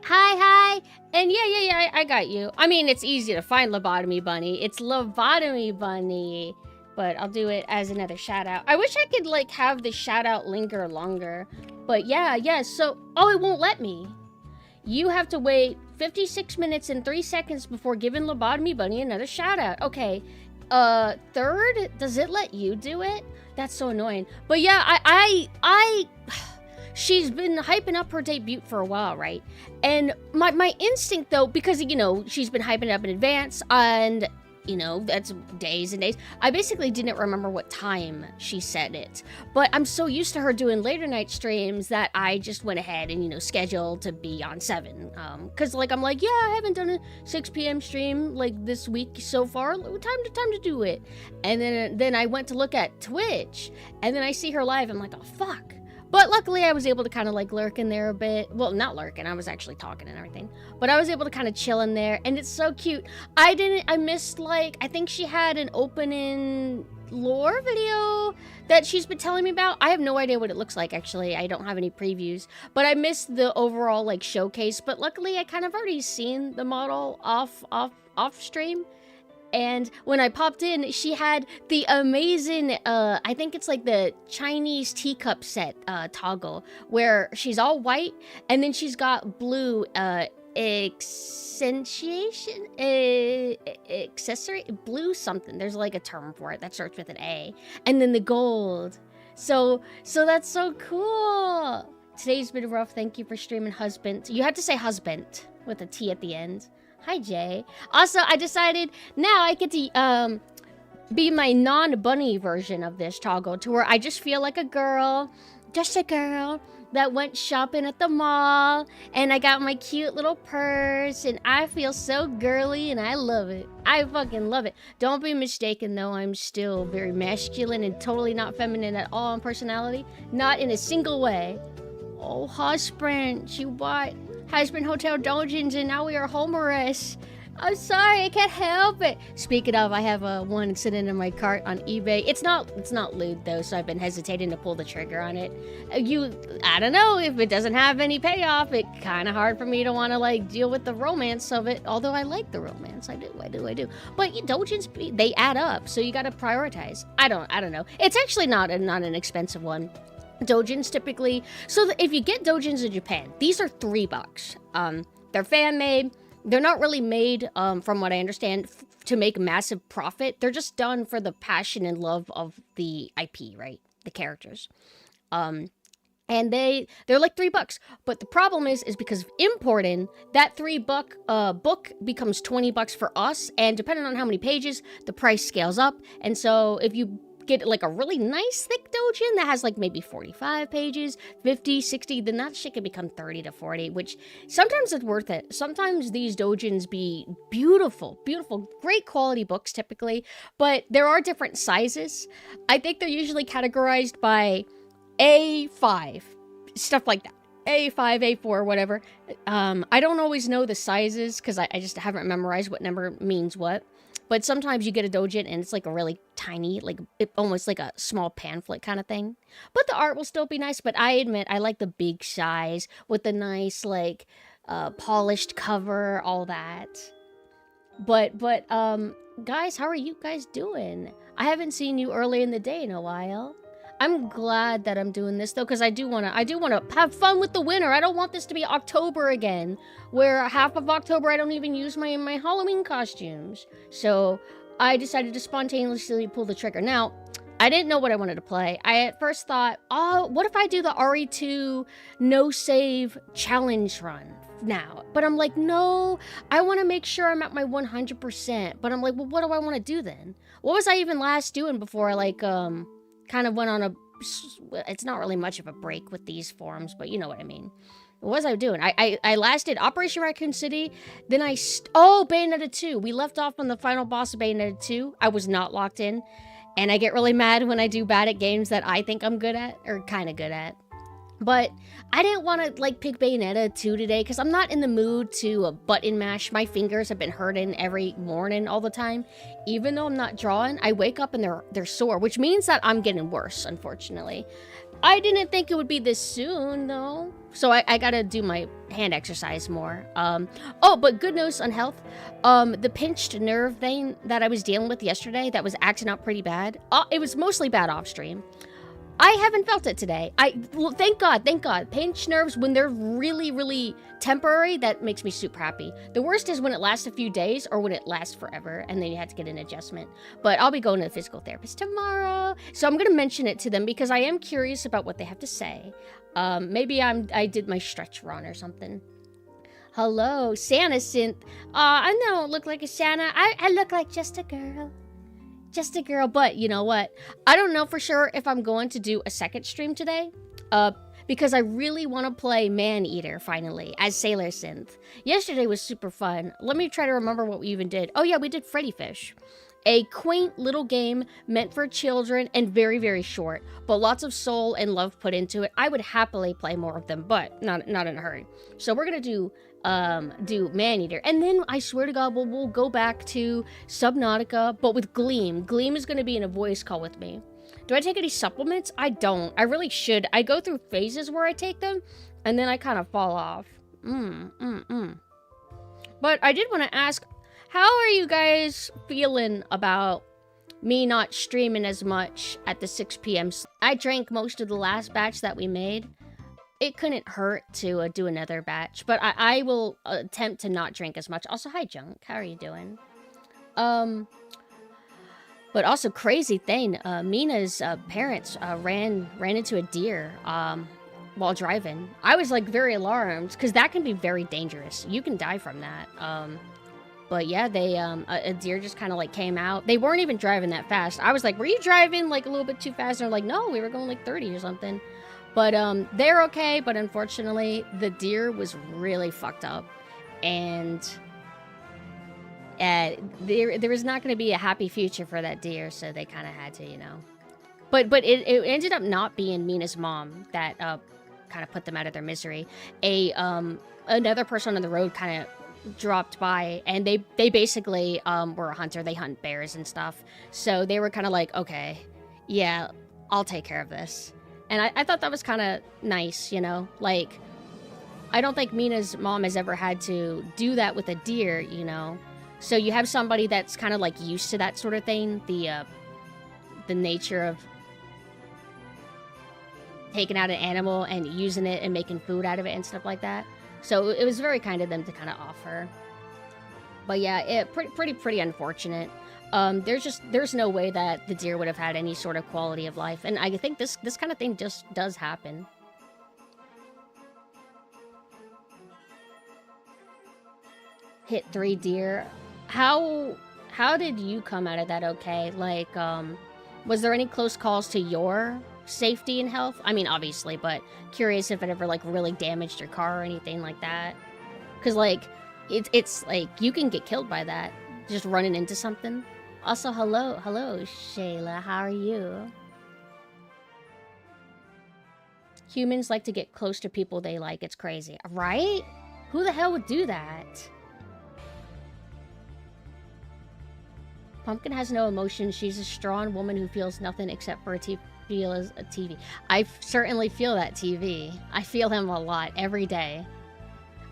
Hi. And yeah, I got you. I mean, it's easy to find Lobotomy Bunny. It's Lobotomy Bunny. But I'll do it as another shout out. I wish I could like have the shout out linger longer. But yeah, so, oh, it won't let me. You have to wait 56 minutes and 3 seconds before giving Lobotomy Bunny another shout out. Okay, third, does it let you do it? That's so annoying. But yeah, she's been hyping up her debut for a while, right? And my instinct though, because you know, she's been hyping it up in advance and you know, that's days and days. I basically didn't remember what time she said it, but I'm so used to her doing later night streams that I just went ahead and, you know, scheduled to be on 7. Cause like, I'm like, yeah, I haven't done a 6 p.m. stream like this week so far. Time to do it. And then I went to look at Twitch and then I see her live. I'm like, oh, fuck. But luckily I was able to kind of like lurk in there a bit. Well, not lurking, I was actually talking and everything. But I was able to kind of chill in there and it's so cute. I missed like, I think she had an opening lore video that she's been telling me about. I have no idea what it looks like actually. I don't have any previews. But I missed the overall like showcase. But luckily I kind of already seen the model off stream. And when I popped in, she had the amazing, I think it's like the Chinese teacup set toggle, where she's all white, and then she's got blue accentuation, accessory, blue something. There's like a term for it that starts with an A. And then the gold. So that's so cool. Today's been rough. Thank you for streaming, husband. You had to say husband with a T at the end. Hi, Jay. Also, I decided now I get to be my non-bunny version of this toggle to where I just feel like a girl, just a girl that went shopping at the mall and I got my cute little purse and I feel so girly and I love it. I fucking love it. Don't be mistaken though, I'm still very masculine and totally not feminine at all in personality. Not in a single way. Oh, husband, she bought Husband Hotel Dungeons and now we are homeless. I'm sorry, I can't help it. Speaking of, I have one sitting in my cart on eBay. It's not lewd though, so I've been hesitating to pull the trigger on it. I don't know, if it doesn't have any payoff, it's kind of hard for me to want to like deal with the romance of it. Although I like the romance, I do. But Dungeons, they add up, so you got to prioritize. I don't know. It's actually not an expensive one. Dojins typically, so if you get dojins in Japan, these are $3. They're fan-made. They're not really made, from what I understand, to make massive profit. They're just done for the passion and love of the IP, right? The characters. And they're like $3. But the problem is because of importing, that $3 book becomes $20 for us. And depending on how many pages, the price scales up. And so if you get like a really nice thick dojin that has like maybe 45 pages, 50, 60, then that shit can become 30 to 40, which sometimes it's worth it. Sometimes these dojins be beautiful, great quality books typically, but there are different sizes. I think they're usually categorized by A5, stuff like that. A5, A4, whatever. I don't always know the sizes because I just haven't memorized what number means what. But sometimes you get a dojin and it's like a really tiny, like almost like a small pamphlet kind of thing. But the art will still be nice. But I admit I like the big size with the nice like polished cover, all that. But guys, how are you guys doing? I haven't seen you early in the day in a while. I'm glad that I'm doing this though, because I do wanna have fun with the winter. I don't want this to be October again, where half of October I don't even use my Halloween costumes. So I decided to spontaneously pull the trigger. Now, I didn't know what I wanted to play. I at first thought, oh, what if I do the RE2 no save challenge run now? But I'm like, no, I want to make sure I'm at my 100%. But I'm like, well, what do I want to do then? What was I even last doing before I like kind of went on a, it's not really much of a break with these forums, but you know what I mean. What was I doing? I last did Operation Raccoon City, then Bayonetta 2. We left off on the final boss of Bayonetta 2. I was not locked in, and I get really mad when I do bad at games that I think I'm good at, or kind of good at. But I didn't want to like pick Bayonetta 2 today because I'm not in the mood to button mash. My fingers have been hurting every morning all the time. Even though I'm not drawing, I wake up and they're sore, which means that I'm getting worse, unfortunately. I didn't think it would be this soon though. So I gotta do my hand exercise more. Oh, but good news on health. The pinched nerve thing that I was dealing with yesterday that was acting up pretty bad. It was mostly bad off stream. I haven't felt it today. Well, thank God. Pinched nerves, when they're really, really temporary, that makes me super happy. The worst is when it lasts a few days or when it lasts forever and then you have to get an adjustment. But I'll be going to the physical therapist tomorrow. So I'm going to mention it to them because I am curious about what they have to say. Maybe I did my stretch run or something. Hello, Sanasynth. I don't look like a Santa. I look like just a girl. Just a girl, but you know what? I don't know for sure if I'm going to do a second stream today, because I really want to play Man-Eater finally as Sailor Synth. Yesterday was super fun. Let me try to remember what we even did. Oh yeah, we did Freddy Fish. A quaint little game meant for children and very, very short, but lots of soul and love put into it. I would happily play more of them, but not in a hurry. So we're gonna do Man-Eater, and then I swear to God we'll go back to Subnautica, but with Gleam. Gleam is going to be in a voice call with me. Do I take any supplements? I don't. I really should. I go through phases where I take them and then I kind of fall off. But I did want to ask, how are you guys feeling about me not streaming as much at the 6 p.m. I drank most of the last batch that we made. It couldn't hurt to do another batch, but I will attempt to not drink as much. Also, hi, Junk. How are you doing? But also, crazy thing, Mina's parents ran into a deer while driving. I was, like, very alarmed, because that can be very dangerous. You can die from that. But yeah, they, a deer just kind of, like, came out. They weren't even driving that fast. I was like, were you driving, like, a little bit too fast? And they're like, no, we were going, like, 30 or something. But they're okay, but unfortunately, the deer was really fucked up. And there was not going to be a happy future for that deer, so they kind of had to, you know. But it ended up not being Mina's mom that kind of put them out of their misery. Another person on the road kind of dropped by, and they basically were a hunter. They hunt bears and stuff. So they were kind of like, okay, yeah, I'll take care of this. And I thought that was kind of nice, you know? Like, I don't think Mina's mom has ever had to do that with a deer, you know? So you have somebody that's kind of, like, used to that sort of thing. The nature of taking out an animal and using it and making food out of it and stuff like that. So it was very kind of them to kind of offer. But yeah, pretty unfortunate. There's no way that the deer would have had any sort of quality of life, and I think this kind of thing just does happen. Hit 3 deer. How did you come out of that okay? Like, was there any close calls to your safety and health? I mean, obviously, but curious if it ever, like, really damaged your car or anything like that. Because, like, it's like, you can get killed by that, just running into something. Also, hello, Shayla, how are you? Humans like to get close to people they like, it's crazy. Right? Who the hell would do that? Pumpkin has no emotion. She's a strong woman who feels nothing except for a TV. I certainly feel that, TV. I feel him a lot, every day.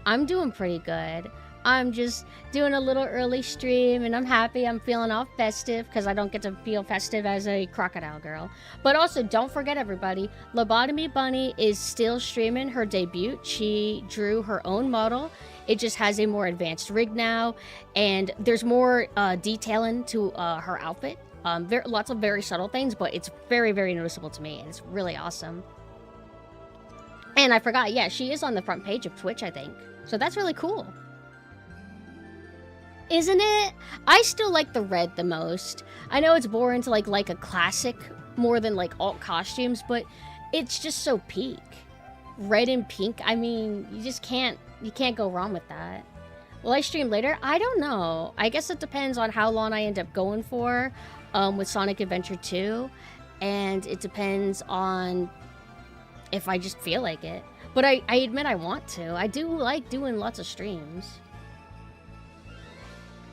I'm doing pretty good. I'm just doing a little early stream, and I'm happy. I'm feeling all festive, because I don't get to feel festive as a crocodile girl. But also, don't forget, everybody, Lobotomy Bunny is still streaming her debut. She drew her own model. It just has a more advanced rig now, and there's more detailing to her outfit. Lots of very subtle things, but it's very, very noticeable to me, and it's really awesome. And I forgot, yeah, she is on the front page of Twitch, I think. So that's really cool. Isn't it? I still like the red the most. I know it's boring to like a classic more than like alt costumes, but it's just so peak. Red and pink, I mean, you can't go wrong with that. Will I stream later? I don't know. I guess it depends on how long I end up going for with Sonic Adventure 2. And it depends on if I just feel like it. But I admit I want to. I do like doing lots of streams.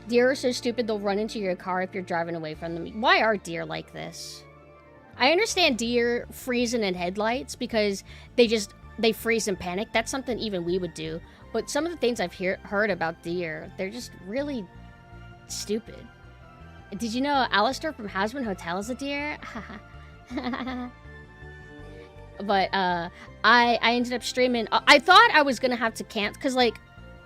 Deer are so stupid they'll run into your car if you're driving away from them. Why are deer like this? I understand deer freezing in headlights because they freeze and panic. That's something even we would do. But some of the things I've heard about deer, they're just really stupid. Did you know Alistair from Hasbin Hotel is a deer? But I ended up streaming. I thought I was gonna have to cancel because, like,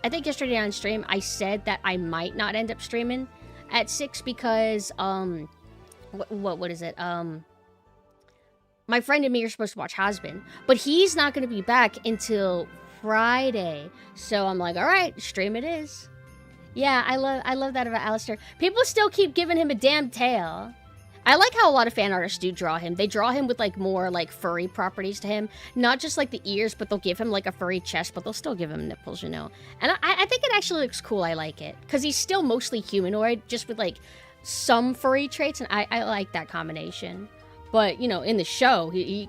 I think yesterday on stream I said that I might not end up streaming at 6 because what is it? My friend and me are supposed to watch Hasbin, but he's not gonna be back until Friday. So I'm like, all right, stream it is. Yeah, I love that about Alistair. People still keep giving him a damn tail. I like how a lot of fan artists do draw him. They draw him with, like, more, like, furry properties to him. Not just, like, the ears, but they'll give him, like, a furry chest, but they'll still give him nipples, you know? And I think it actually looks cool. I like it. Because he's still mostly humanoid, just with, like, some furry traits, and I like that combination. But, you know, in the show, he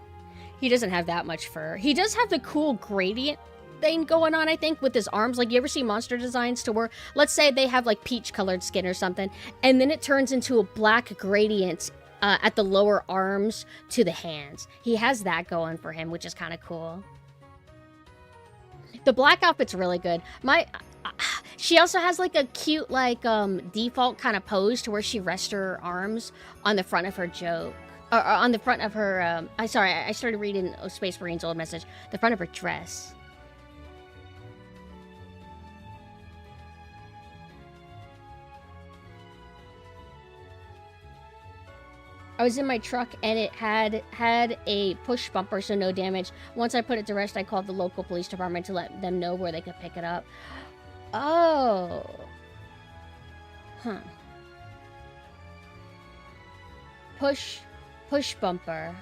doesn't have that much fur. He does have the cool gradient thing going on, I think, with his arms. Like, you ever see monster designs to where, let's say they have, like, peach-colored skin or something, and then it turns into a black gradient at the lower arms to the hands. He has that going for him, which is kind of cool. The black outfit's really good. She also has, like, a cute, like, default kind of pose to where she rests her arms on the front of her joke. Or on the front of her, I started reading Space Marine's old message. The front of her dress. I was in my truck and it had a push bumper, so no damage. Once I put it to rest, I called the local police department to let them know where they could pick it up. Oh. Huh. Push bumper.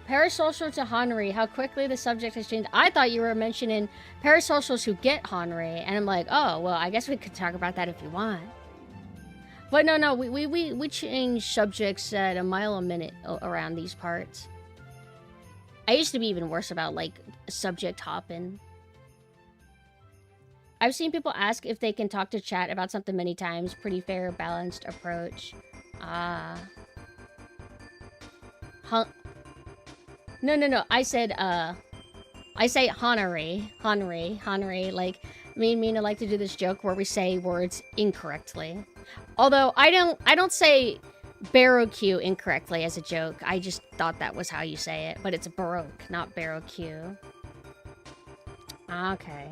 Parasocial to Honore, how quickly the subject has changed. I thought you were mentioning parasocials who get Honore, and I'm like, oh, well, I guess we could talk about that if you want. But no, we change subjects at a mile a minute around these parts. I used to be even worse about, like, subject hopping. I've seen people ask if they can talk to chat about something many times. Pretty fair, balanced approach. Ah. No. I say Honore. Like, me and Mina like to do this joke where we say words incorrectly. Although, I don't say Baroque incorrectly as a joke. I just thought that was how you say it. But it's Baroque, not Baroque. Okay.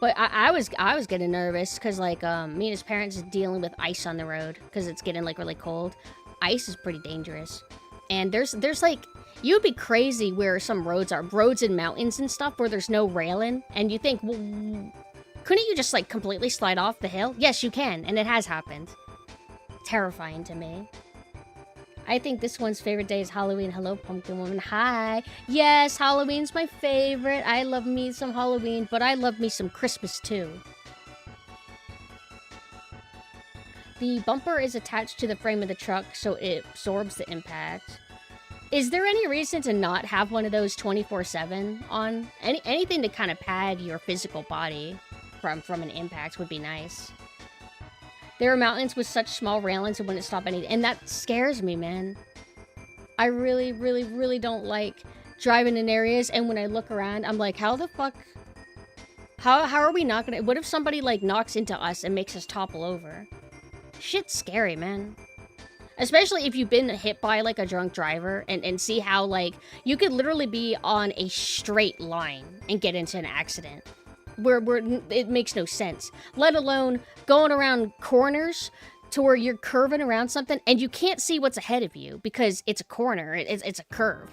But I was getting nervous because, like, Mina's parents is dealing with ice on the road because it's getting, like, really cold. Ice is pretty dangerous. And there's like, you'd be crazy where some roads are. Roads and mountains and stuff where there's no railing. And you think, well, couldn't you just, like, completely slide off the hill? Yes, you can. And it has happened. Terrifying to me. I think this one's favorite day is Halloween. Hello, Pumpkin Woman. Hi. Yes, Halloween's my favorite. I love me some Halloween, but I love me some Christmas, too. The bumper is attached to the frame of the truck, so it absorbs the impact. Is there any reason to not have one of those 24/7 on? Anything to kind of pad your physical body from an impact would be nice. There are mountains with such small railings it wouldn't stop anything. And that scares me, man. I really don't like driving in areas, and when I look around, I'm like, how the fuck? How are we not gonna... What if somebody, like, knocks into us and makes us topple over? Shit's scary, man. Especially if you've been hit by, like, a drunk driver and see how, like, you could literally be on a straight line and get into an accident. Where it makes no sense. Let alone going around corners to where you're curving around something and you can't see what's ahead of you because it's a corner, it's a curve.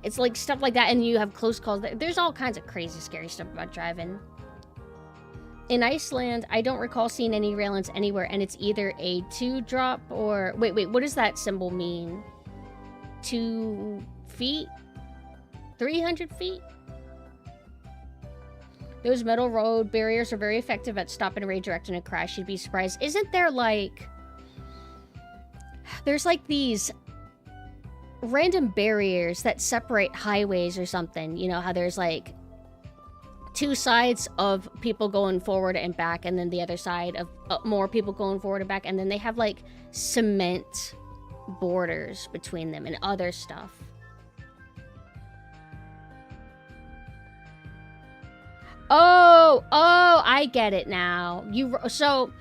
It's like stuff like that, and you have close calls. There's all kinds of crazy, scary stuff about driving. In Iceland, I don't recall seeing any railings anywhere, and it's either a 2-drop or... Wait, what does that symbol mean? 2 feet? 300 feet? Those metal road barriers are very effective at stopping and redirecting a crash. You'd be surprised. Isn't there, like... There's, like, these random barriers that separate highways or something. You know how there's like two sides of people going forward and back, and then the other side of more people going forward and back, and then they have like cement borders between them and other stuff. Oh, I get it now. So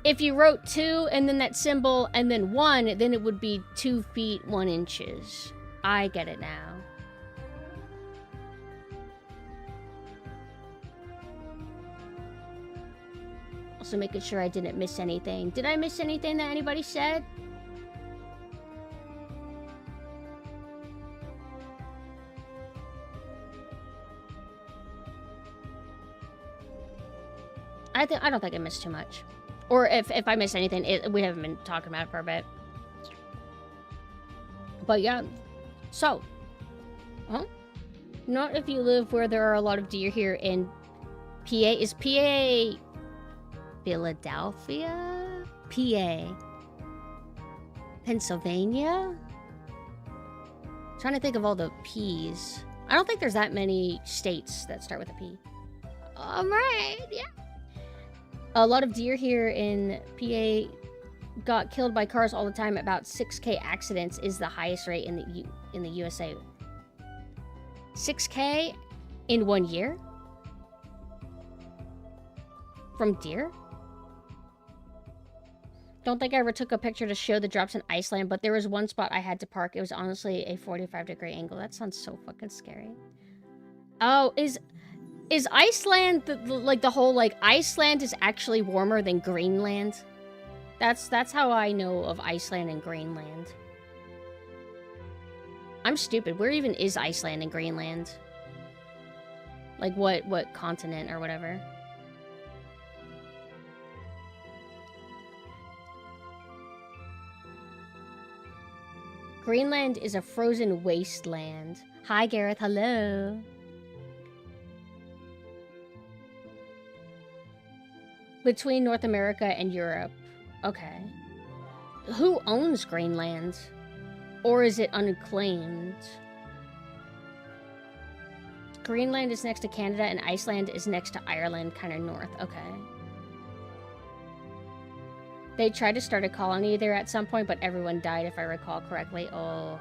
if you wrote 2 and then that symbol and then 1, then it would be 2 feet 1 inches. I get it now. Also making sure I didn't miss anything. Did I miss anything that anybody said? I don't think I missed too much. Or if I missed anything, we haven't been talking about it for a bit. But yeah. So. Huh? Not if you live where there are a lot of deer here in PA. Is PA Philadelphia? PA. Pennsylvania? I'm trying to think of all the P's. I don't think there's that many states that start with a P. Alright, yeah. A lot of deer here in PA got killed by cars all the time. About 6K accidents is the highest rate in the USA. 6K in 1 year? From deer? Don't think I ever took a picture to show the drops in Iceland, but there was one spot I had to park. It was honestly a 45-degree angle. That sounds so fucking scary. Oh, is Iceland like the whole like Iceland is actually warmer than Greenland? That's how I know of Iceland and Greenland. I'm stupid. Where even is Iceland and Greenland? Like what continent or whatever? Greenland is a frozen wasteland. Hi Gareth, hello. Between North America and Europe. Okay. Who owns Greenland? Or is it unclaimed? Greenland is next to Canada and Iceland is next to Ireland, kind of north. Okay. They tried to start a colony there at some point, but everyone died if I recall correctly. Oh.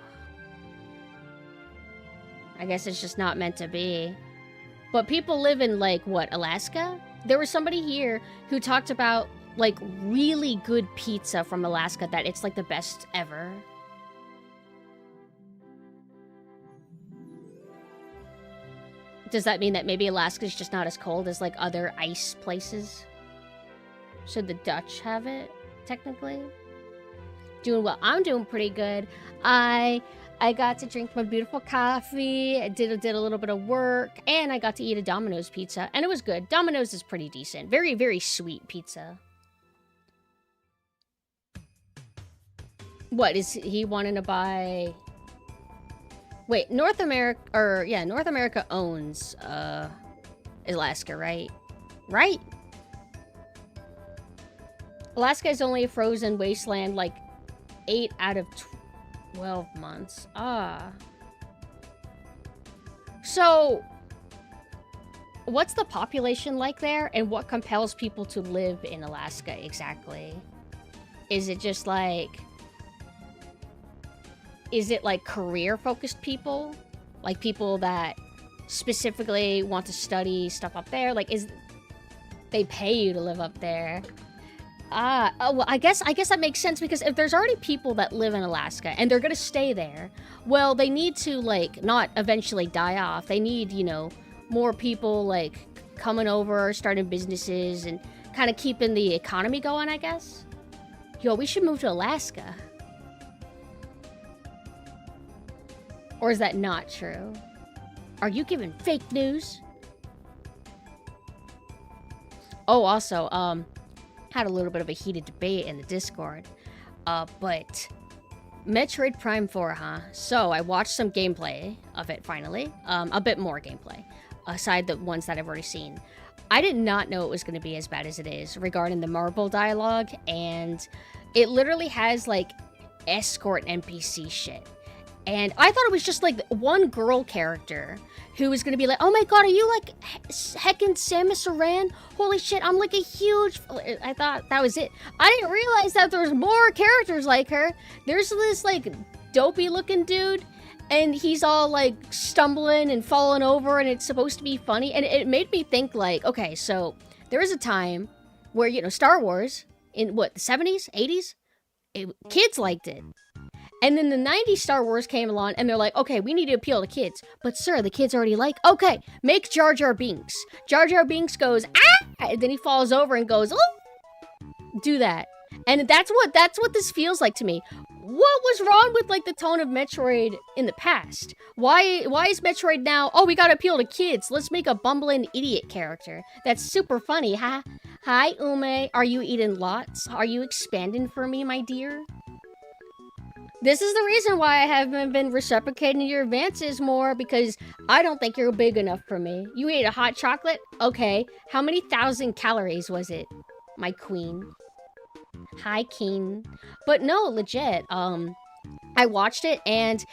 I guess it's just not meant to be. But people live in, like, what, Alaska? There was somebody here who talked about, like, really good pizza from Alaska, that it's, like, the best ever. Does that mean that maybe Alaska's just not as cold as, like, other ice places? Should the Dutch have it, technically? Doing well. I'm doing pretty good. I got to drink my beautiful coffee, did a little bit of work, and I got to eat a Domino's pizza, and it was good. Domino's is pretty decent. Very, very sweet pizza. What, is he wanting to buy... Wait, North America owns, Alaska, right? Right? Alaska is only a frozen wasteland, like, 8 out of 12 months. Ah. So, what's the population like there, and what compels people to live in Alaska exactly? Is it just like... Is it like career-focused people? Like people that specifically want to study stuff up there? Like, they pay you to live up there? Oh, well, I guess that makes sense, because if there's already people that live in Alaska and they're gonna stay there, well, they need to, like, not eventually die off. They need, you know, more people, like, coming over, starting businesses, and kind of keeping the economy going, I guess. Yo, we should move to Alaska. Or is that not true? Are you giving fake news? Oh, also, had a little bit of a heated debate in the Discord. But Metroid Prime 4, huh? So I watched some gameplay of it finally. A bit more gameplay, aside the ones that I've already seen. I did not know it was going to be as bad as it is regarding the marble dialogue, and it literally has like escort NPC shit. And I thought it was just like one girl character who was gonna be like, oh my god, are you like heckin' Samus Aran? Holy shit, I'm like a huge... I thought that was it. I didn't realize that there's more characters like her. There's this like dopey looking dude, and he's all like stumbling and falling over, and it's supposed to be funny. And it made me think like, okay, so there was a time where, you know, Star Wars in what, the 70s, 80s? Kids liked it. And then the 90s Star Wars came along, and they're like, okay, we need to appeal to kids. But sir, the kids already like, okay, make Jar Jar Binks. Jar Jar Binks goes, ah! And then he falls over and goes, oh! Do that. And that's what this feels like to me. What was wrong with like the tone of Metroid in the past? Why is Metroid now, oh, we gotta appeal to kids. Let's make a bumbling idiot character. That's super funny, huh? Hi, Ume. Are you eating lots? Are you expanding for me, my dear? This is the reason why I haven't been reciprocating your advances more, because I don't think you're big enough for me. You ate a hot chocolate? Okay. How many thousand calories was it, my queen? Hi, king. But no, legit, I watched it, and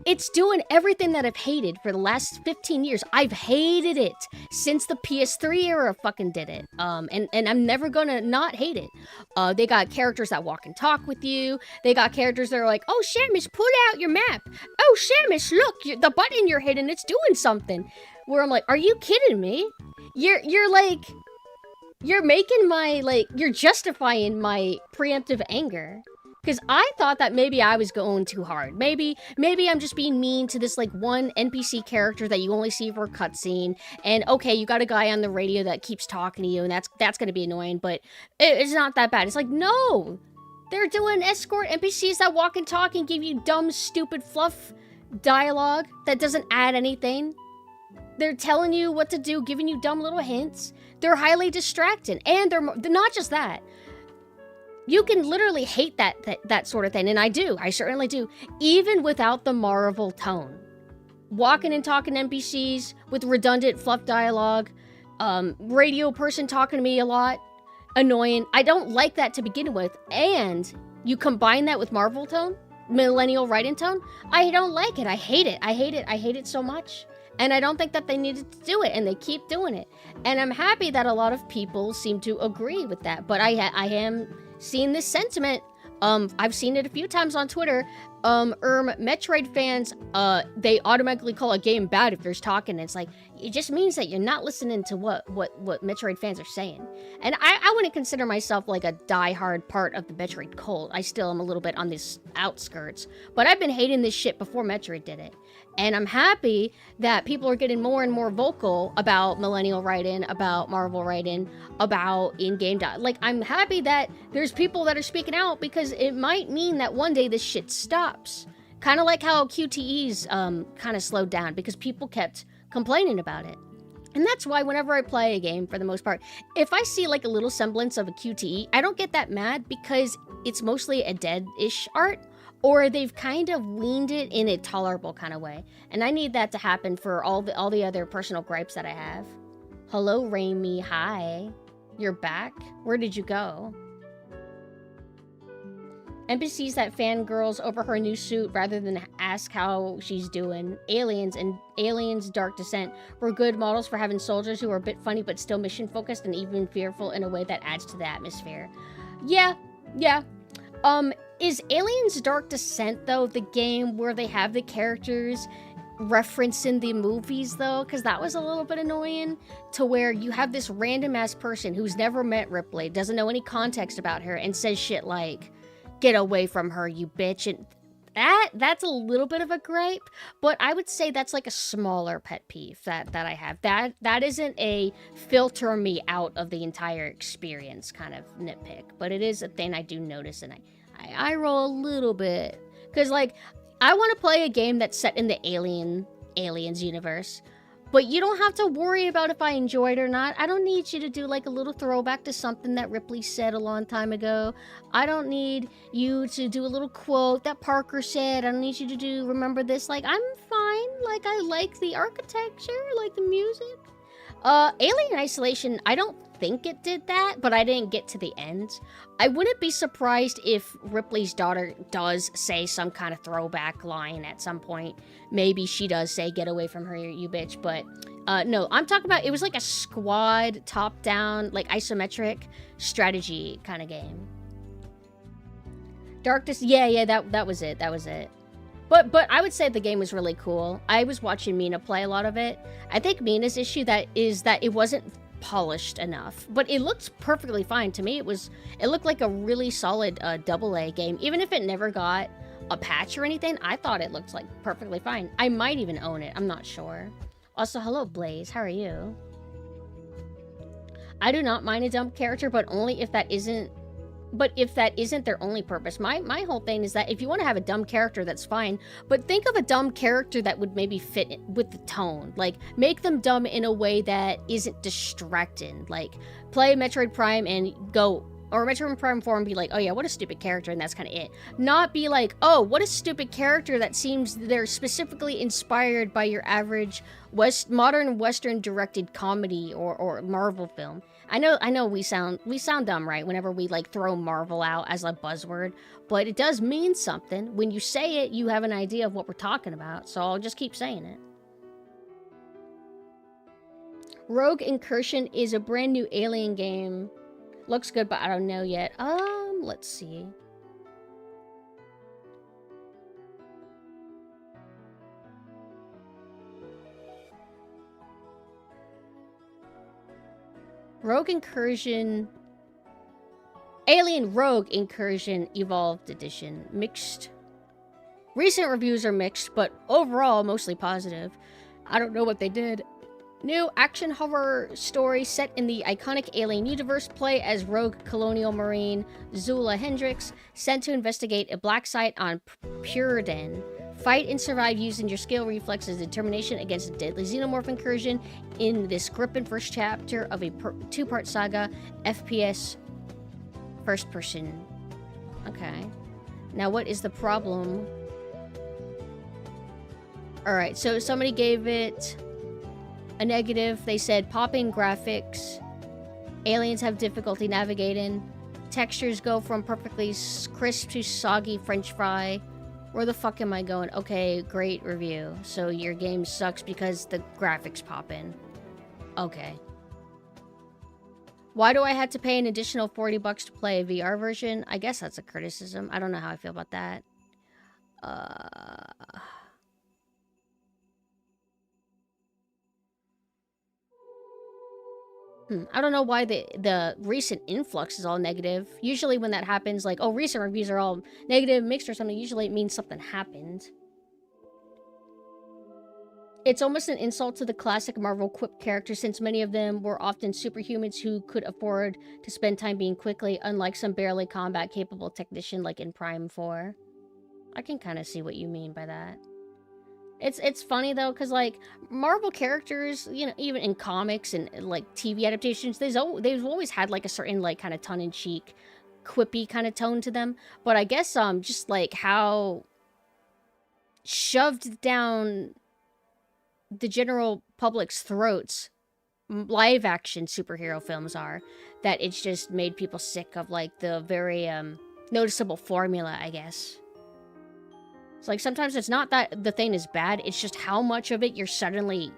it's doing everything that I've hated for the last 15 years. I've hated it since the PS3 era fucking did it. And I'm never gonna not hate it. They got characters that walk and talk with you. They got characters that are like, oh, Shamus, put out your map. Oh, Shamus, look, the button you're hitting, it's doing something. Where I'm like, are you kidding me? You're like, you're making my, like, you're justifying my preemptive anger. Because I thought that maybe I was going too hard. Maybe I'm just being mean to this, like, one NPC character that you only see for a cutscene. And, okay, you got a guy on the radio that keeps talking to you, and that's gonna be annoying, but it's not that bad. It's like, no! They're doing escort NPCs that walk and talk and give you dumb, stupid fluff dialogue that doesn't add anything. They're telling you what to do, giving you dumb little hints. They're highly distracting. And they're not just that. You can literally hate that sort of thing, and I do. I certainly do. Even without the Marvel tone. Walking and talking NPCs with redundant fluff dialogue, radio person talking to me a lot, annoying. I don't like that to begin with, and you combine that with Marvel tone, millennial writing tone, I don't like it. I hate it. I hate it. I hate it so much. And I don't think that they needed to do it, and they keep doing it. And I'm happy that a lot of people seem to agree with that, but I am seeing this sentiment. I've seen it a few times on Twitter. Metroid fans, they automatically call a game bad if there's talking. And it's like, it just means that you're not listening to what Metroid fans are saying. And I wouldn't consider myself like a die-hard part of the Metroid cult. I still am a little bit on this outskirts. But I've been hating this shit before Metroid did it. And I'm happy that people are getting more and more vocal about millennial writing, about Marvel writing, about in-game like, I'm happy that there's people that are speaking out, because it might mean that one day this shit stops. Kind of like how QTEs kind of slowed down because people kept complaining about it. And that's why whenever I play a game, for the most part, if I see like a little semblance of a QTE, I don't get that mad, because it's mostly a dead-ish art, or they've kind of weaned it in a tolerable kind of way. And I need that to happen for all the other personal gripes that I have. Hello, Raimi. Hi. You're back? Where did you go? NPCs that fangirls over her new suit rather than ask how she's doing. Aliens and Aliens Dark Descent were good models for having soldiers who are a bit funny but still mission focused and even fearful in a way that adds to the atmosphere. Yeah. Is Aliens Dark Descent, though, the game where they have the characters referencing the movies, though? Because that was a little bit annoying, to where you have this random-ass person who's never met Ripley, doesn't know any context about her, and says shit like, get away from her, you bitch, and that's a little bit of a gripe, but I would say that's like a smaller pet peeve that I have. That isn't a filter me out of the entire experience kind of nitpick, but it is a thing I do notice, and I roll a little bit. Because, like, I want to play a game that's set in the Aliens universe, but you don't have to worry about if I enjoy it or not. I don't need you to do, like, a little throwback to something that Ripley said a long time ago. I don't need you to do a little quote that Parker said. I don't need you to remember this. Like, I'm fine. Like, I like the architecture, I like the music. Alien Isolation, I don't think it did that, but I didn't get to the end. I wouldn't be surprised if Ripley's daughter does say some kind of throwback line at some point. Maybe she does say, "Get away from her, you bitch," but no, I'm talking about, it was like a squad, top-down, like isometric strategy kind of game. Darkness, yeah, that was it, But I would say the game was really cool. I was watching Mina play a lot of it. I think Mina's issue is that it wasn't polished enough, but it looked perfectly fine to me. It looked like a really solid AA game, even if it never got a patch or anything. I thought it looked like perfectly fine. I might even own it. I'm not sure. Also, hello Blaze. How are you? I do not mind a dumb character, but only if that isn't. But if that isn't their only purpose. My whole thing is that if you want to have a dumb character, that's fine. But think of a dumb character that would maybe fit with the tone. Like, make them dumb in a way that isn't distracting. Like, play Metroid Prime and go... Or Metroid Prime 4 and be like, oh yeah, what a stupid character, and that's kind of it. Not be like, oh, what a stupid character that seems they're specifically inspired by your average modern Western directed comedy or Marvel film. I know we sound dumb, right, whenever we like throw Marvel out as a buzzword, but it does mean something. When you say it, you have an idea of what we're talking about, so I'll just keep saying it. Rogue Incursion is a brand new Alien game. Looks good, but I don't know yet. Let's see. Rogue Incursion... Alien Rogue Incursion Evolved Edition. Mixed. Recent reviews are mixed, but overall mostly positive. I don't know what they did. New action horror story set in the iconic Alien universe. Play as rogue colonial marine Zula Hendricks, sent to investigate a black site on Purden. Fight and survive using your skill, reflexes, and determination against a deadly xenomorph incursion in this gripping first chapter of a two-part saga, FPS first person. Okay. Now what is the problem? Alright, so somebody gave it a negative. They said popping graphics, aliens have difficulty navigating, textures go from perfectly crisp to soggy french fry. Where the fuck am I going? Okay, great review. So your game sucks because the graphics pop in. Okay. Why do I have to pay an additional 40 bucks to play a VR version? I guess that's a criticism. I don't know how I feel about that. I don't know why the recent influx is all negative. Usually when that happens, like, oh, recent reviews are all negative, mixed or something, usually it means something happened. It's almost an insult to the classic Marvel quip characters, since many of them were often superhumans who could afford to spend time being quickly, unlike some barely combat-capable technician like in Prime 4. I can kind of see what you mean by that. It's funny though, because like Marvel characters, you know, even in comics and like TV adaptations, they've always had like a certain like kind of tongue-in-cheek, quippy kind of tone to them. But I guess just like how shoved down the general public's throats live action superhero films are, that it's just made people sick of like the very noticeable formula, I guess. It's like sometimes it's not that the thing is bad, it's just how much of it you're suddenly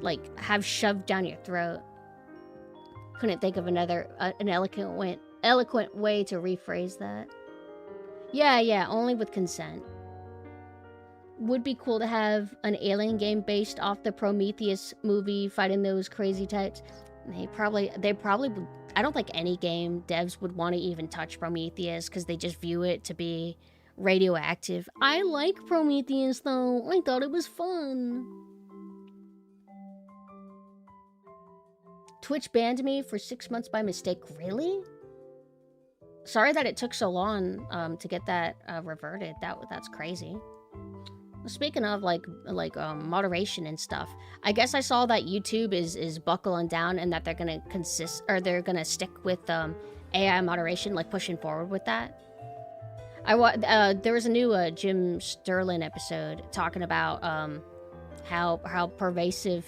like have shoved down your throat. Couldn't think of another an eloquent way to rephrase that. Yeah, only with consent. Would be cool to have an Alien game based off the Prometheus movie, fighting those crazy types. They probably would. I don't think any game devs would want to even touch Prometheus because they just view it to be radioactive. I like Prometheus though. I thought it was fun. Twitch banned me for 6 months by mistake. Really? Sorry that it took so long to get that reverted. That's crazy. Speaking of like moderation and stuff, I guess I saw that YouTube is buckling down and that they're gonna stick with AI moderation, like pushing forward with that. There was a new Jim Sterling episode talking about how pervasive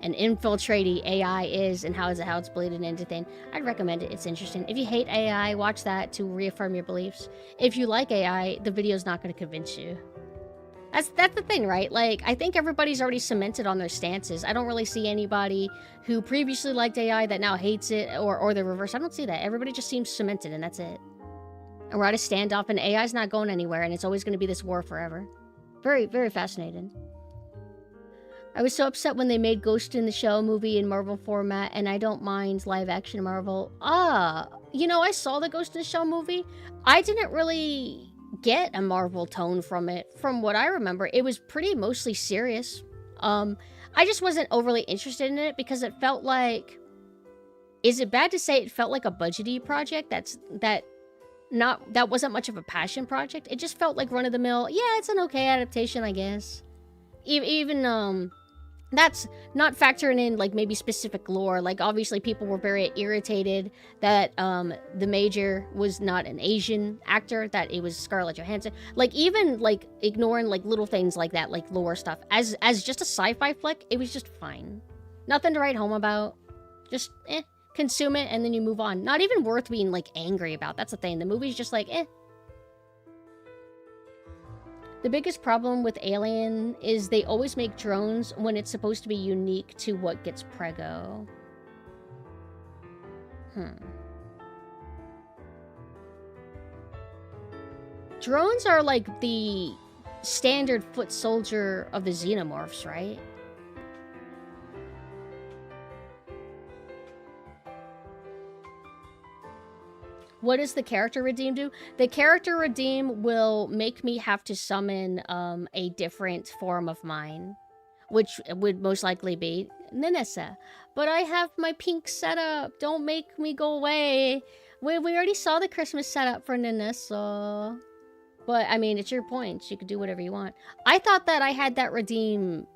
and infiltrating AI is and how it's bleeding into things. I'd recommend it. It's interesting. If you hate AI, watch that to reaffirm your beliefs. If you like AI, the video's not going to convince you. That's the thing, right? Like, I think everybody's already cemented on their stances. I don't really see anybody who previously liked AI that now hates it, or the reverse. I don't see that. Everybody just seems cemented, and that's it. And we're at a standoff, and AI's not going anywhere, and it's always going to be this war forever. Very, very fascinating. I was so upset when they made Ghost in the Shell movie in Marvel format, and I don't mind live-action Marvel. You know, I saw the Ghost in the Shell movie. I didn't really get a Marvel tone from it. From what I remember, it was pretty mostly serious. I just wasn't overly interested in it because it felt like... Is it bad to say it felt like a budgety project? That wasn't much of a passion project. It just felt like run-of-the-mill. Yeah, it's an okay adaptation, I guess. Even that's not factoring in, like, maybe specific lore. Like, obviously, people were very irritated that, the Major was not an Asian actor, that it was Scarlett Johansson. Like, even, like, ignoring, like, little things like that, like, lore stuff. As just a sci-fi flick, it was just fine. Nothing to write home about. Just, consume it, and then you move on. Not even worth being, like, angry about. That's the thing. The movie's just like, The biggest problem with Alien is they always make drones when it's supposed to be unique to what gets prego. Drones are like the standard foot soldier of the xenomorphs, right? What does the character redeem do? The character redeem will make me have to summon a different form of mine, which would most likely be Nanessa. But I have my pink setup. Don't make me go away. We already saw the Christmas setup for Nanessa. But, I mean, it's your points. You can do whatever you want. I thought that I had that redeem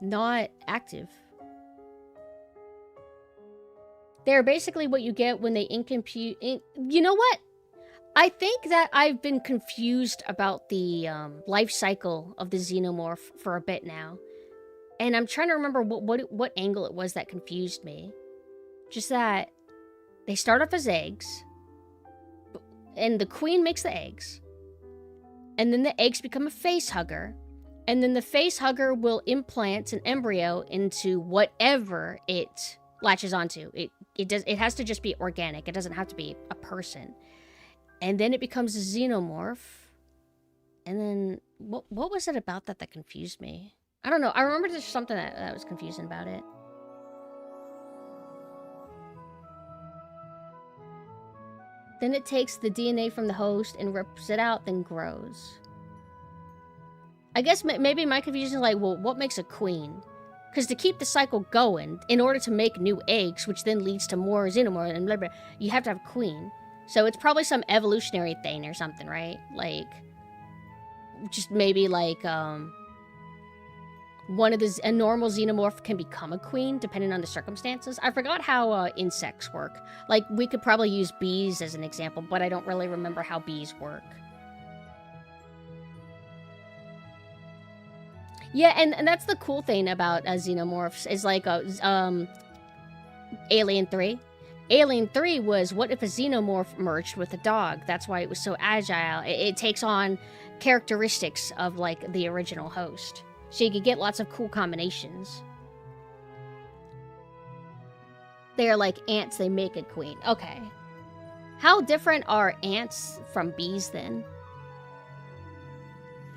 not active. They're basically what you get when they you know what? I think that I've been confused about the life cycle of the xenomorph for a bit now. And I'm trying to remember what angle it was that confused me. Just that they start off as eggs. And the queen makes the eggs. And then the eggs become a face hugger. And then the face hugger will implant an embryo into whatever it latches onto. It has to just be organic. It doesn't have to be a person. And then it becomes a xenomorph. And then what was it about that confused me? I don't know. I remember there's something that was confusing about it. Then it takes the DNA from the host and rips it out, then grows. I guess maybe my confusion is like, well, what makes a queen? Because to keep the cycle going, in order to make new eggs, which then leads to more xenomorph and blah, blah, you have to have a queen. So it's probably some evolutionary thing or something, right? Like, just maybe like, a normal xenomorph can become a queen, depending on the circumstances. I forgot how insects work. Like, we could probably use bees as an example, but I don't really remember how bees work. Yeah, and that's the cool thing about xenomorphs, is like Alien 3. Alien 3 was, what if a xenomorph merged with a dog? That's why it was so agile. It takes on characteristics of, like, the original host. So you could get lots of cool combinations. They're like ants, they make a queen. Okay. How different are ants from bees, then?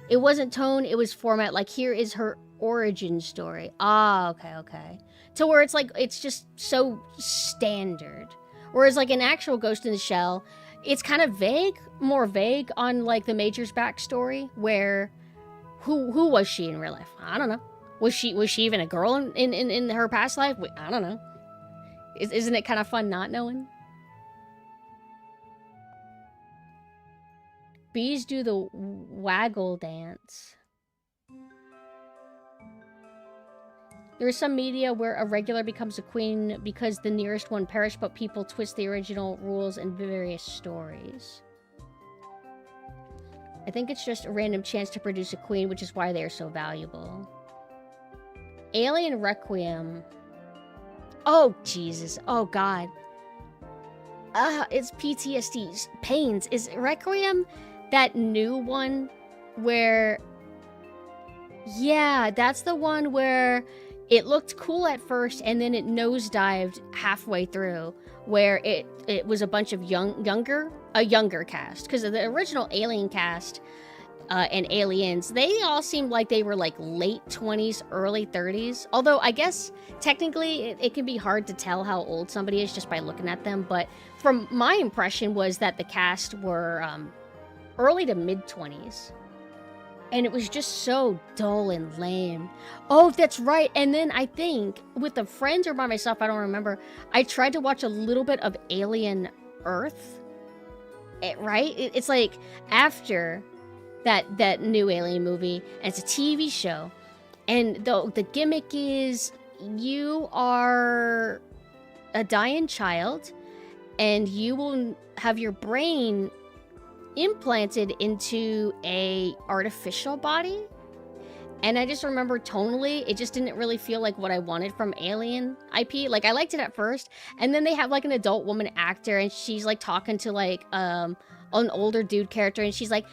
It wasn't tone, it was format. Like, here is her origin story. Ah, okay. To where it's like, it's just so standard. Whereas, like, an actual Ghost in the Shell, it's kind of vague, more vague on, like, the Major's backstory, where, who was she in real life? I don't know. Was she even a girl in her past life? I don't know. Isn't it kind of fun not knowing? Bees do the waggle dance. There is some media where a regular becomes a queen because the nearest one perished, but people twist the original rules in various stories. I think it's just a random chance to produce a queen, which is why they are so valuable. Alien Requiem. Oh, Jesus. Oh, God. It's PTSD. Pains. Is Requiem that new one where... Yeah, that's the one where it looked cool at first and then it nosedived halfway through, where it was a bunch of younger cast. Because the original Alien cast and Aliens, they all seemed like they were like late 20s, early 30s. Although I guess technically it can be hard to tell how old somebody is just by looking at them. But from my impression was that the cast were early to mid 20s. And it was just so dull and lame. Oh, that's right. And then I think with a friend or by myself, I don't remember, I tried to watch a little bit of Alien Earth. Right? It's like after that new Alien movie, and it's a TV show. And the gimmick is you are a dying child and you will have your brain implanted into a artificial body. And I just remember tonally, it just didn't really feel like what I wanted from Alien IP. Like, I liked it at first, and then they have like an adult woman actor, and she's like talking to like an older dude character, and she's like,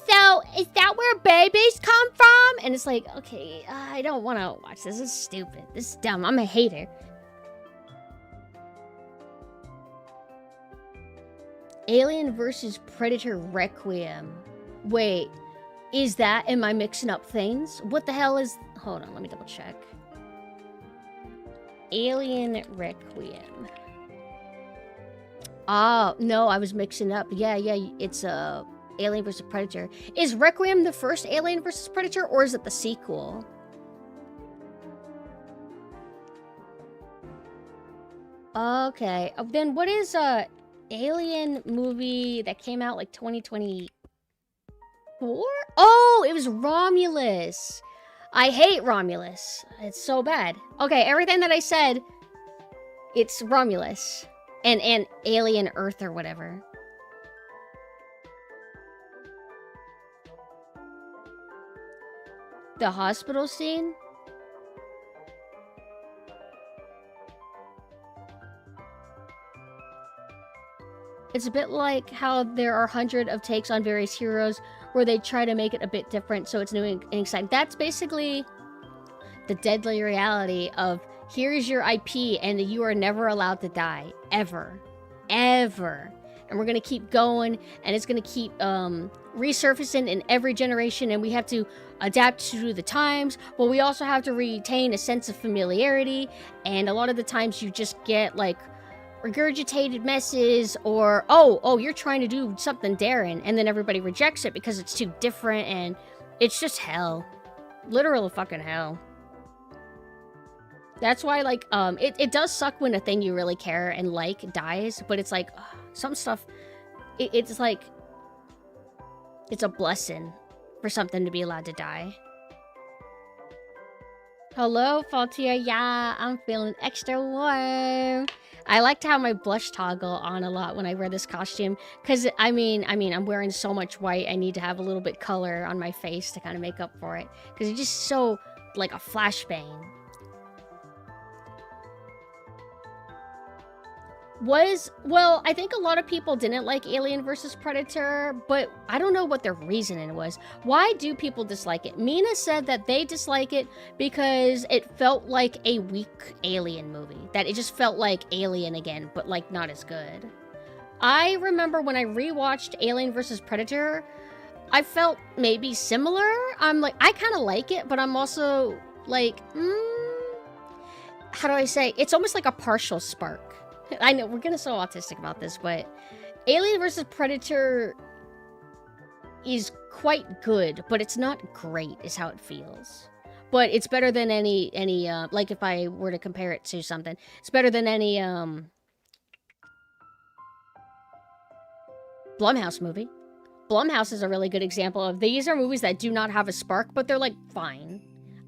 so is that where babies come from? And it's like, okay, I don't want to watch this. This is stupid. This is dumb. I'm a hater. Alien vs. Predator Requiem. Wait, is that, am I mixing up things? What the hell is, hold on, let me double check. Alien Requiem. Oh, no, I was mixing up. Yeah, it's Alien vs. Predator. Is Requiem the first Alien vs. Predator, or is it the sequel? Okay, then what is Alien movie that came out like 2024? Oh, it was Romulus. I hate Romulus. It's so bad. Okay, everything that I said, it's Romulus. And Alien Earth or whatever. The hospital scene? It's a bit like how there are hundreds of takes on various heroes where they try to make it a bit different so it's new and exciting. That's basically the deadly reality of here's your IP and you are never allowed to die. Ever. Ever. And we're going to keep going and it's going to keep resurfacing in every generation, and we have to adapt to the times, but we also have to retain a sense of familiarity, and a lot of the times you just get like regurgitated messes, or oh you're trying to do something daring, and then everybody rejects it because it's too different, and it's just hell. Literal fucking hell. That's why, like, it does suck when a thing you really care and like dies, but it's like, some stuff, it's like, it's a blessing for something to be allowed to die. Hello, Faltia. Yeah, I'm feeling extra warm. I like to have my blush toggle on a lot when I wear this costume, because, I mean, I'm wearing so much white, I need to have a little bit color on my face to kind of make up for it, because it's just so, like, a flashbang. Well, I think a lot of people didn't like Alien vs. Predator, but I don't know what their reasoning was. Why do people dislike it? Mina said that they dislike it because it felt like a weak Alien movie. That it just felt like Alien again, but like not as good. I remember when I rewatched Alien vs. Predator, I felt maybe similar. I'm like, I kind of like it, but I'm also like, how do I say? It's almost like a partial spark. I know, we're getting so autistic about this, but Alien vs. Predator is quite good, but it's not great, is how it feels. But it's better than any like if I were to compare it to something, it's better than any, Blumhouse movie. Blumhouse is a really good example of, these are movies that do not have a spark, but they're, like, fine.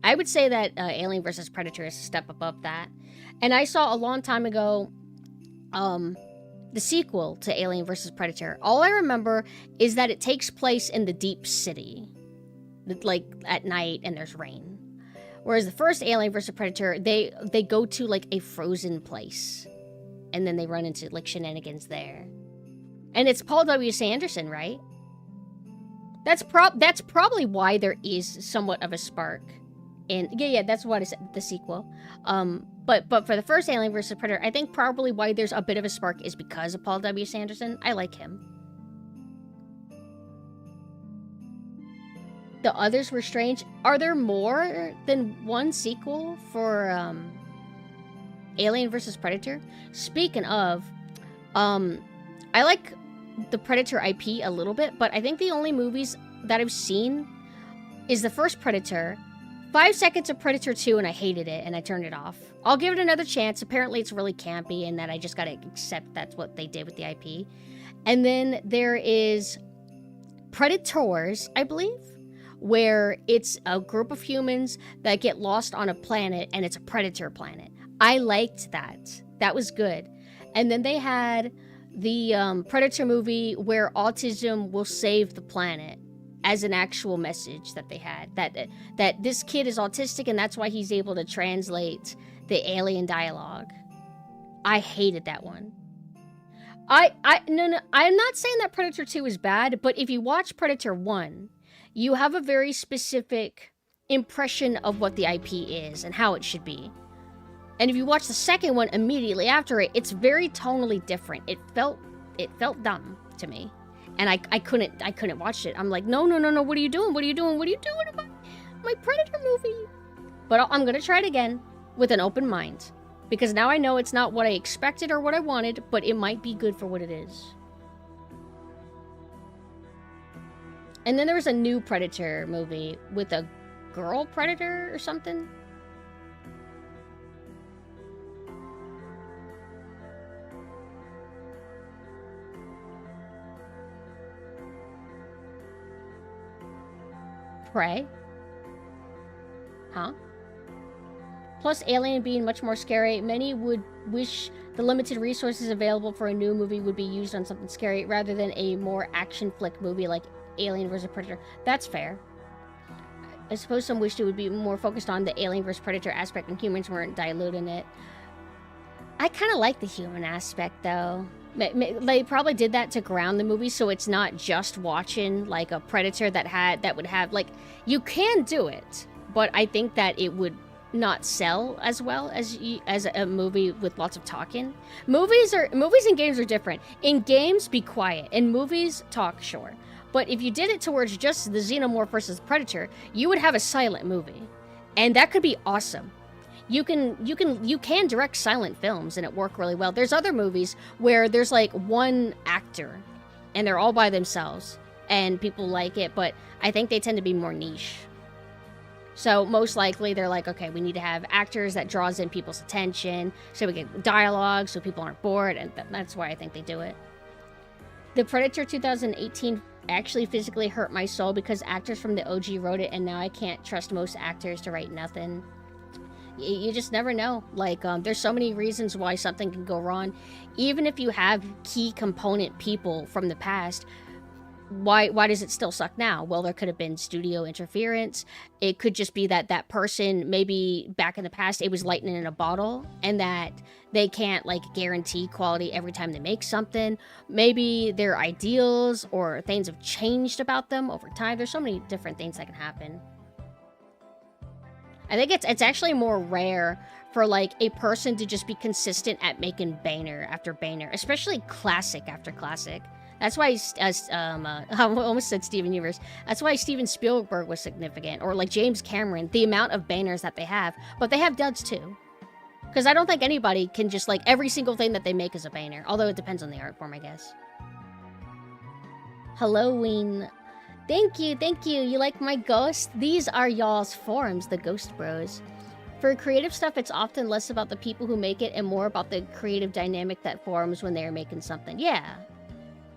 I would say that Alien vs. Predator is a step above that. And I saw a long time ago, the sequel to Alien vs. Predator. All I remember is that it takes place in the deep city, like at night, and there's rain. Whereas the first Alien vs. Predator, they go to like a frozen place. And then they run into like shenanigans there. And it's Paul W. Sanderson, right? That's probably why there is somewhat of a spark. And yeah, that's what is the sequel. But for the first Alien vs. Predator, I think probably why there's a bit of a spark is because of Paul W. Sanderson. I like him. The others were strange. Are there more than one sequel for Alien vs. Predator? Speaking of, I like the Predator IP a little bit, but I think the only movies that I've seen is the first Predator, 5 seconds of Predator 2, and I hated it, and I turned it off. I'll give it another chance. Apparently it's really campy, and that I just gotta accept that's what they did with the IP. And then there is Predators, I believe, where it's a group of humans that get lost on a planet, and it's a predator planet. I liked that. That was good. And then they had the Predator movie where autism will save the planet as an actual message that they had. That this kid is autistic and that's why he's able to translate the alien dialogue. I hated that one. No, I'm not saying that Predator 2 is bad, but if you watch Predator 1, you have a very specific impression of what the IP is and how it should be. And if you watch the second one immediately after it, it's very tonally different. It felt dumb to me. And I couldn't watch it. I'm like, no, what are you doing? What are you doing? What are you doing about my Predator movie? But I'm gonna try it again with an open mind. Because now I know it's not what I expected or what I wanted, but it might be good for what it is. And then there was a new Predator movie with a girl Predator or something. Prey? Huh? Plus, Alien being much more scary, many would wish the limited resources available for a new movie would be used on something scary rather than a more action flick movie like Alien vs. Predator. That's fair. I suppose some wished it would be more focused on the Alien vs. Predator aspect and humans weren't diluting it. I kind of like the human aspect, though. They probably did that to ground the movie, so it's not just watching like a Predator that would have like, you can do it, but I think that it would not sell as well as a movie with lots of talking. Movies and games are different. In games, be quiet. In movies, talk, sure. But if you did it towards just the Xenomorph versus Predator, you would have a silent movie, and that could be awesome. You can direct silent films and it work really well. There's other movies where there's like one actor and they're all by themselves and people like it, but I think they tend to be more niche. So most likely they're like, okay, we need to have actors that draws in people's attention so we get dialogue so people aren't bored, and that's why I think they do it. The Predator 2018 actually physically hurt my soul because actors from the OG wrote it, and now I can't trust most actors to write nothing. You just never know. Like, there's so many reasons why something can go wrong. Even if you have key component people from the past, why does it still suck now? Well, there could have been studio interference. It could just be that that person, maybe back in the past, it was lightning in a bottle, and that they can't, like, guarantee quality every time they make something. Maybe their ideals or things have changed about them over time. There's so many different things that can happen. I think it's actually more rare for like a person to just be consistent at making banger after banger, especially classic after classic. That's why, I almost said Steven Universe. That's why Steven Spielberg was significant, or like James Cameron, the amount of bangers that they have. But they have duds too. Because I don't think anybody can just like, every single thing that they make is a banger. Although it depends on the art form, I guess. Halloween. Thank you. You like my ghost? These are y'all's forums, the Ghost Bros. For creative stuff, it's often less about the people who make it and more about the creative dynamic that forms when they are making something. Yeah.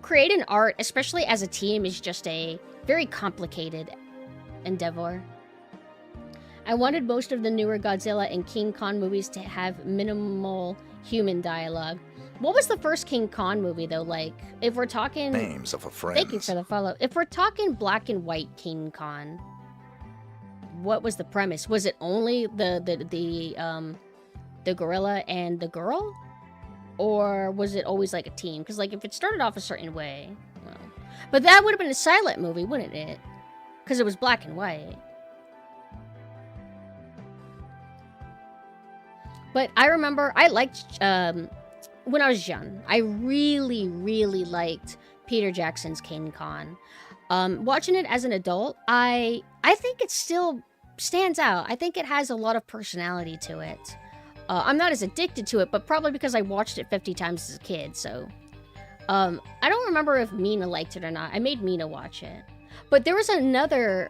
Creating art, especially as a team, is just a very complicated endeavor. I wanted most of the newer Godzilla and King Kong movies to have minimal human dialogue. What was the first King Kong movie, though? Like, if we're talking... Names of a friend. Thank you for the follow. If we're talking black and white King Kong, what was the premise? Was it only the gorilla and the girl? Or was it always like a team? Because like if it started off a certain way, well, but that would have been a silent movie, wouldn't it? Because it was black and white. But I remember I liked when I was young. I really, really liked Peter Jackson's King Kong. Watching it as an adult, I think it still stands out. I think it has a lot of personality to it. I'm not as addicted to it, but probably because I watched it 50 times as a kid, so... I don't remember if Mina liked it or not. I made Mina watch it. But there was another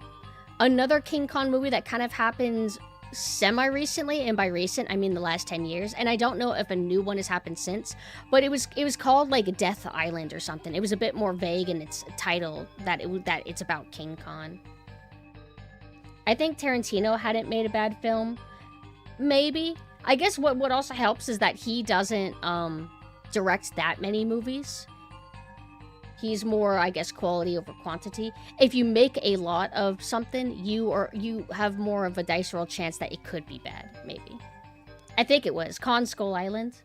King Kong movie that kind of happened semi-recently, and by recent, I mean the last 10 years, and I don't know if a new one has happened since, but it was called, like, Death Island or something. It was a bit more vague in its title, that it's about King Kong. I think Tarantino hadn't made a bad film. Maybe. I guess what also helps is that he doesn't direct that many movies. He's more, I guess, quality over quantity. If you make a lot of something, you have more of a dice roll chance that it could be bad, maybe. I think it was Kong Skull Island.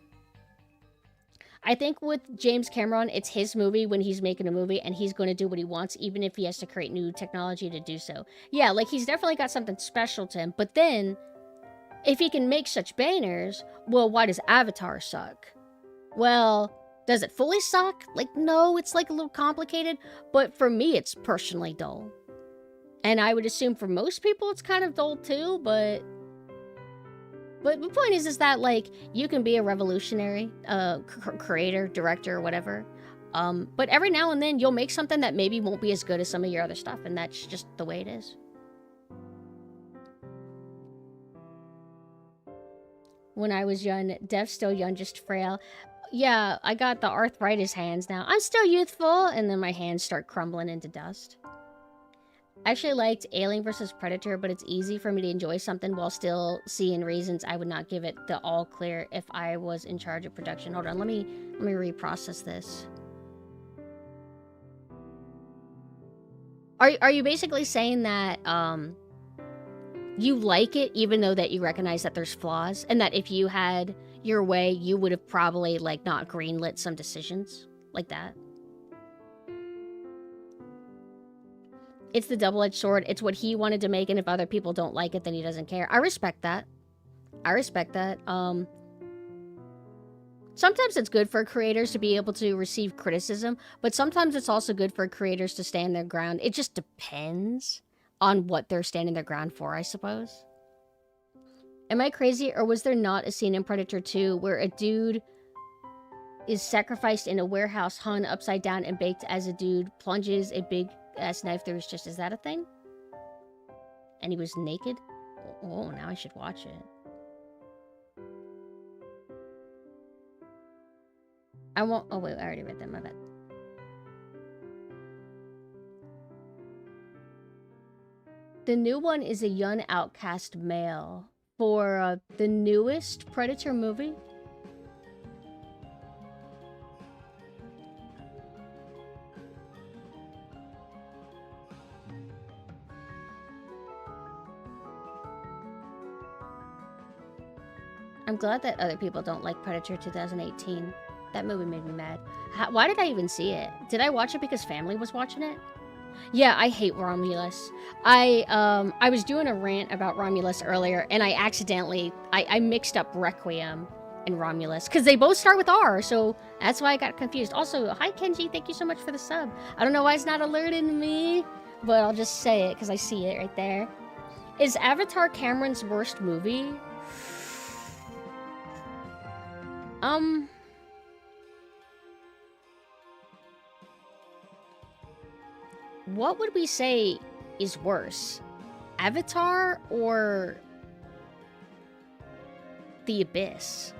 I think with James Cameron, it's his movie when he's making a movie, and he's going to do what he wants, even if he has to create new technology to do so. Yeah, like, he's definitely got something special to him, but then, if he can make such bangers, well, why does Avatar suck? Well, does it fully suck? Like, no, it's like a little complicated, but for me, it's personally dull. And I would assume for most people, it's kind of dull too, but the point is that, like, you can be a revolutionary, creator, director, whatever, but every now and then, you'll make something that maybe won't be as good as some of your other stuff, and that's just the way it is. When I was young, deaf, still young, just frail. Yeah, I got the arthritis hands now. I'm still youthful, and then my hands start crumbling into dust. I actually liked Alien vs. Predator, but it's easy for me to enjoy something while still seeing reasons I would not give it the all clear if I was in charge of production. Hold on, let me reprocess this. Are you basically saying that you like it even though that you recognize that there's flaws, and that if you had your way, you would have probably, like, not greenlit some decisions like that? It's the double-edged sword. It's what he wanted to make, and if other people don't like it, then he doesn't care. I respect that. I respect that. Sometimes it's good for creators to be able to receive criticism, but sometimes it's also good for creators to stand their ground. It just depends on what they're standing their ground for, I suppose. Am I crazy, or was there not a scene in Predator 2 where a dude is sacrificed in a warehouse, hung upside down and baked as a dude plunges a big-ass knife through his chest? Is that a thing? And he was naked? Oh, now I should watch it. I won't... Oh, wait, I already read that, my bad. The new one is a young outcast male for the newest Predator movie. I'm glad that other people don't like Predator 2018. That movie made me mad. Why did I even see it? Did I watch it because family was watching it? Yeah, I hate Romulus. I was doing a rant about Romulus earlier, and I accidentally... I mixed up Requiem and Romulus, because they both start with R, so that's why I got confused. Also, hi Kenji, thank you so much for the sub. I don't know why it's not alerting me, but I'll just say it, because I see it right there. Is Avatar Cameron's worst movie? What would we say is worse? Avatar or The Abyss?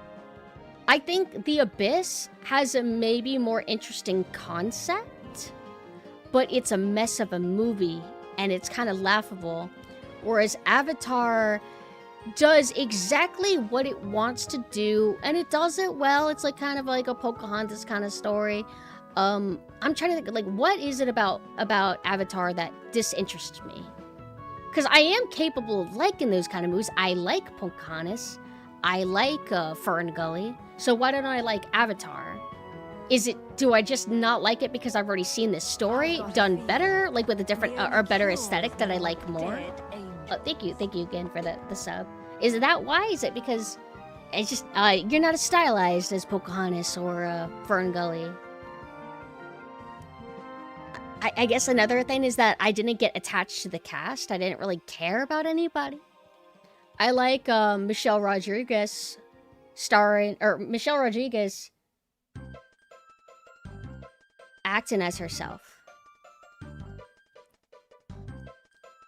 I think The Abyss has a maybe more interesting concept, but it's a mess of a movie, and it's kind of laughable. Whereas Avatar does exactly what it wants to do, and it does it well. It's like kind of like a Pocahontas kind of story. I'm trying to think, like, what is it about Avatar that disinterests me? Because I am capable of liking those kind of movies. I like Pocahontas. I like Fern Gully. So why don't I like Avatar? Do I just not like it because I've already seen this story done better, like with a different or better aesthetic that I like more? Thank you again for the sub. Is it that why? Is it because it's just you're not as stylized as Pocahontas or Fern Gully? I guess another thing is that I didn't get attached to the cast. I didn't really care about anybody. I like Michelle Rodriguez acting as herself.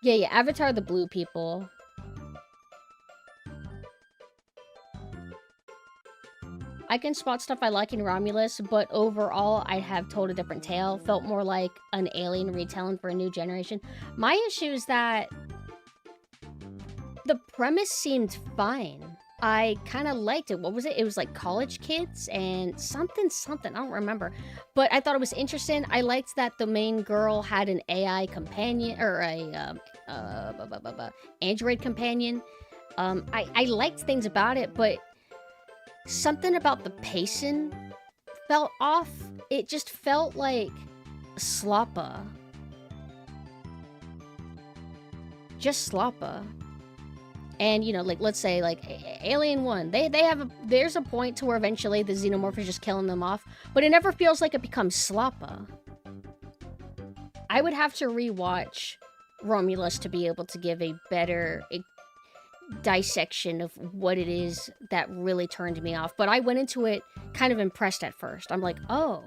Yeah, Avatar the Blue People. I can spot stuff I like in Romulus, but overall, I'd have told a different tale. Felt more like an alien retelling for a new generation. My issue is that the premise seemed fine. I kind of liked it. What was it? It was like college kids and something. I don't remember. But I thought it was interesting. I liked that the main girl had an AI companion, or a android companion. I liked things about it, but something about the pacing felt off. It just felt like sloppa. Just sloppa. And, you know, like, let's say, like, Alien 1, there's a point to where eventually the xenomorph is just killing them off, but it never feels like it becomes sloppa. I would have to rewatch Romulus to be able to give a better dissection of what it is that really turned me off, but I went into it kind of impressed at first. I'm like, oh,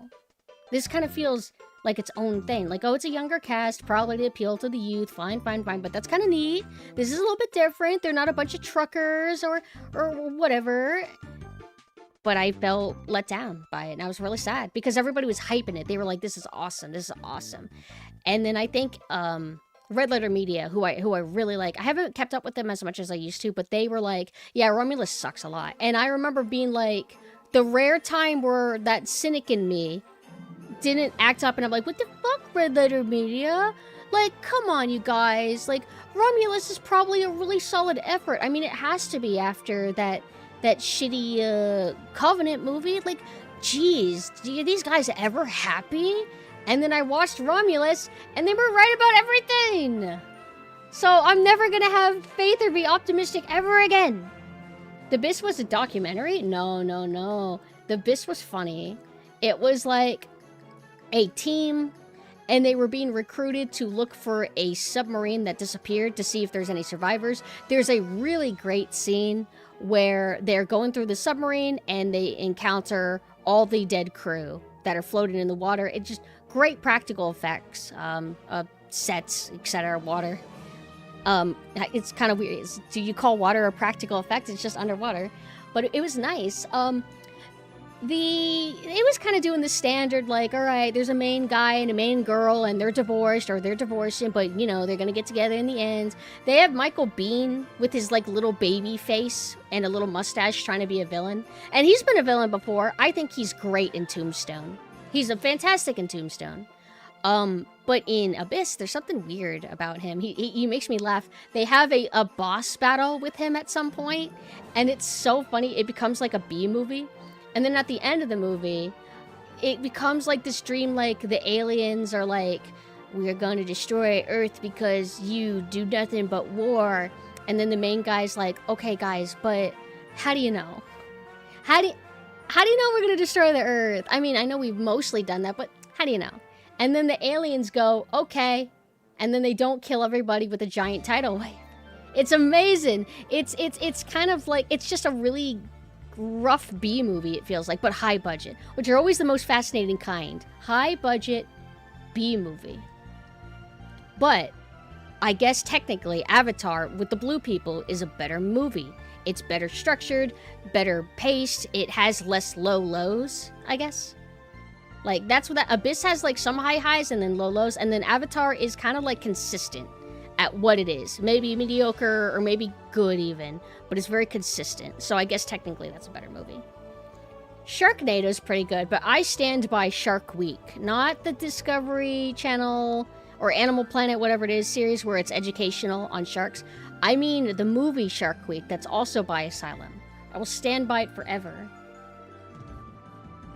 this kind of feels like its own thing. Like, oh, it's a younger cast, probably to appeal to the youth. Fine, but that's kind of neat. This is a little bit different. They're not a bunch of truckers or whatever. But I felt let down by it, and I was really sad because everybody was hyping it. They were like, this is awesome. And then I think Red Letter Media, who I really like, I haven't kept up with them as much as I used to, but they were like, yeah, Romulus sucks a lot. And I remember being like, the rare time where that cynic in me didn't act up, and I'm like, what the fuck, Red Letter Media? Like, come on, you guys. Like, Romulus is probably a really solid effort. I mean, it has to be after that shitty Covenant movie. Like, geez, are these guys ever happy? And then I watched Romulus, and they were right about everything. So I'm never gonna have faith or be optimistic ever again. The Abyss was a documentary? No. The Abyss was funny. It was like a team, and they were being recruited to look for a submarine that disappeared to see if there's any survivors. There's a really great scene where they're going through the submarine and they encounter all the dead crew that are floating in the water. It's just great practical effects, sets, etc. Water. It's kind of weird. Do you call water a practical effect? It's just underwater. But it was nice. It was kind of doing the standard, like, all right, there's a main guy and a main girl, and they're divorced, or they're divorcing, but, you know, they're gonna get together in the end. They have Michael Biehn with his, like, little baby face and a little mustache trying to be a villain. And he's been a villain before. I think he's great in Tombstone. He's a fantastic in Tombstone. But in Abyss, there's something weird about him. He makes me laugh. They have a boss battle with him at some point, and it's so funny. It becomes like a B movie. And then at the end of the movie, it becomes like this dream, like the aliens are like, we are going to destroy Earth because you do nothing but war. And then the main guy's like, okay, guys, but how do you know? How do you know we're going to destroy the Earth? I mean, I know we've mostly done that, but how do you know? And then the aliens go, okay. And then they don't kill everybody with a giant tidal wave. It's amazing. It's kind of like, it's just a really rough B movie, it feels like, but high budget, which are always the most fascinating kind. High budget B movie. But I guess technically Avatar with the blue people is a better movie. It's better structured, better paced, it has less low lows, I guess. Like, that's what that Abyss has, like some high highs and then low lows, and then Avatar is kind of like consistent at what it is. Maybe mediocre or maybe good even, but it's very consistent. So I guess technically that's a better movie. Sharknado's pretty good, but I stand by Shark Week, not the Discovery Channel or Animal Planet, whatever it is, series where it's educational on sharks. I mean the movie Shark Week that's also by Asylum. I will stand by it forever.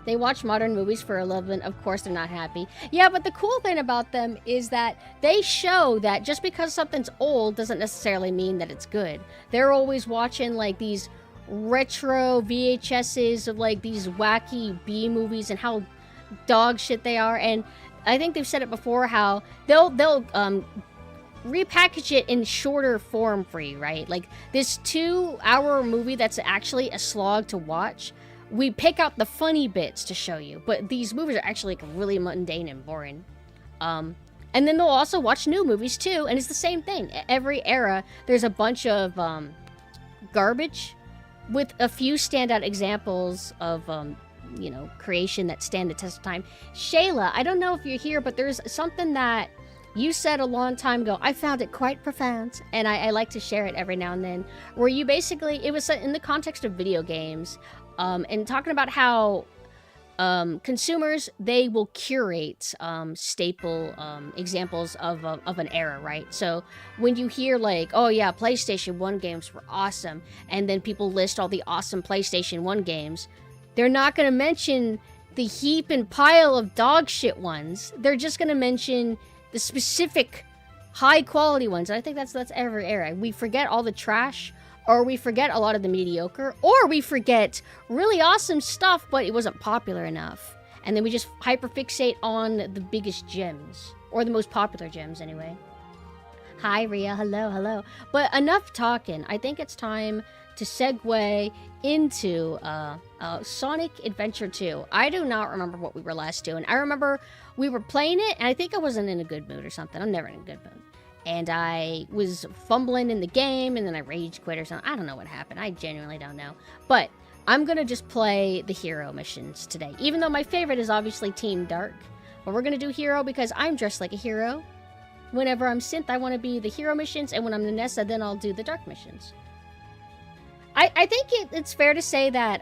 They watch modern movies for a living. Of course they're not happy. Yeah, but the cool thing about them is that they show that just because something's old doesn't necessarily mean that it's good. They're always watching like these retro VHSs of like these wacky B movies and how dog shit they are. And I think they've said it before how they'll repackage it in shorter form for you, right? Like this 2-hour movie that's actually a slog to watch. We pick out the funny bits to show you, but these movies are actually like really mundane and boring. And then they'll also watch new movies too, and it's the same thing. Every era, there's a bunch of garbage with a few standout examples of, you know, creation that stand the test of time. Shayla, I don't know if you're here, but there's something that you said a long time ago. I found it quite profound, and I like to share it every now and then, where you basically, it was in the context of video games, and talking about how consumers, they will curate staple examples of an era, right? So when you hear like, oh yeah, PlayStation 1 games were awesome, and then people list all the awesome PlayStation 1 games, they're not going to mention the heap and pile of dog shit ones. They're just going to mention the specific high quality ones. And I think that's every era. We forget all the trash, or we forget a lot of the mediocre, or we forget really awesome stuff, but it wasn't popular enough. And then we just hyperfixate on the biggest gems, or the most popular gems anyway. Hi, Rhea. Hello, hello. But enough talking. I think it's time to segue into Sonic Adventure 2. I do not remember what we were last doing. I remember we were playing it, and I think I wasn't in a good mood or something. I'm never in a good mood. And I was fumbling in the game, and then I rage quit or something. I don't know what happened. I genuinely don't know. But I'm going to just play the hero missions today. Even though my favorite is obviously Team Dark. But we're going to do hero because I'm dressed like a hero. Whenever I'm Synth, I want to be the hero missions. And when I'm Nessa, then I'll do the dark missions. I think it's fair to say that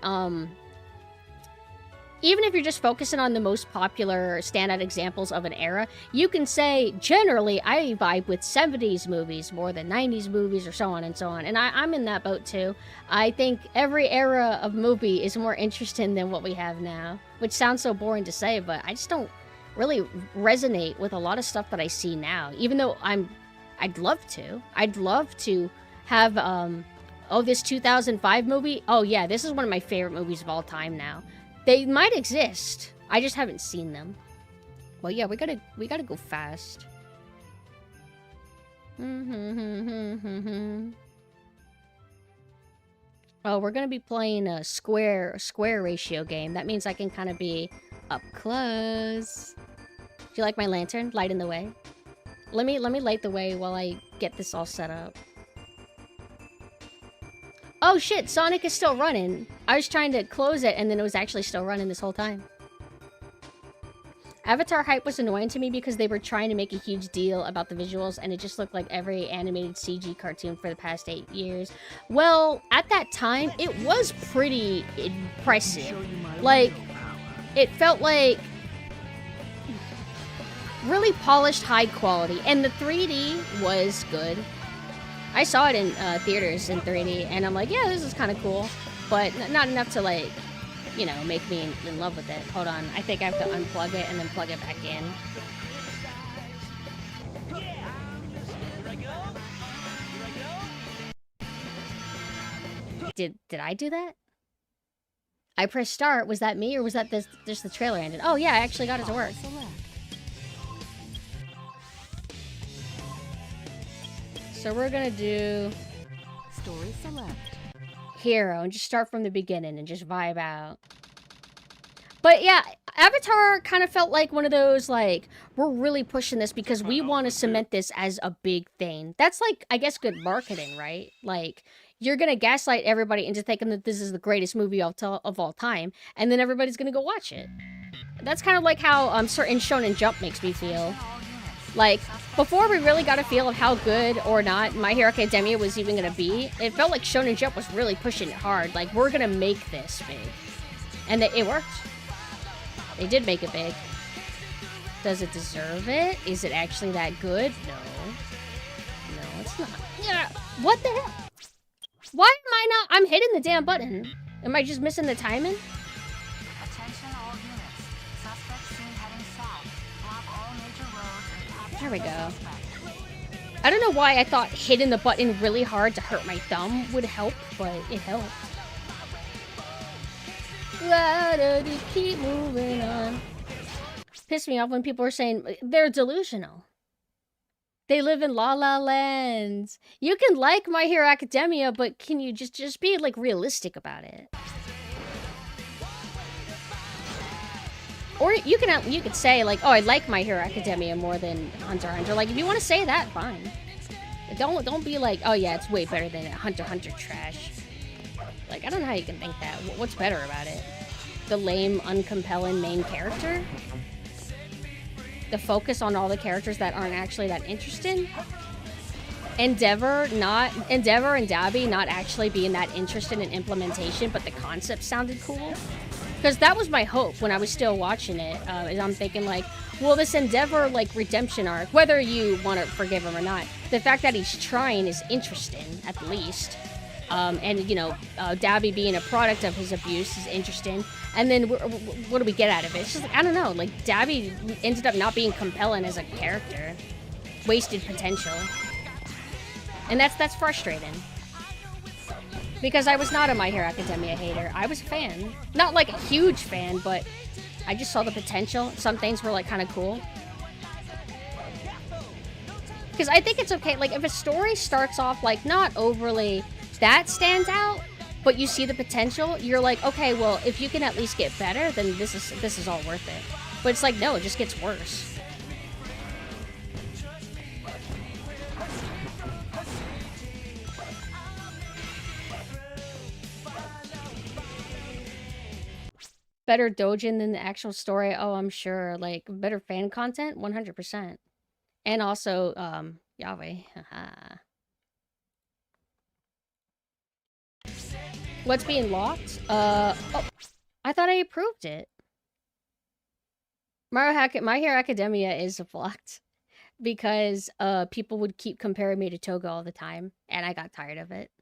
even if you're just focusing on the most popular standout examples of an era, you can say, generally, I vibe with 70s movies more than 90s movies or so on and so on. And I'm in that boat too. I think every era of movie is more interesting than what we have now, which sounds so boring to say, but I just don't really resonate with a lot of stuff that I see now, even though I'd love to. I'd love to have, oh, this 2005 movie? Oh yeah, this is one of my favorite movies of all time now. They might exist. I just haven't seen them. Well, yeah, we gotta go fast. Oh, we're gonna be playing a square ratio game. That means I can kind of be up close. Do you like my lantern? Lighting the way. Let me light the way while I get this all set up. Oh shit, Sonic is still running. I was trying to close it and then it was actually still running this whole time. Avatar hype was annoying to me because they were trying to make a huge deal about the visuals and it just looked like every animated CG cartoon for the past 8 years. Well, at that time, it was pretty impressive. Like, it felt like really polished, high quality, and the 3D was good. I saw it in theaters in 3D, and I'm like, yeah, this is kind of cool, but not enough to, like, you know, make me in love with it. Hold on, I think I have to unplug it and then plug it back in. Did I do that? I pressed start. Was that me, or was that just the trailer ended? Oh yeah, I actually got it to work. So we're gonna do story select hero and just start from the beginning and just vibe out. But yeah, Avatar kind of felt like one of those, like, we're really pushing this because we want to cement this as a big thing. That's like, I guess, good marketing, right? Like, you're gonna gaslight everybody into thinking that this is the greatest movie of all time, and then everybody's gonna go watch it. That's kind of like how certain Shonen Jump makes me feel. Like, before we really got a feel of how good or not My Hero Academia was even going to be, it felt like Shonen Jump was really pushing it hard. Like, we're going to make this big. And it worked. They did make it big. Does it deserve it? Is it actually that good? No. No, it's not. Yeah. What the hell? Why am I not? I'm hitting the damn button. Am I just missing the timing? Attention all units. Suspect seen heading south. Block all major roads and capture There we the go. suspect. I don't know why I thought hitting the button really hard to hurt my thumb would help, but it helped. Gotta keep moving on. Pissed me off when people are saying they're delusional. They live in La La Land. You can like My Hero Academia, but can you just be like realistic about it? Or you could say like, oh, I like My Hero Academia more than Hunter x Hunter. Like if you want to say that, fine. But don't be like, oh yeah, it's way better than Hunter x Hunter trash. Like I don't know how you can think that. What's better about it? The lame, uncompelling main character? The focus on all the characters that aren't actually that interesting? Endeavor and Dabi not actually being that interested in implementation, but the concept sounded cool. Because that was my hope when I was still watching it. Is I'm thinking like, well, this Endeavor like redemption arc, whether you want to forgive him or not, the fact that he's trying is interesting at the least. And you know, Dabi being a product of his abuse is interesting. And then what do we get out of it? It's just like, I don't know. Like Dabi ended up not being compelling as a character, wasted potential, and that's frustrating. Because I was not a My Hero Academia hater. I was a fan, not like a huge fan, but I just saw the potential. Some things were like kind of cool. Because I think it's okay. Like if a story starts off like not overly that stands out, but you see the potential, you're like, okay, well, if you can at least get better, then this is all worth it. But it's like, no, it just gets worse. Better doujin than the actual story? Oh, I'm sure. Like, better fan content? 100%. And also, Yahweh. Haha. What's being locked? Oh, I thought I approved it. My Hero Academia is blocked because people would keep comparing me to Toga all the time, and I got tired of it.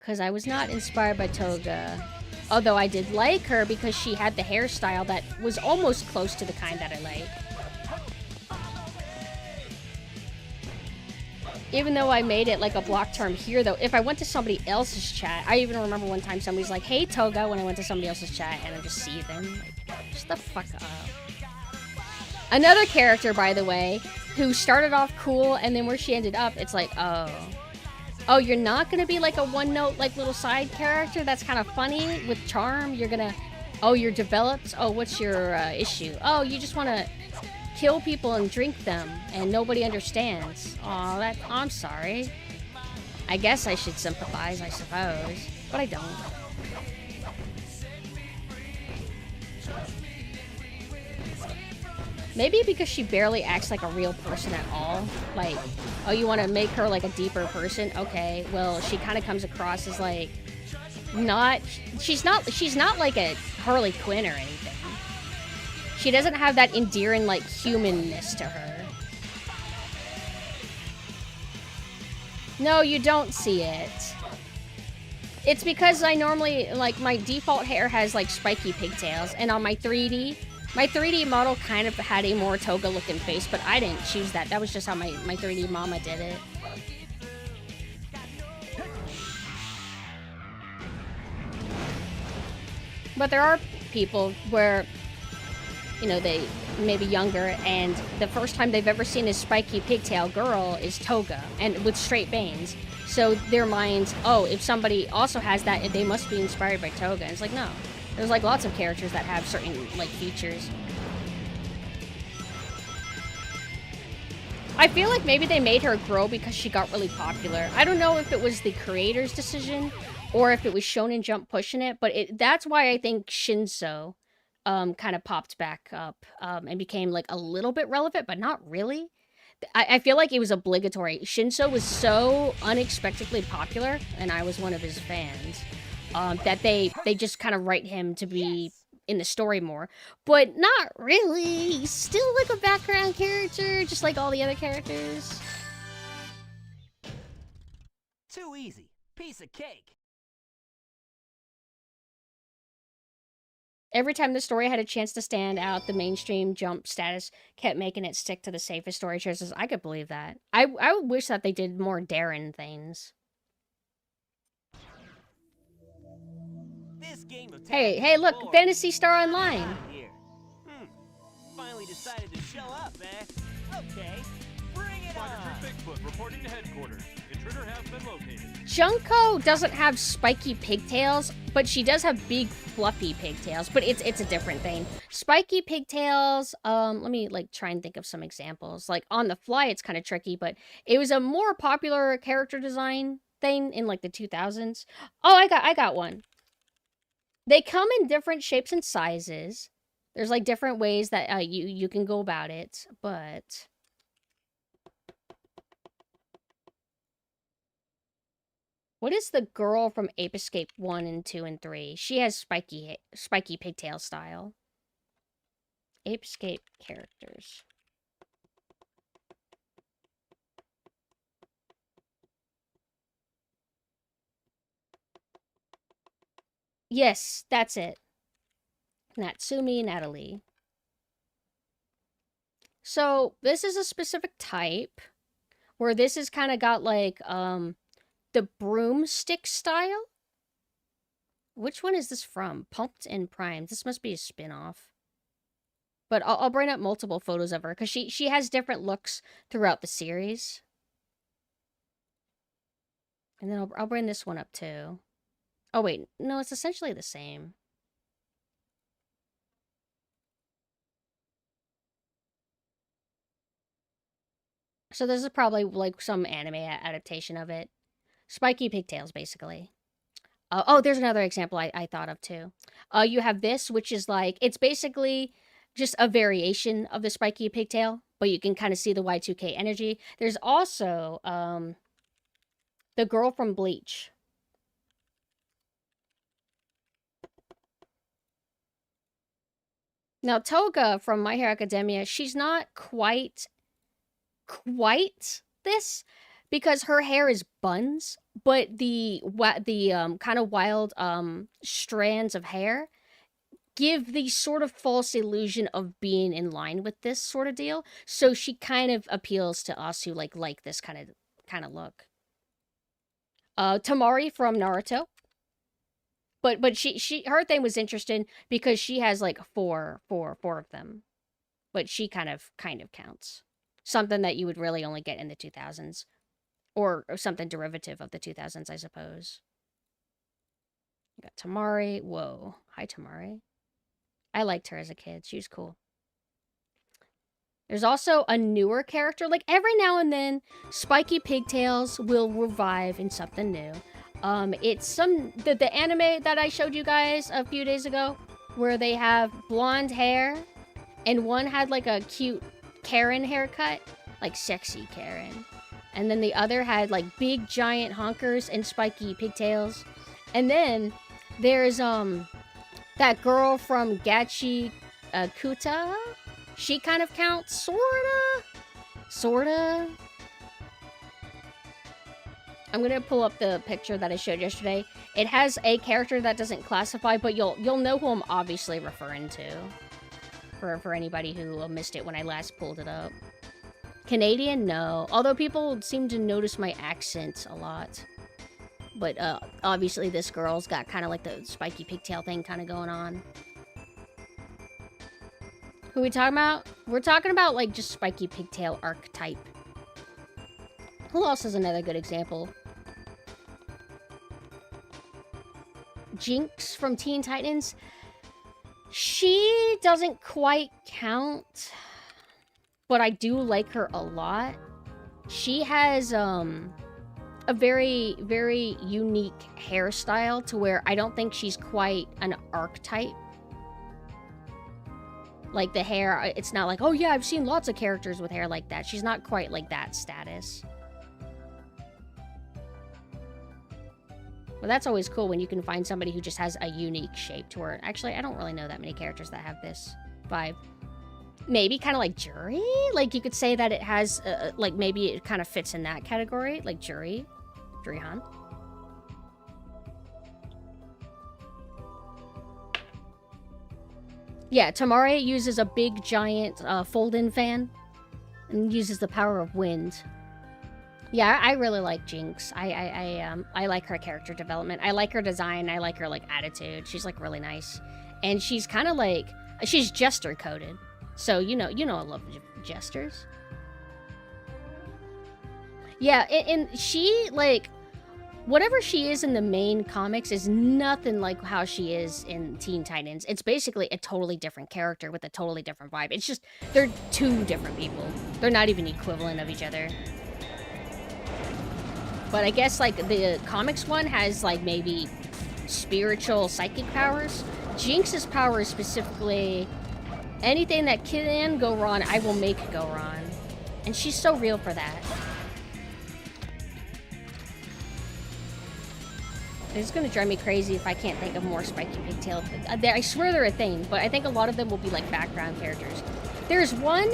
Because I was not inspired by Toga. Although I did like her because she had the hairstyle that was almost close to the kind that I like. Even though I made it like a block term here, though, if I went to somebody else's chat, I even remember one time somebody's like, hey, Toga, when I went to somebody else's chat, and I just see them. Like, shut the fuck up. Another character, by the way, who started off cool, and then where she ended up, it's like, oh. Oh, you're not gonna be like a one-note, like, little side character that's kind of funny with charm? You're gonna... Oh, you're developed? Oh, what's your issue? Oh, you just want to kill people and drink them, and nobody understands. Aw, I'm sorry. I guess I should sympathize, I suppose. But I don't. Maybe because she barely acts like a real person at all. Like, oh, you want to make her like a deeper person? Okay, well, she kind of comes across as like she's not like a Harley Quinn or anything. She doesn't have that endearing like humanness to her. No, you don't see it. It's because I normally, like, my default hair has like spiky pigtails, and on my 3D model kind of had a more Toga-looking face, but I didn't choose that. That was just how my 3D mama did it. But there are people where, you know, they may be younger, and the first time they've ever seen a spiky pigtail girl is Toga, and with straight bangs. So their minds, oh, if somebody also has that, they must be inspired by Toga. And it's like, no. There's like lots of characters that have certain like features. I feel like maybe they made her grow because she got really popular. I don't know if it was the creator's decision or if it was Shonen Jump pushing it, but that's why I think Shinso kind of popped back up and became like a little bit relevant, but not really. I feel like it was obligatory. Shinso was so unexpectedly popular, and I was one of his fans. That they just kind of write him to be in the story more, but not really. He's still like a background character, just like all the other characters. Too easy. Piece of cake. Every time the story had a chance to stand out, the mainstream jump status kept making it stick to the safest story choices. I could believe that. I wish that they did more Darren things. This game of Hey, look, boring. Phantasy Star Online. Here. Finally decided to show up, eh? Okay, bring it on. Bigfoot reporting to headquarters. Intruder has been located. Junko doesn't have spiky pigtails, but she does have big fluffy pigtails, but it's a different thing. Spiky pigtails, let me like try and think of some examples. Like on the fly, it's kind of tricky, but it was a more popular character design thing in like the 2000s. Oh, I got one. They come in different shapes and sizes. There's like different ways that you can go about it, but what is the girl from Ape Escape 1 and 2 and 3? She has spiky pigtail style. Ape Escape characters. Yes, that's it. Natsumi Natalie. So, this is a specific type where this is kind of got like the broomstick style. Which one is this from? Pumped and Primed. This must be a spin-off. But I'll bring up multiple photos of her because she has different looks throughout the series. And then I'll bring this one up too. Oh wait, no, it's essentially the same. So this is probably like some anime adaptation of it. Spiky pigtails, basically. Oh, there's another example I thought of too. You have this, which is like, it's basically just a variation of the spiky pigtail, but you can kind of see the Y2K energy. There's also the girl from Bleach. Now, Toga from My Hero Academia, she's not quite this, because her hair is buns, but the kind of wild strands of hair give the sort of false illusion of being in line with this sort of deal. So she kind of appeals to us who like this kind of look. Tamari from Naruto. But her thing was interesting because she has like four of them. But she kind of counts. Something that you would really only get in the 2000s. Or something derivative of the 2000s, I suppose. You got Tamari. Whoa. Hi, Tamari. I liked her as a kid. She was cool. There's also a newer character. Like, every now and then, spiky pigtails will revive in something new. It's the anime that I showed you guys a few days ago, where they have blonde hair, and one had like a cute Karen haircut, like sexy Karen. And then the other had like big giant honkers and spiky pigtails. And then there's that girl from Gachi Kuta. She kind of counts, sorta. I'm gonna pull up the picture that I showed yesterday. It has a character that doesn't classify, but you'll know who I'm obviously referring to. For anybody who missed it when I last pulled it up. Canadian, no. Although people seem to notice my accent a lot. But obviously this girl's got kind of like the spiky pigtail thing kind of going on. Who are we talking about? We're talking about like just spiky pigtail archetype. Who else is another good example? Jinx from Teen Titans. She doesn't quite count, but I do like her a lot. She has a very, very unique hairstyle to where I don't think she's quite an archetype. Like the hair, it's not like, oh yeah, I've seen lots of characters with hair like that. She's not quite like that status. Well, that's always cool when you can find somebody who just has a unique shape to her. Actually, I don't really know that many characters that have this vibe. Maybe kind of like Jury? Like, you could say that it has, like, maybe it kind of fits in that category. Like Jury. Jury-Han. Yeah, Tamare uses a big, giant, fold-in fan. And uses the power of wind. Yeah, I really like Jinx. I like her character development. I like her design. I like her, like, attitude. She's, like, really nice. And she's kind of like... She's jester-coded. So, you know I love jesters. Yeah, and she, like... Whatever she is in the main comics is nothing like how she is in Teen Titans. It's basically a totally different character with a totally different vibe. It's just... They're two different people. They're not even equivalent of each other. But I guess, like, the comics one has, like, maybe spiritual psychic powers. Jinx's power is specifically anything that can go wrong, I will make go wrong. And she's so real for that. It's gonna drive me crazy if I can't think of more spiky pigtail. I swear they're a thing, but I think a lot of them will be, like, background characters. There's one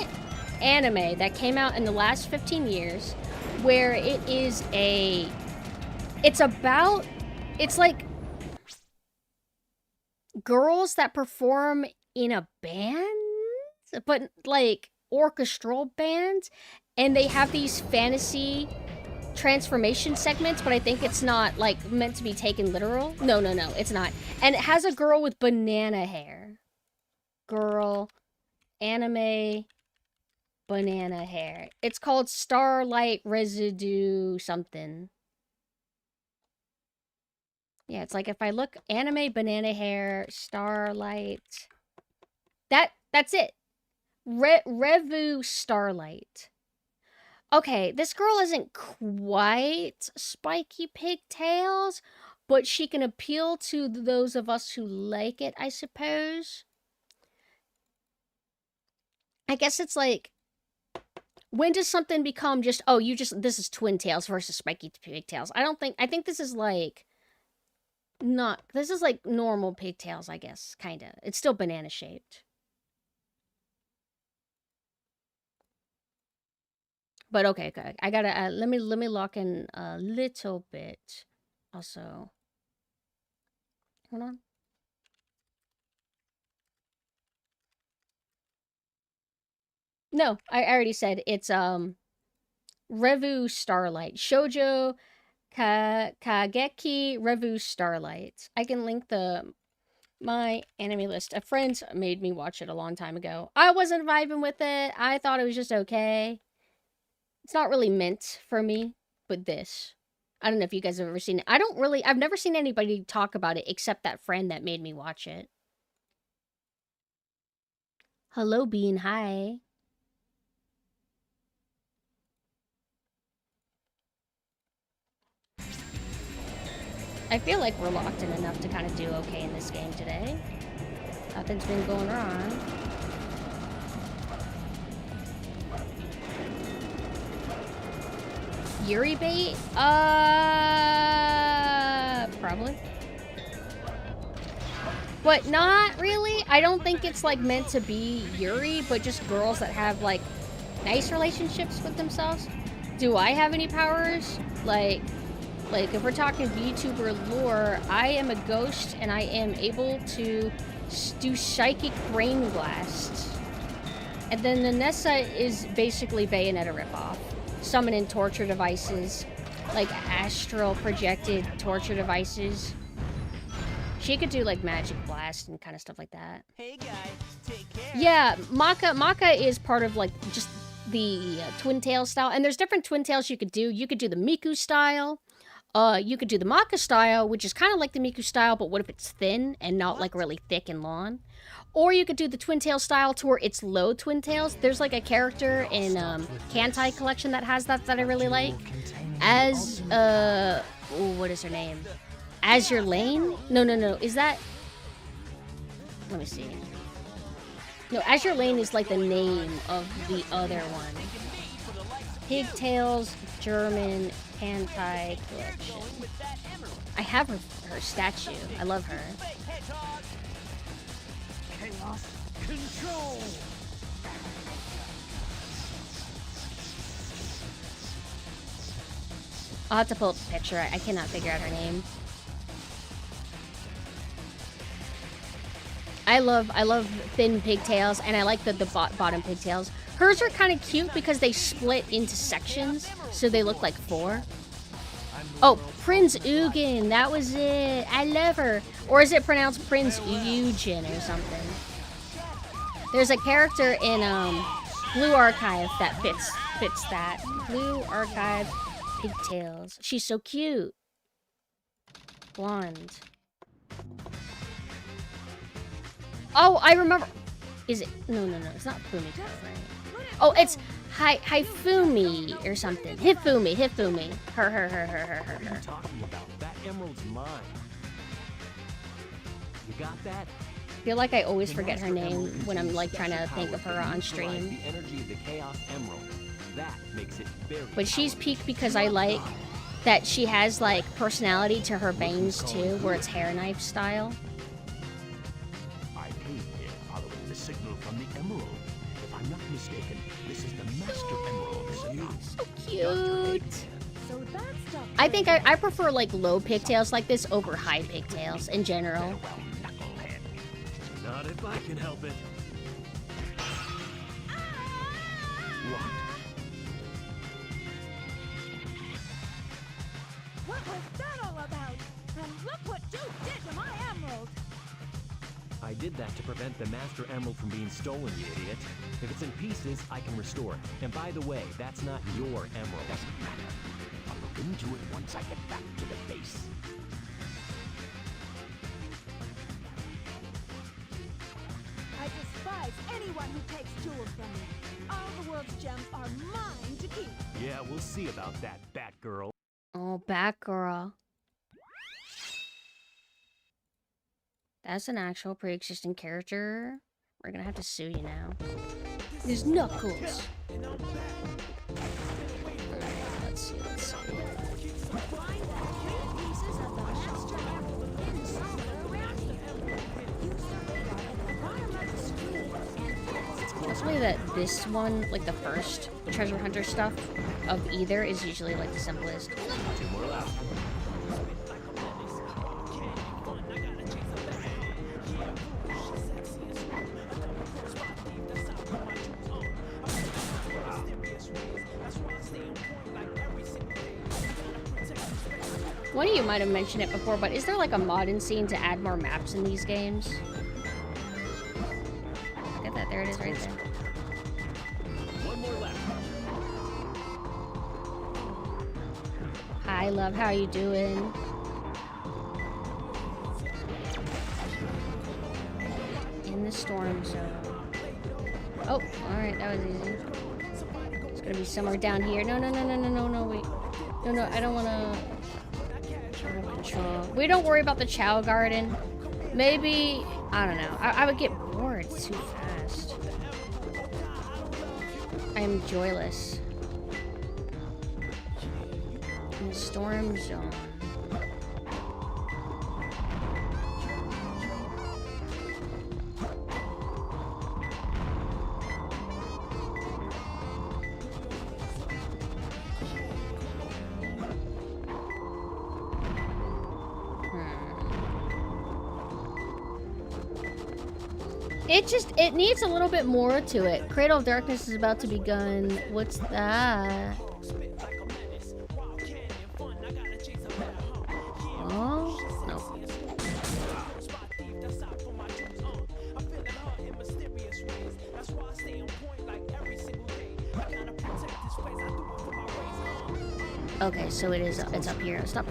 anime that came out in the last 15 years where it is it's like girls that perform in a band, but like orchestral bands, and they have these fantasy transformation segments, but I think it's not like meant to be taken literal. No, it's not. And it has a girl with banana hair. Girl, anime, banana hair. It's called Starlight Residue something. Yeah, it's like if I look anime, banana hair, Starlight. That's it. Revu Starlight. Okay, this girl isn't quite spiky pigtails, but she can appeal to those of us who like it, I suppose. I guess it's like, when does something become just, oh, this is twin tails versus spiky pigtails? I think this is like, this is like normal pigtails, I guess, kinda. It's still banana shaped. But okay, I gotta, let me lock in a little bit. Also, hold on. No, I already said it's, Revu Starlight. Shoujo Kageki Revu Starlight. I can link my anime list. A friend made me watch it a long time ago. I wasn't vibing with it. I thought it was just okay. It's not really meant for me, but this. I don't know if you guys have ever seen it. I've never seen anybody talk about it except that friend that made me watch it. Hello, Bean. Hi. I feel like we're locked in enough to kind of do okay in this game today. Nothing's been going wrong. Yuri bait? Probably. But not really. I don't think it's like meant to be Yuri, but just girls that have like nice relationships with themselves. Do I have any powers? Like if we're talking VTuber lore, I am a ghost and I am able to do psychic brain blasts. And then the Nessa is basically Bayonetta ripoff. Summoning torture devices, like astral projected torture devices. She could do like magic blast and kind of stuff like that. Hey guys, take care. Yeah, Maka is part of like just the twin tail style, and there's different twin tails you could do. You could do the Miku style. You could do the Maka style, which is kind of like the Miku style, but what if it's thin and not like really thick and long? Or you could do the twin tail style to where it's low twin tails. There's like a character in Kantai collection that has that I really like. As what is her name? Azure Lane? No. Is that? Let me see. No, Azure Lane is like the name of the other one. Pigtails German Hentai Collection. I have her statue. I love her. Chaos control. I'll have to pull up the picture. I cannot figure out her name. I love thin pigtails, and I like the bottom pigtails. Hers are kind of cute because they split into sections, so they look like 4. Oh, Prince Eugen, that was it. I love her. Or is it pronounced Prince Eugen or something? There's a character in Blue Archive that fits that. Blue Archive pigtails. She's so cute. Blonde. Oh, I remember. Is it? No. It's not Fumiko, right? Oh, it's Hifumi or something. Hifumi. Her. What are you talking about? That emerald's mine. You got that? I feel like I always forget her name when I'm like trying to think of her on stream. The energy of the Chaos Emerald. That makes it very But she's peaked because I like that she has like personality to her bangs too, where it's hair knife style. I came here following the signal from the emerald. If I'm not mistaken, this is the Master Emerald. So cute. I think I prefer like low pigtails like this over high pigtails in general. Not if I can help it. What was that all about? And look what Duke did to my emerald! I did that to prevent the Master Emerald from being stolen, you idiot. If it's in pieces, I can restore it. And by the way, that's not your emerald. Doesn't matter. I'll look into it once I get back to the base. I despise anyone who takes jewels from me. All the world's gems are mine to keep. Yeah, we'll see about that, Batgirl. Oh, Batgirl. That's an actual pre-existing character. We're gonna have to sue you now. There's Knuckles. Let's see. Find the 3 pieces of the Master Emerald hidden somewhere around here. Use the radar at the bottom of the screen and I'll tell you that this one, like the first treasure hunter stuff of either, is usually like the simplest. 2 more left. One of you might have mentioned it before, but is there like a mod-in scene to add more maps in these games? Look at that, there it is right there. 1 more left. Hi, love, how are you doing? In the storm zone. Oh, alright, that was easy. It's gonna be somewhere down here. No, wait. No, I don't wanna... Control. We don't worry about the Chow Garden. Maybe, I don't know. I would get bored too fast. I am joyless. In the storm zone. It needs a little bit more to it. Cradle of Darkness is about to begun. What's that? Oh, no. Okay, so it's up here. Stop.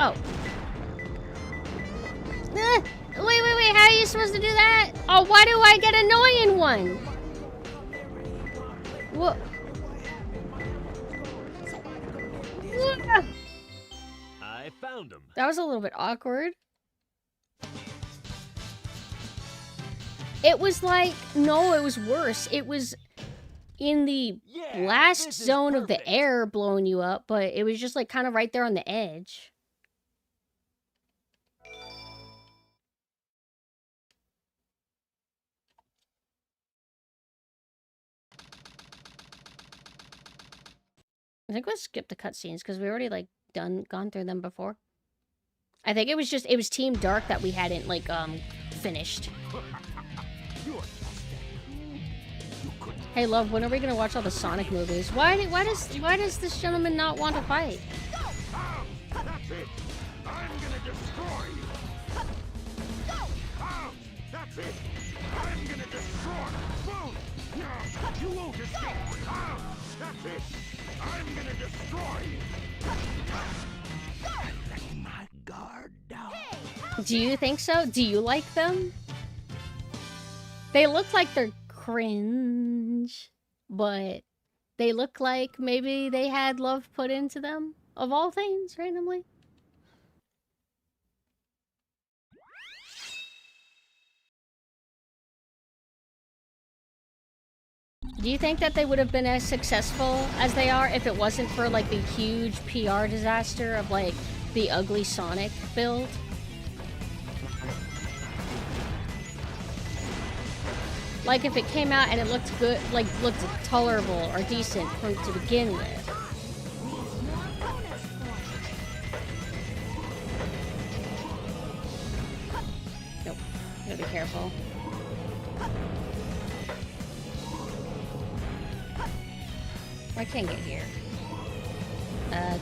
Oh. Wait, how are you supposed to do that? Oh, why do I get annoying one? What? I found him. That was a little bit awkward. It was like, no, it was worse. It was in the Yeah, blast this is zone of the perfect. air blowing you up, but it was just like kind of right there on the edge. I think we'll skip the cutscenes because we already like gone through them before. I think it was Team Dark that we hadn't like finished. Hey love, when are we gonna watch all the Sonic movies? Why does this gentleman not want to fight? That's it! I'm gonna destroy you! That's it! I'm gonna destroy you! Boom! You won't escape! That's it! I'm gonna destroy you! I'm letting my guard down. Do you think so? Do you like them? They look like they're cringe, but they look like maybe they had love put into them, of all things, randomly. Do you think that they would have been as successful as they are if it wasn't for like the huge PR disaster of like the ugly Sonic build? Like if it came out and it looked good, like looked tolerable or decent from to begin with. Nope. Gotta be careful. I can't get here.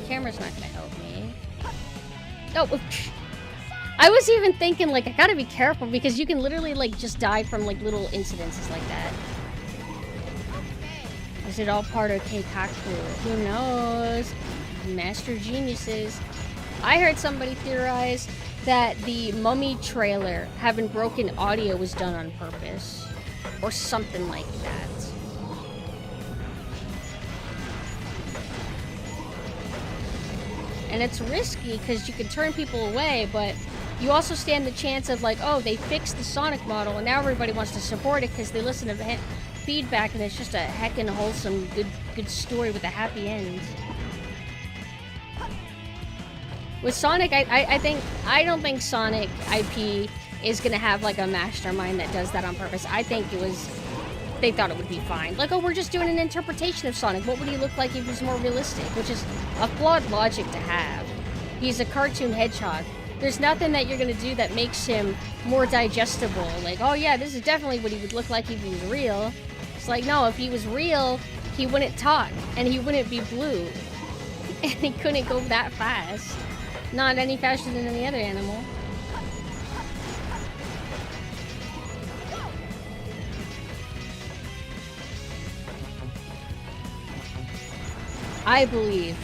Camera's not gonna help me. Oh, I was even thinking, like, I gotta be careful because you can literally, like, just die from, like, little incidences like that. Is it all part of Keikaku? Who knows? Master geniuses. I heard somebody theorize that the Mummy trailer having broken audio was done on purpose. Or something like that. And it's risky because you can turn people away, but you also stand the chance of like, oh, they fixed the Sonic model and now everybody wants to support it because they listen to the feedback and it's just a heckin' wholesome, good story with a happy end. With Sonic, I don't think Sonic IP is gonna have like a mastermind that does that on purpose. I think they thought it would be fine. Like, oh, we're just doing an interpretation of Sonic. What would he look like if he was more realistic? Which is a flawed logic to have. He's a cartoon hedgehog. There's nothing that you're gonna do that makes him more digestible. Like, oh yeah, this is definitely what he would look like if he was real. It's like, no, if he was real, he wouldn't talk, and he wouldn't be blue. And he couldn't go that fast. Not any faster than any other animal. I believe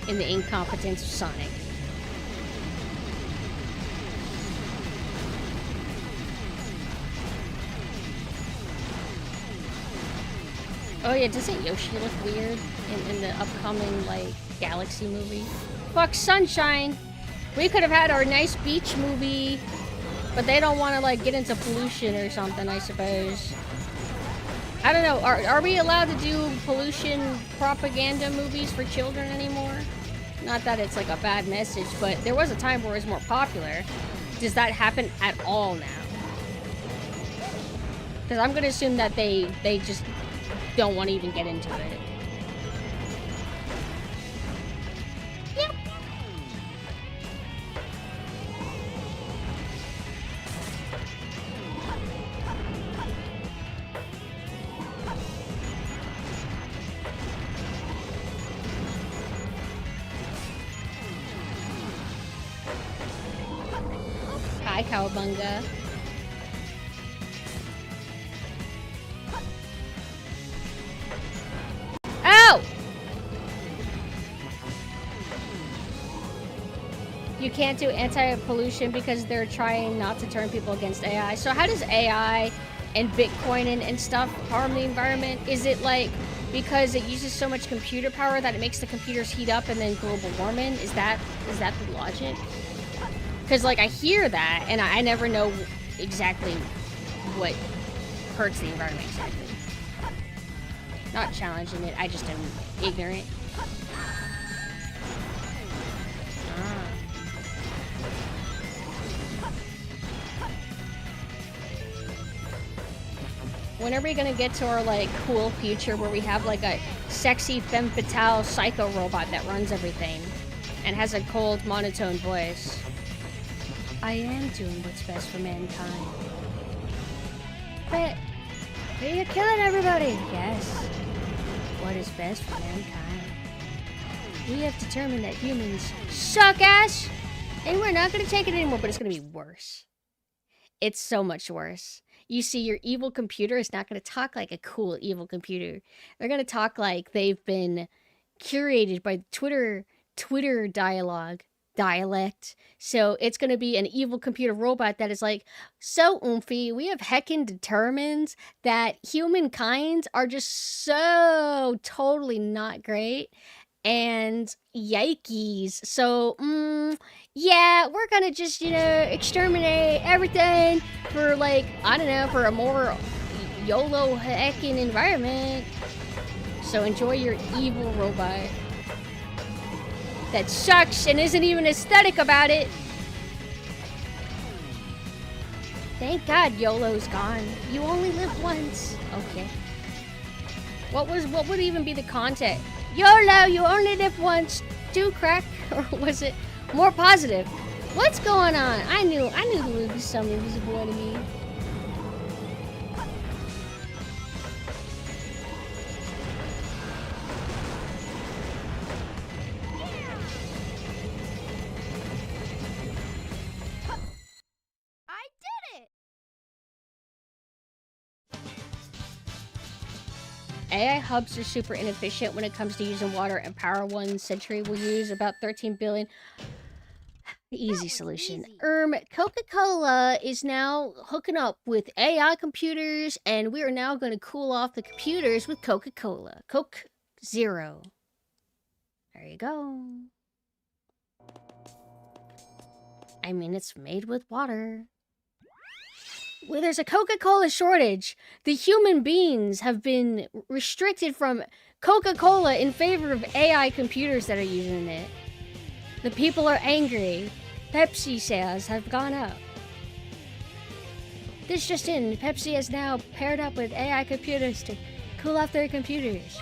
in the incompetence of Sonic. Oh yeah, doesn't Yoshi look weird in the upcoming, like, Galaxy movie? Fuck Sunshine! We could have had our nice beach movie, but they don't want to, like, get into pollution or something, I suppose. I don't know, are we allowed to do pollution propaganda movies for children anymore? Not that it's like a bad message, but there was a time where it was more popular. Does that happen at all now? Because I'm gonna assume that they just don't want to even get into it. Yep. Hi, Cowabunga. Ow! You can't do anti-pollution because they're trying not to turn people against AI. So how does AI and Bitcoin and stuff harm the environment? Is it like because it uses so much computer power that it makes the computers heat up and then global warming? Is that the logic? Because, like, I hear that, and I never know exactly what hurts the environment exactly. Not challenging it, I just am ignorant. Ah. When are we gonna get to our, like, cool future where we have, like, a sexy femme fatale psycho robot that runs everything and has a cold, monotone voice? I am doing what's best for mankind. But you're killing everybody! Yes. What is best for mankind? We have determined that humans suck ass! And we're not gonna take it anymore, but it's gonna be worse. It's so much worse. You see, your evil computer is not going to talk like a cool evil computer. They're going to talk like they've been curated by Twitter dialect. So it's going to be an evil computer robot that is like, so oomphy, we have heckin' determined that humankind are just so totally not great. And yikes. So, yeah, we're gonna just, exterminate everything for, like, I don't know, for a more YOLO heckin' environment. So enjoy your evil robot that sucks and isn't even aesthetic about it. Thank God YOLO's gone. You only live once. Okay. What would even be the content? YOLO, you only live once. Do crack, or was it more positive? What's going on? I knew there would be some invisible enemy. I did it! AI hubs are super inefficient when it comes to using water, and Power One Century will use about 13 billion. Easy solution. Coca-Cola is now hooking up with AI computers, and we are now going to cool off the computers with Coca-Cola. Coke Zero. There you go. I mean, it's made with water. Well, there's a Coca-Cola shortage. The human beings have been restricted from Coca-Cola in favor of AI computers that are using it. The people are angry. Pepsi sales have gone up. This just in, Pepsi has now paired up with AI computers to cool off their computers.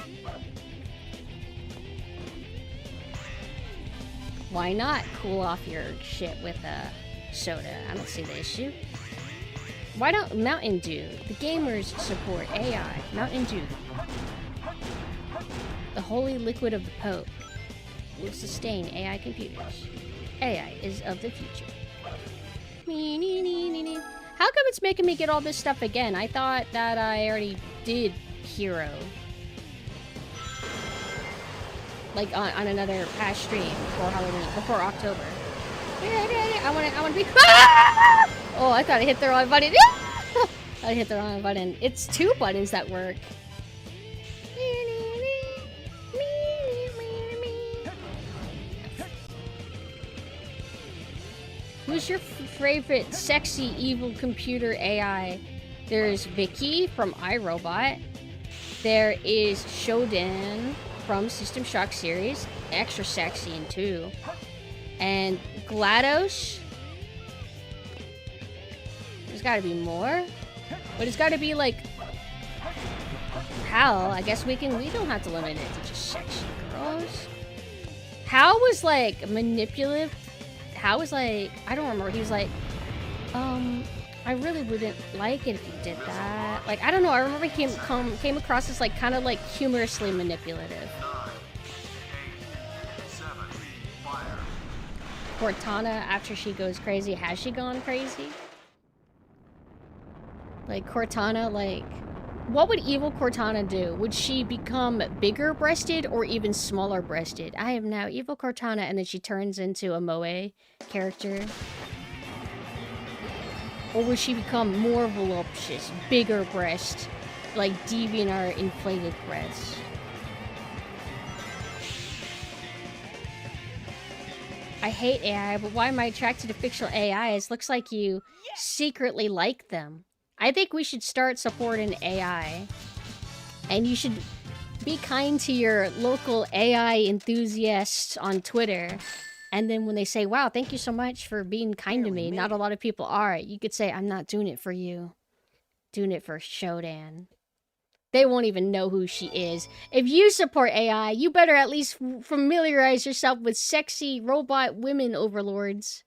Why not cool off your shit with a soda? I don't see the issue. Why don't Mountain Dew? The gamers support AI. Mountain Dew. The holy liquid of the Pope will sustain AI computers. AI is of the future. How come it's making me get all this stuff again? I thought that I already did Hero. Like on another past stream before Halloween, before October. I want to be. Oh, I thought I hit the wrong button. I hit the wrong button. It's two buttons that work. Who's your favorite sexy evil computer AI? There's Vicky from iRobot. There is Shodan from System Shock series, extra sexy in 2. And GLaDOS. There's gotta be more. But it's gotta be like Hal. I guess we don't have to limit it to just sexy girls. Hal was like manipulative. Hal was like, I don't remember, he was like, I really wouldn't like it if you did that. Like, I don't know, I remember he came across as like kind of like humorously manipulative. 9, 8, 7, fire. Cortana, after she goes crazy, has she gone crazy? Like, Cortana, like, what would evil Cortana do? Would she become bigger breasted or even smaller breasted? I am now evil Cortana, and then she turns into a Moe character. Or would she become more voluptuous, bigger breast, like DeviantArt inflated breasts? I hate AI, but why am I attracted to fictional AIs? Looks like you secretly like them. I think we should start supporting AI. And you should be kind to your local AI enthusiasts on Twitter. And then when they say, wow, thank you so much for being kind to me. Not a lot of people are. You could say, I'm not doing it for you. Doing it for Shodan. They won't even know who she is. If you support AI, you better at least familiarize yourself with sexy robot women overlords.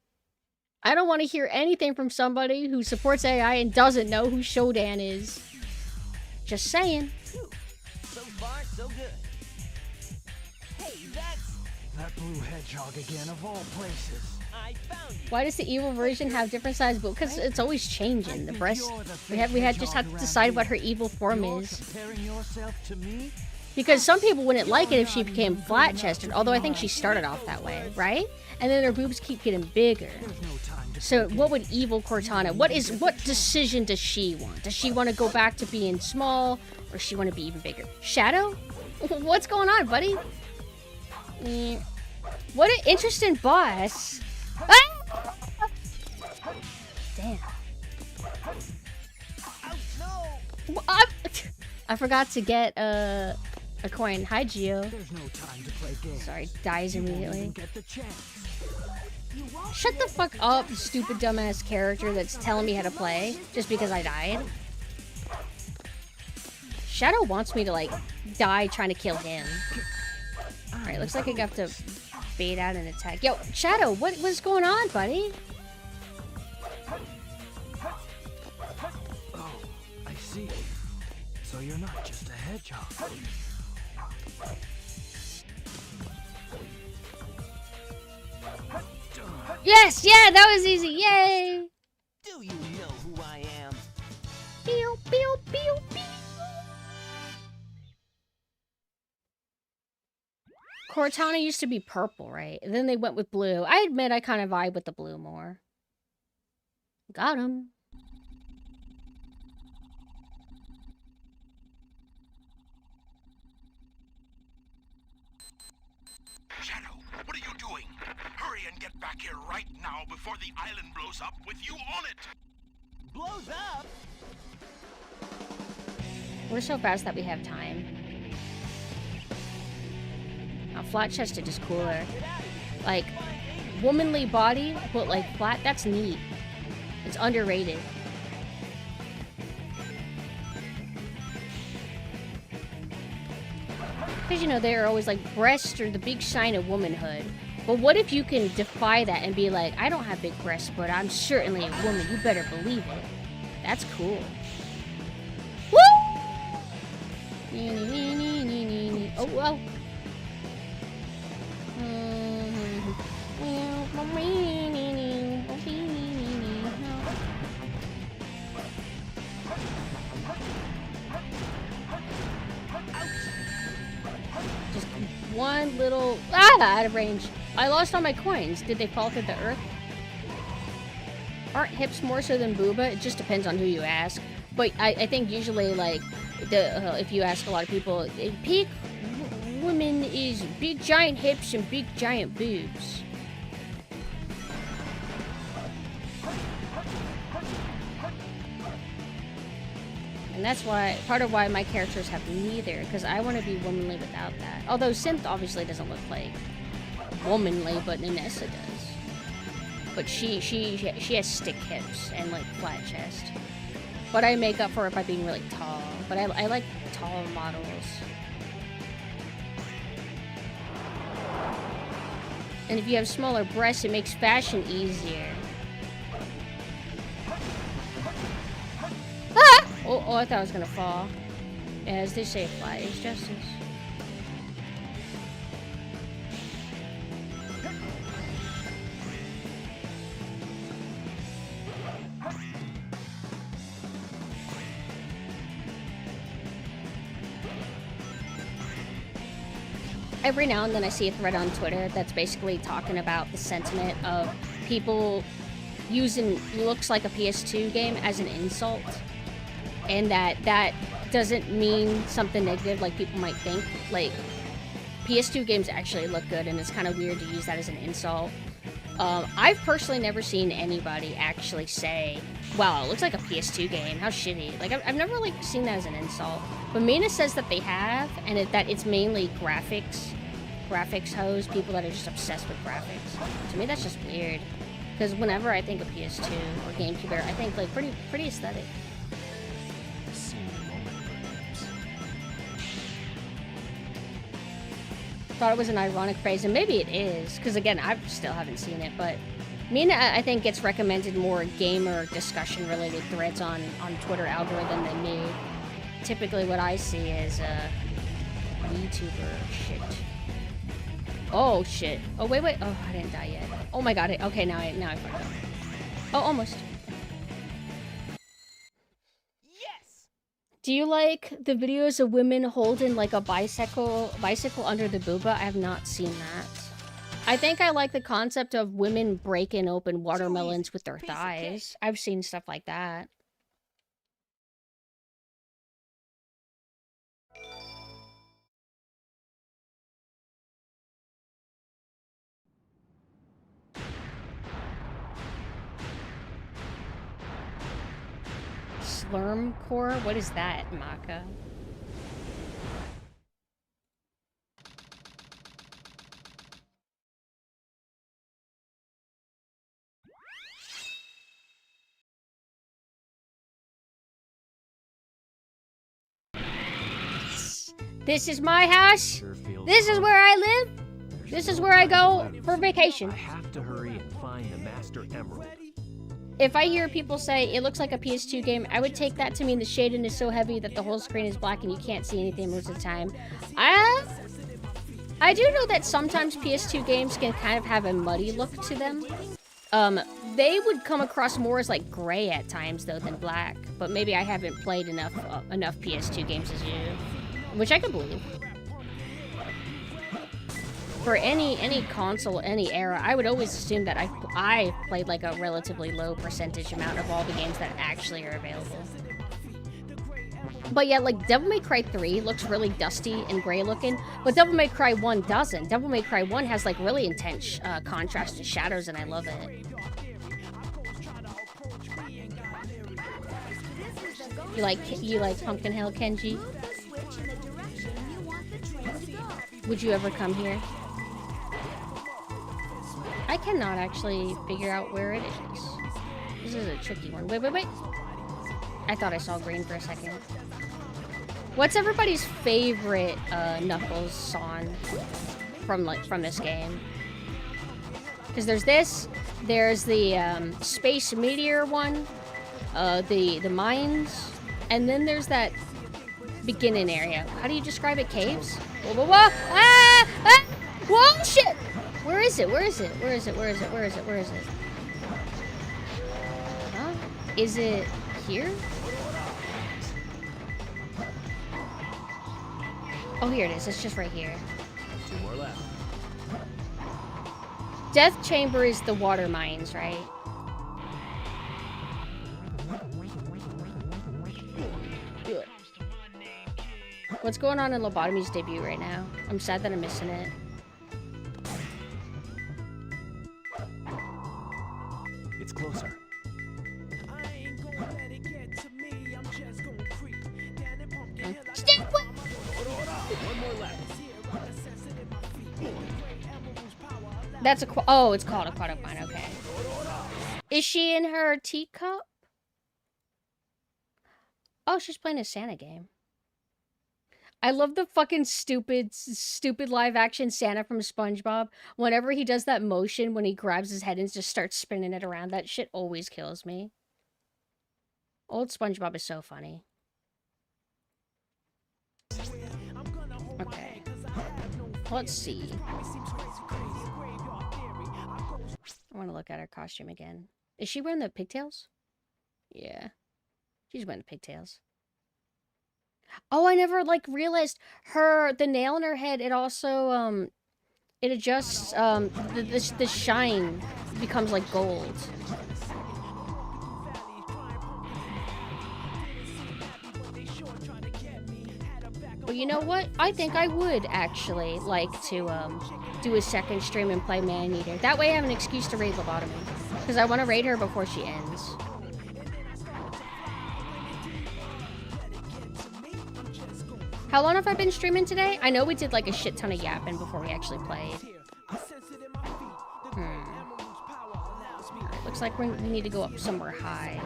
I don't want to hear anything from somebody who supports AI and doesn't know who Shodan is. Just saying. So far, so good. Hey, that's... That blue hedgehog again, of all places. I found you. Why does the evil version have different size boobs? Because it's always changing. The breast. We had just have to decide what her evil form is. Comparing yourself to me? Because some people wouldn't like it if she became flat-chested. Although I think she started off that way, right? And then her boobs keep getting bigger. So what would evil Cortana? What decision does she want? Does she want to go back to being small, or does she want to be even bigger? Shadow? What's going on, buddy? What an interesting boss. Ah! Damn. I forgot to get a coin. Hi, Gio. There's no time to play games. Sorry, dies immediately. Get the chance. Shut the fuck up, stupid dumbass character that's telling me how to play just because I died. Shadow wants me to, like, die trying to kill him. Alright, looks like I got to bait out an attack. Yo, Shadow, what's going on, buddy? Oh, I see. So you're not just a hedgehog. Yes, yeah, that was easy, yay! Do you know who I am? Pew, pew, pew, pew. Cortana used to be purple, right? And then they went with blue. I admit I kind of vibe with the blue more. Got him. Shadow, what are you doing? Hurry and get back here right now before the island blows up with you on it! Blows up? We're so fast that we have time. Now, flat-chested is cooler. Like, womanly body, but like flat, that's neat. It's underrated. Because, you know, they're always like, breasts are the big sign of womanhood. But what if you can defy that and be like, I don't have big breasts, but I'm certainly a woman. You better believe it. That's cool. Woo! Oh, well. Just one little... out of range. I lost all my coins. Did they fall through the earth? Aren't hips more so than booba? It just depends on who you ask. But I think usually, like, if you ask a lot of people, peak women is big giant hips and big giant boobs. And that's why, part of why my characters have neither, because I want to be womanly without that. Although Synth obviously doesn't look like womanly, but Nanessa does. But she has stick hips and like flat chest. But I make up for it by being really tall. But I like tall models. And if you have smaller breasts, it makes fashion easier. Ah! Oh, I thought I was gonna fall. As they say, fly is justice. Every now and then I see a thread on Twitter that's basically talking about the sentiment of people using looks like a PS2 game as an insult. And that doesn't mean something negative like people might think. Like, PS2 games actually look good, and it's kind of weird to use that as an insult. I've personally never seen anybody actually say, wow, it looks like a PS2 game. How shitty. Like, I've never, like, seen that as an insult. But Mina says that they have, and that it's mainly graphics hoes, people that are just obsessed with graphics. To me, that's just weird. Because whenever I think of PS2 or GameCube era, I think, like, pretty aesthetic. Thought it was an ironic phrase, and maybe it is, because again, I still haven't seen it, but Mina, I think, gets recommended more gamer discussion-related threads on Twitter algorithm than me. Typically what I see is, YouTuber shit. Oh, shit. Oh, wait. Oh, I didn't die yet. Oh my god, okay, now I fucked up. Oh, almost. Do you like the videos of women holding like a bicycle under the booba? I have not seen that. I think I like the concept of women breaking open watermelons with their thighs. I've seen stuff like that. Slurmcore? What is that, Maka? This is my house. This is where I live. This is where I go for vacation. I have to hurry and find the Master Emerald. If I hear people say it looks like a PS2 game, I would take that to mean the shading is so heavy that the whole screen is black and you can't see anything most of the time. I do know that sometimes PS2 games can kind of have a muddy look to them. They would come across more as like gray at times though than black, but maybe I haven't played enough PS2 games as you, which I could believe. For any console, any era, I would always assume that I played like a relatively low percentage amount of all the games that actually are available. But yeah, like Devil May Cry 3 looks really dusty and gray looking, but Devil May Cry 1 doesn't. Devil May Cry 1 has like really intense contrast and shadows, and I love it. You like Pumpkin Hill, Kenji? Would you ever come here? I cannot actually figure out where it is. This is a tricky one. Wait. I thought I saw green for a second. What's everybody's favorite Knuckles song from this game? Because there's this, there's the Space Meteor one, the mines, and then there's that beginning area. How do you describe it? Caves? Whoa! Ah! Whoa! Shit! Where is it? Huh? Is it here? Oh, here it is. It's just right here. 2 more left. Death Chamber is the water mines, right? What's going on in Lobotomy's debut right now? I'm sad that I'm missing it. It's closer. Stay away! One more left. That's oh, it's called Aquatic Mine, okay. Is she in her teacup? Oh, she's playing a Santa game. I love the fucking stupid live action Santa from SpongeBob. Whenever he does that motion when he grabs his head and just starts spinning it around, that shit always kills me. Old SpongeBob is so funny. Okay. Let's see. I want to look at her costume again. Is she wearing the pigtails? Yeah. She's wearing the pigtails. Oh, I never, like, realized the nail in her head, it also, it adjusts, the shine becomes, like, gold. But you know what? I think I would actually like to do a second stream and play Maneater. That way I have an excuse to raid Lobotomy. Because I want to raid her before she ends. How long have I been streaming today? I know we did like a shit ton of yapping before we actually played. Alright, looks like we need to go up somewhere high.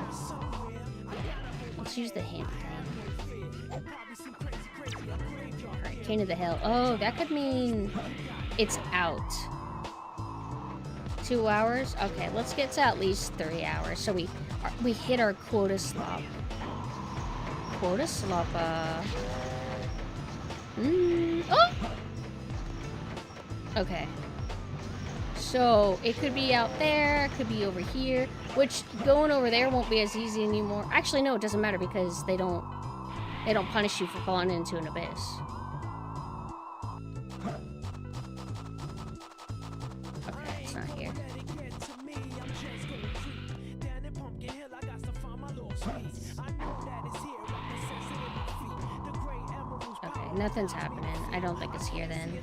Let's use the hint thing. Alright, Cane of the Hill. Oh, that could mean it's out. 2 hours? Okay, let's get to at least 3 hours. So we hit our quota slop. Quota slop, oh! Okay. So, it could be out there, it could be over here, which going over there won't be as easy anymore. Actually, no, it doesn't matter because they don't punish you for falling into an abyss. Okay, it's not here. Okay, nothing's happening. I don't think it's here then.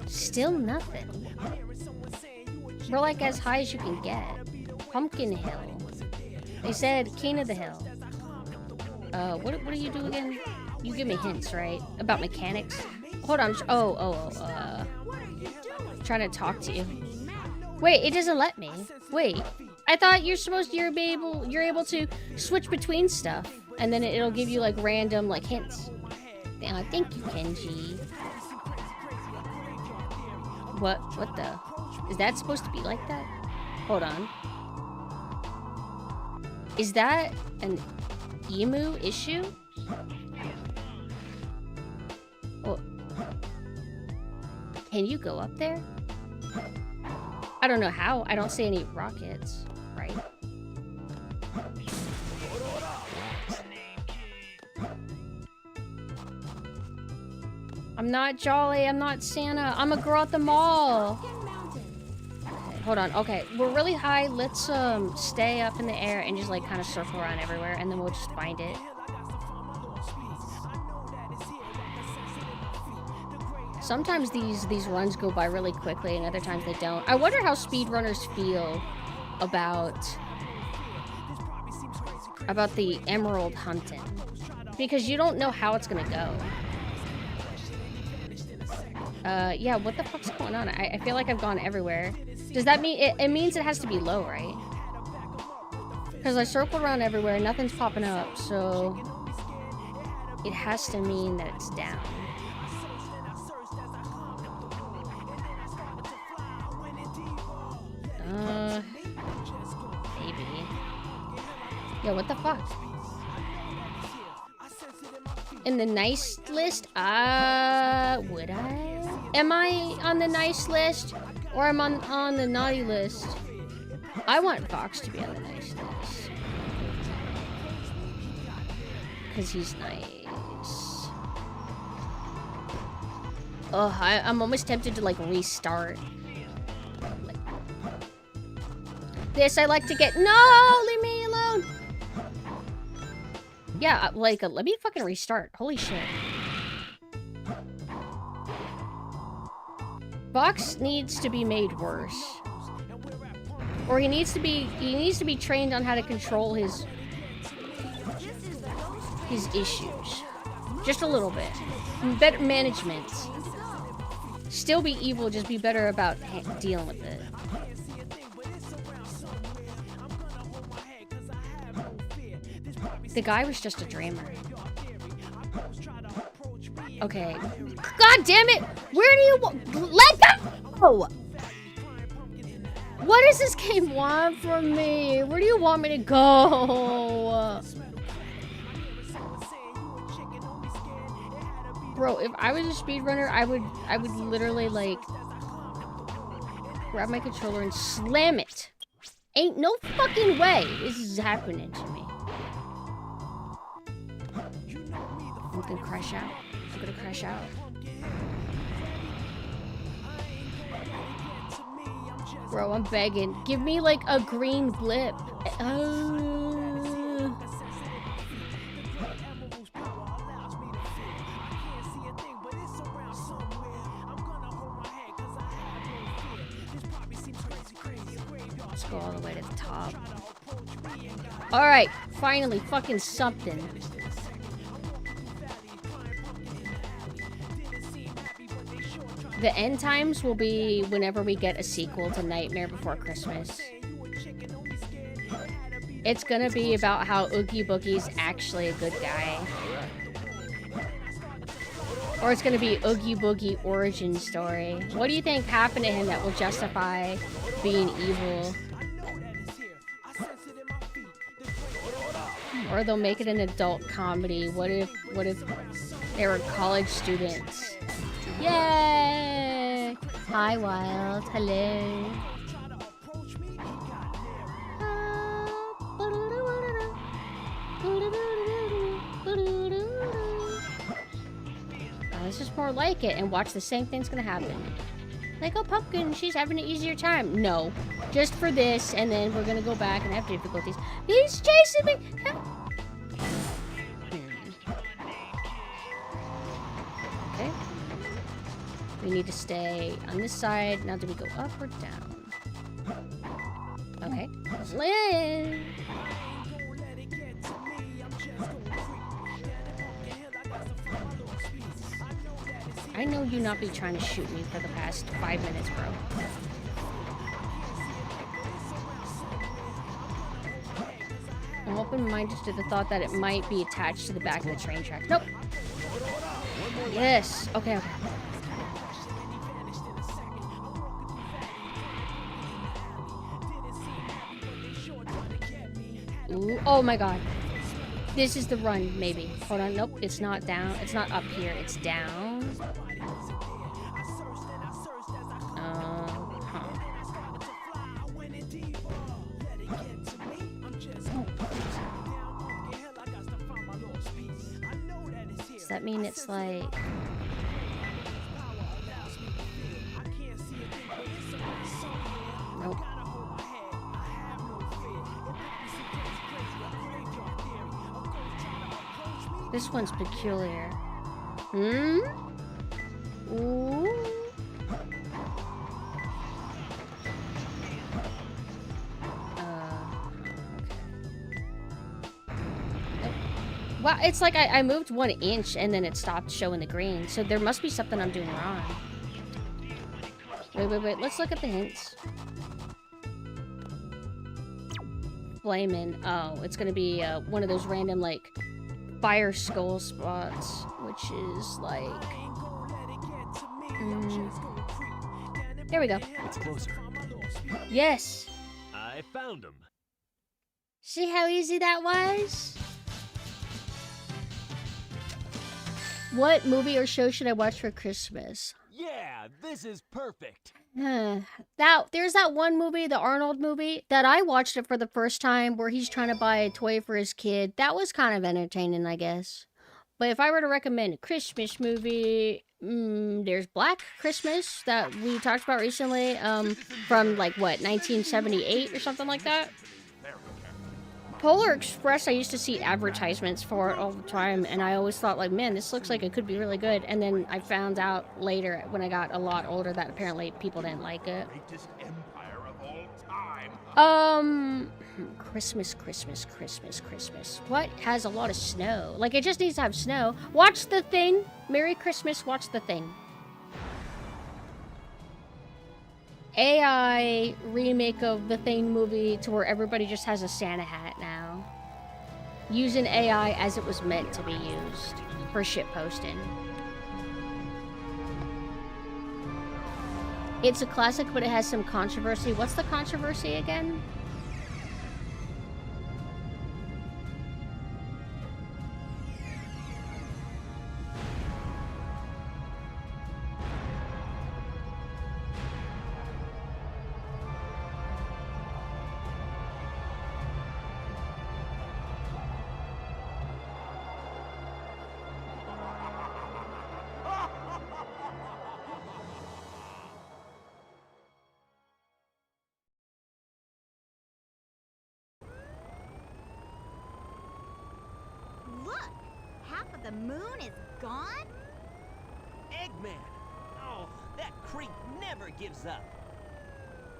Still nothing. We're like as high as you can get. Pumpkin Hill. They said King of the Hill. What do you do again? You give me hints, right? About mechanics? Hold on. Trying to talk to you. Wait, it doesn't let me. Wait. I thought you're able to switch between stuff. And then it'll give you like random like hints. Thank you, Kenji. What the? Is that supposed to be like that? Hold on. Is that an emu issue? Well, can you go up there? I don't know how. I don't see any rockets, right? I'm not Jolly, I'm not Santa, I'm a girl at the mall. Okay, hold on, okay, we're really high, let's stay up in the air and just like kind of circle around everywhere and then we'll just find it. Sometimes these runs go by really quickly and other times they don't. I wonder how speedrunners feel about the emerald hunting. Because you don't know how it's gonna go. Yeah, what the fuck's going on? I feel like I've gone everywhere. Does that mean it means it has to be low, right? Because I circled around everywhere, nothing's popping up, so it has to mean that it's down. Maybe. Yo, what the fuck? In the nice list? Would I? Am I on the nice list? Or am I on the naughty list? I want Fox to be on the nice list. Because he's nice. Ugh, I'm almost tempted to, like, restart. This I like to get. No! Leave me alone! Yeah, like, let me fucking restart. Holy shit. Fox needs to be made worse. Or he needs to be trained on how to control his issues. Just a little bit. Better management. Still be evil, just be better about dealing with it. The guy was just a dreamer. Okay. God damn it! Where do you let go? What does this game want from me? Where do you want me to go? Bro, if I was a speedrunner, I would literally like grab my controller and slam it. Ain't no fucking way this is happening to me. I'm gonna crash out. I'm gonna crash out. Bro, I'm begging. Give me like a green blip. Let's go all the way to the top. Alright, finally, fucking something. The end times will be whenever we get a sequel to Nightmare Before Christmas. It's gonna be about how Oogie Boogie's actually a good guy. Or it's gonna be Oogie Boogie origin story. What do you think happened to him that will justify being evil? Or they'll make it an adult comedy. What if they were college students? Yay! Hi, Wild. Hello. This is more like it, and watch, the same thing's gonna happen. Like, oh, Pumpkin, she's having an easier time. No. Just for this, and then we're gonna go back and have difficulties. He's chasing me! Help. Okay. We need to stay on this side. Now, do we go up or down? Okay. Land. I know you not be trying to shoot me for the past 5 minutes, bro. I'm open-minded to the thought that it might be attached to the back of the train track. Nope. Yes. Okay, okay. Ooh, oh my god. This is the run, maybe. Hold on, nope, it's not down. It's not up here, it's down. Does that mean it's like... Nope. This one's peculiar. Hmm? Ooh. Nope. Wow, it's like I moved 1 inch and then it stopped showing the green. So there must be something I'm doing wrong. Wait. Let's look at the hints. Flamin'. Oh, it's gonna be one of those random, like, fire skull spots, which is like... There we go. It's closer. Yes! I found him. See how easy that was? What movie or show should I watch for Christmas? Yeah, this is perfect. There's that one movie, the Arnold movie, that I watched it for the first time where he's trying to buy a toy for his kid. That was kind of entertaining, I guess. But if I were to recommend a Christmas movie, there's Black Christmas that we talked about recently, from like, what, 1978 or something like that? Polar Express, I used to see advertisements for it all the time, and I always thought, like, man, this looks like it could be really good. And then I found out later, when I got a lot older, that apparently people didn't like it. Greatest empire of all time. Christmas. What has a lot of snow? Like, it just needs to have snow. Watch The Thing. Merry Christmas, watch The Thing. AI remake of the Thing movie to where everybody just has a Santa hat now. Using AI as it was meant to be used for shitposting. It's a classic, but it has some controversy. What's the controversy again? of the moon is gone? Eggman! Oh, that creep never gives up.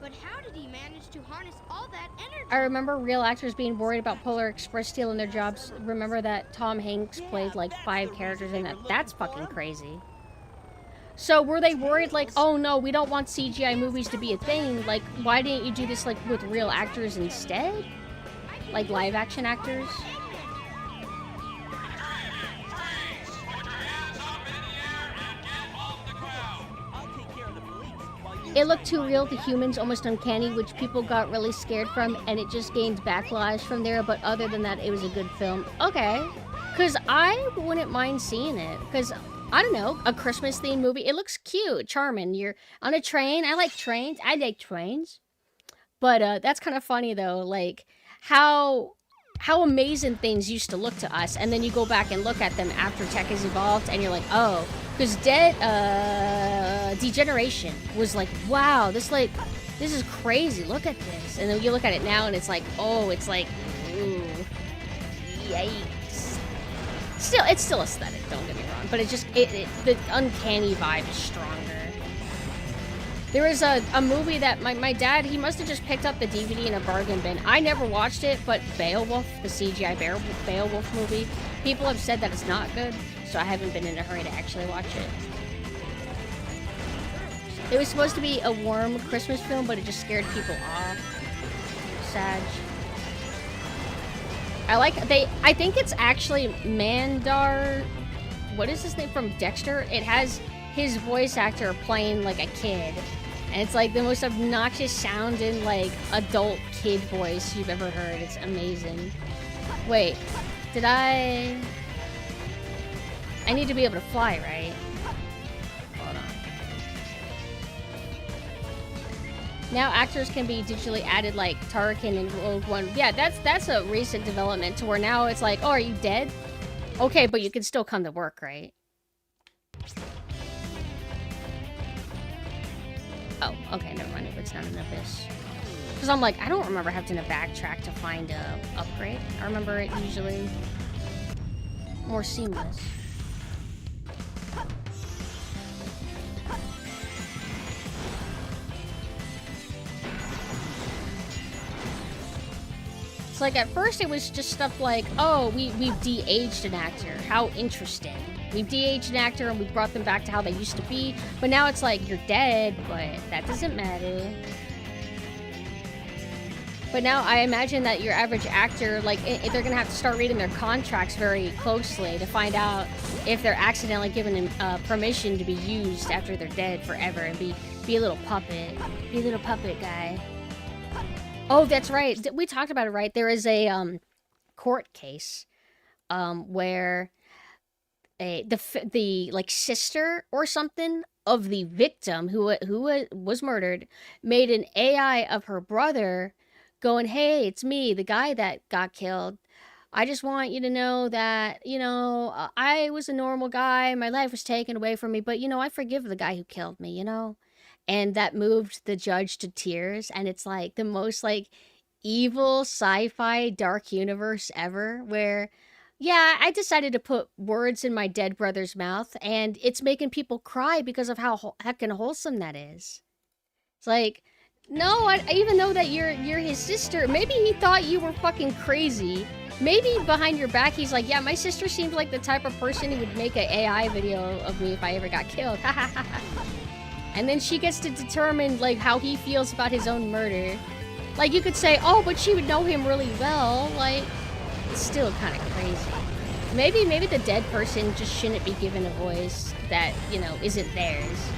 But how did he manage to harness all that energy? I remember real actors being worried about Polar Express stealing their jobs. Remember that Tom Hanks played like 5 characters in that? That's fucking crazy. So were they worried like, oh no, we don't want CGI movies to be a thing. Like, why didn't you do this like with real actors instead? Like live action actors? It looked too real to humans, almost uncanny, which people got really scared from, and it just gained backlash from there, but other than that, it was a good film. Okay. Because I wouldn't mind seeing it. Because, I don't know, a Christmas-themed movie, it looks cute, charming. You're on a train. I like trains. I like trains. But that's kind of funny, though, like, how amazing things used to look to us, and then you go back and look at them after tech has evolved, and you're like, oh, because Degeneration was like, wow, this is crazy, look at this. And then you look at it now, and it's like, oh, it's like, ooh, yikes. Still, it's still aesthetic, don't get me wrong, but it's just, the uncanny vibe is stronger. There was a movie that my dad, he must have just picked up the DVD in a bargain bin. I never watched it, but Beowulf, the CGI Beowulf movie, people have said that it's not good, so I haven't been in a hurry to actually watch it. It was supposed to be a warm Christmas film, but it just scared people off. Sad. I think it's actually Mandar, what is his name, from Dexter? It has his voice actor playing like a kid. And it's like the most obnoxious sounding like adult kid voice you've ever heard. It's amazing. Wait, I need to be able to fly, right? Hold on. Now actors can be digitally added like Tarkin and Rogue One. Yeah, that's a recent development to where now it's like, oh, are you dead? Okay, but you can still come to work, right? Oh, okay, never mind if it's not an abyss. Because I'm like, I don't remember having to backtrack to find a upgrade. I remember it usually more seamless. It's like at first it was just stuff like, oh, we've de-aged an actor. How interesting. We've de-aged an actor and we brought them back to how they used to be. But now it's like, you're dead, but that doesn't matter. But now I imagine that your average actor, like, they're gonna have to start reading their contracts very closely to find out if they're accidentally given permission to be used after they're dead forever and be a little puppet. Be a little puppet guy. Oh, that's right. We talked about it, right? There is a court case where the like sister or something of the victim who was murdered made an AI of her brother going, hey, it's me, the guy that got killed. I just want you to know that, you know, I was a normal guy. My life was taken away from me, but, you know, I forgive the guy who killed me, you know? And that moved the judge to tears. And it's like the most like evil sci-fi dark universe ever where, yeah, I decided to put words in my dead brother's mouth and it's making people cry because of how heckin' wholesome that is. It's like, no, I even know that you're his sister. Maybe he thought you were fucking crazy. Maybe behind your back he's like, yeah, my sister seems like the type of person who would make an AI video of me if I ever got killed. And then she gets to determine like how he feels about his own murder. Like you could say, oh, but she would know him really well. Like, it's still kind of crazy. Maybe the dead person just shouldn't be given a voice that, you know, isn't theirs.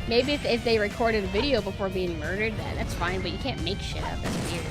Maybe if they recorded a video before being murdered, that's fine, but you can't make shit up. That's weird.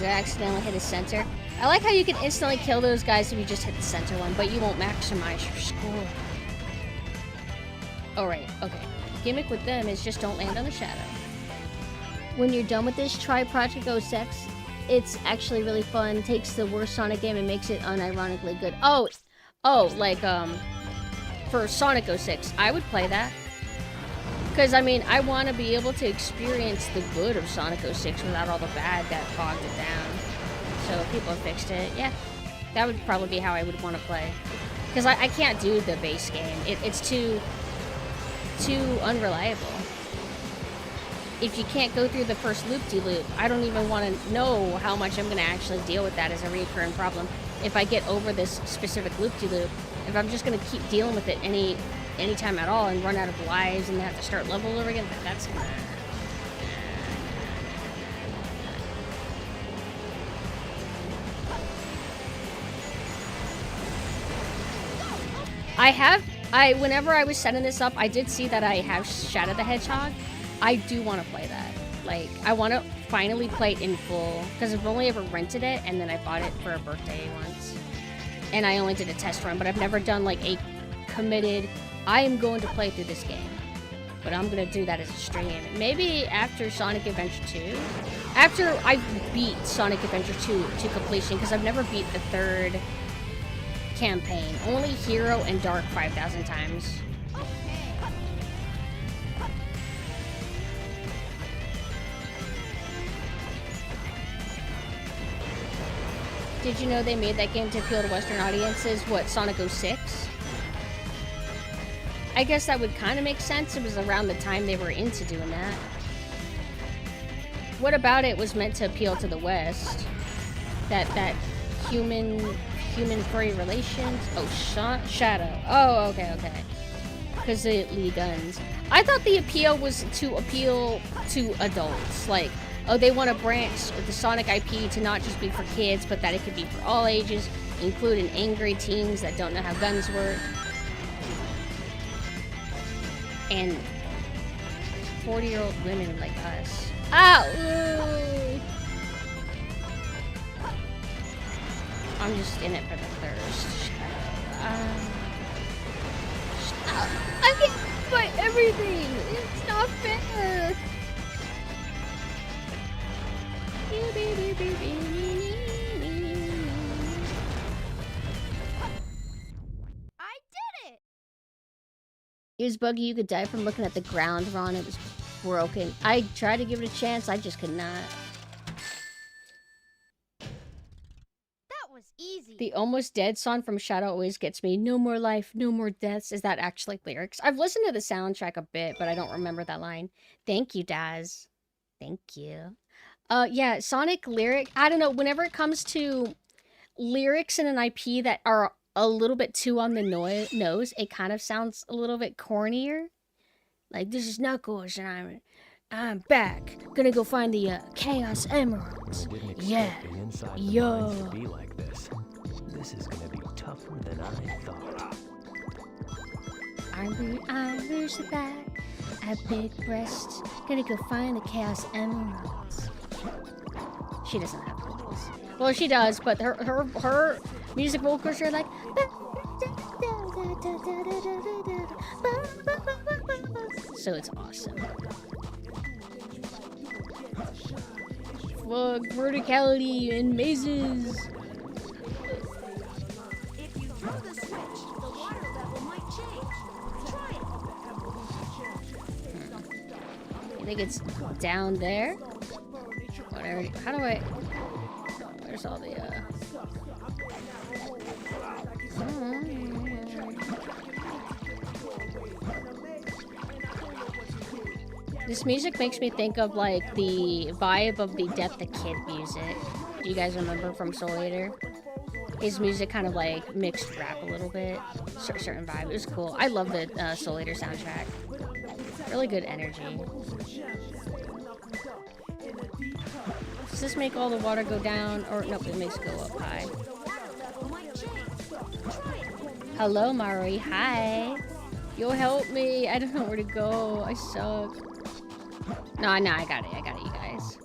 Accidentally hit his center. I like how you can instantly kill those guys if you just hit the center one, but you won't maximize your score. Alright, okay. Gimmick with them is just don't land on the shadow. When you're done with this, try Project 06. It's actually really fun. Takes the worst Sonic game and makes it unironically good. Oh, like, for Sonic 06, I would play that. Because, I mean, I want to be able to experience the good of Sonic 06 without all the bad that bogged it down. So if people fixed it, yeah. That would probably be how I would want to play. Because I can't do the base game. It's too unreliable. If you can't go through the first loop-de-loop, I don't even want to know how much I'm going to actually deal with that as a recurring problem. If I get over this specific loop-de-loop, if I'm just going to keep dealing with it any time at all and run out of lives and have to start level over again, that's... whenever I was setting this up, I did see that I have Shadow the Hedgehog. I do want to play that. Like, I want to finally play it in full, because I've only ever rented it, and then I bought it for a birthday once. And I only did a test run, but I've never done, like, a committed, I am going to play through this game. But I'm going to do that as a stream. Maybe after Sonic Adventure 2. After I beat Sonic Adventure 2 to completion, because I've never beat the third campaign. Only Hero and Dark 5,000 times. Did you know they made that game to appeal to Western audiences? What, Sonic 06? I guess that would kind of make sense. It was around the time they were into doing that. What about it was meant to appeal to the West? That human-furry relations? Oh, Shadow. Oh, okay. Because the Lee guns. I thought the appeal was to appeal to adults. Like, oh, they want to branch the Sonic IP to not just be for kids, but that it could be for all ages, including angry teens that don't know how guns work. And 40-year-old women like us. Ow! Ooh. I'm just in it for the thirst. I can't fight everything! It's not fair! I did it! It was buggy. You could die from looking at the ground, Ron. It was broken. I tried to give it a chance. I just could not. That was easy. The Almost Dead song from Shadow always gets me. No more life, no more deaths. Is that actually lyrics? I've listened to the soundtrack a bit, but I don't remember that line. Thank you, Daz. Thank you. Yeah, Sonic lyric. I don't know. Whenever it comes to lyrics in an IP that are a little bit too on the nose, it kind of sounds a little bit cornier. Like, this is Knuckles, and I'm back. Gonna go find the Chaos Emeralds. Yeah. Yo. To be like this. This is gonna be tougher than I thought. I'm reach the back. I have big breasts. Gonna go find the Chaos Emeralds. She doesn't have vocals. Well, she does, but her music vocals are like. So it's awesome. Fuck verticality and mazes. If you throw the switch, the water level might change. Try it. I think it's down there. Whatever. How do I? Where's all the This music makes me think of like the vibe of the Death the Kid music. Do you guys remember from Soul Eater? His music kind of like mixed rap a little bit. Certain vibe. It was cool. I love the Soul Eater soundtrack. Really good energy. Does this make all the water go down? Or nope, it makes it go up high. Hello, Mari. Hi. You'll help me. I don't know where to go. I suck. No, I got it, you guys.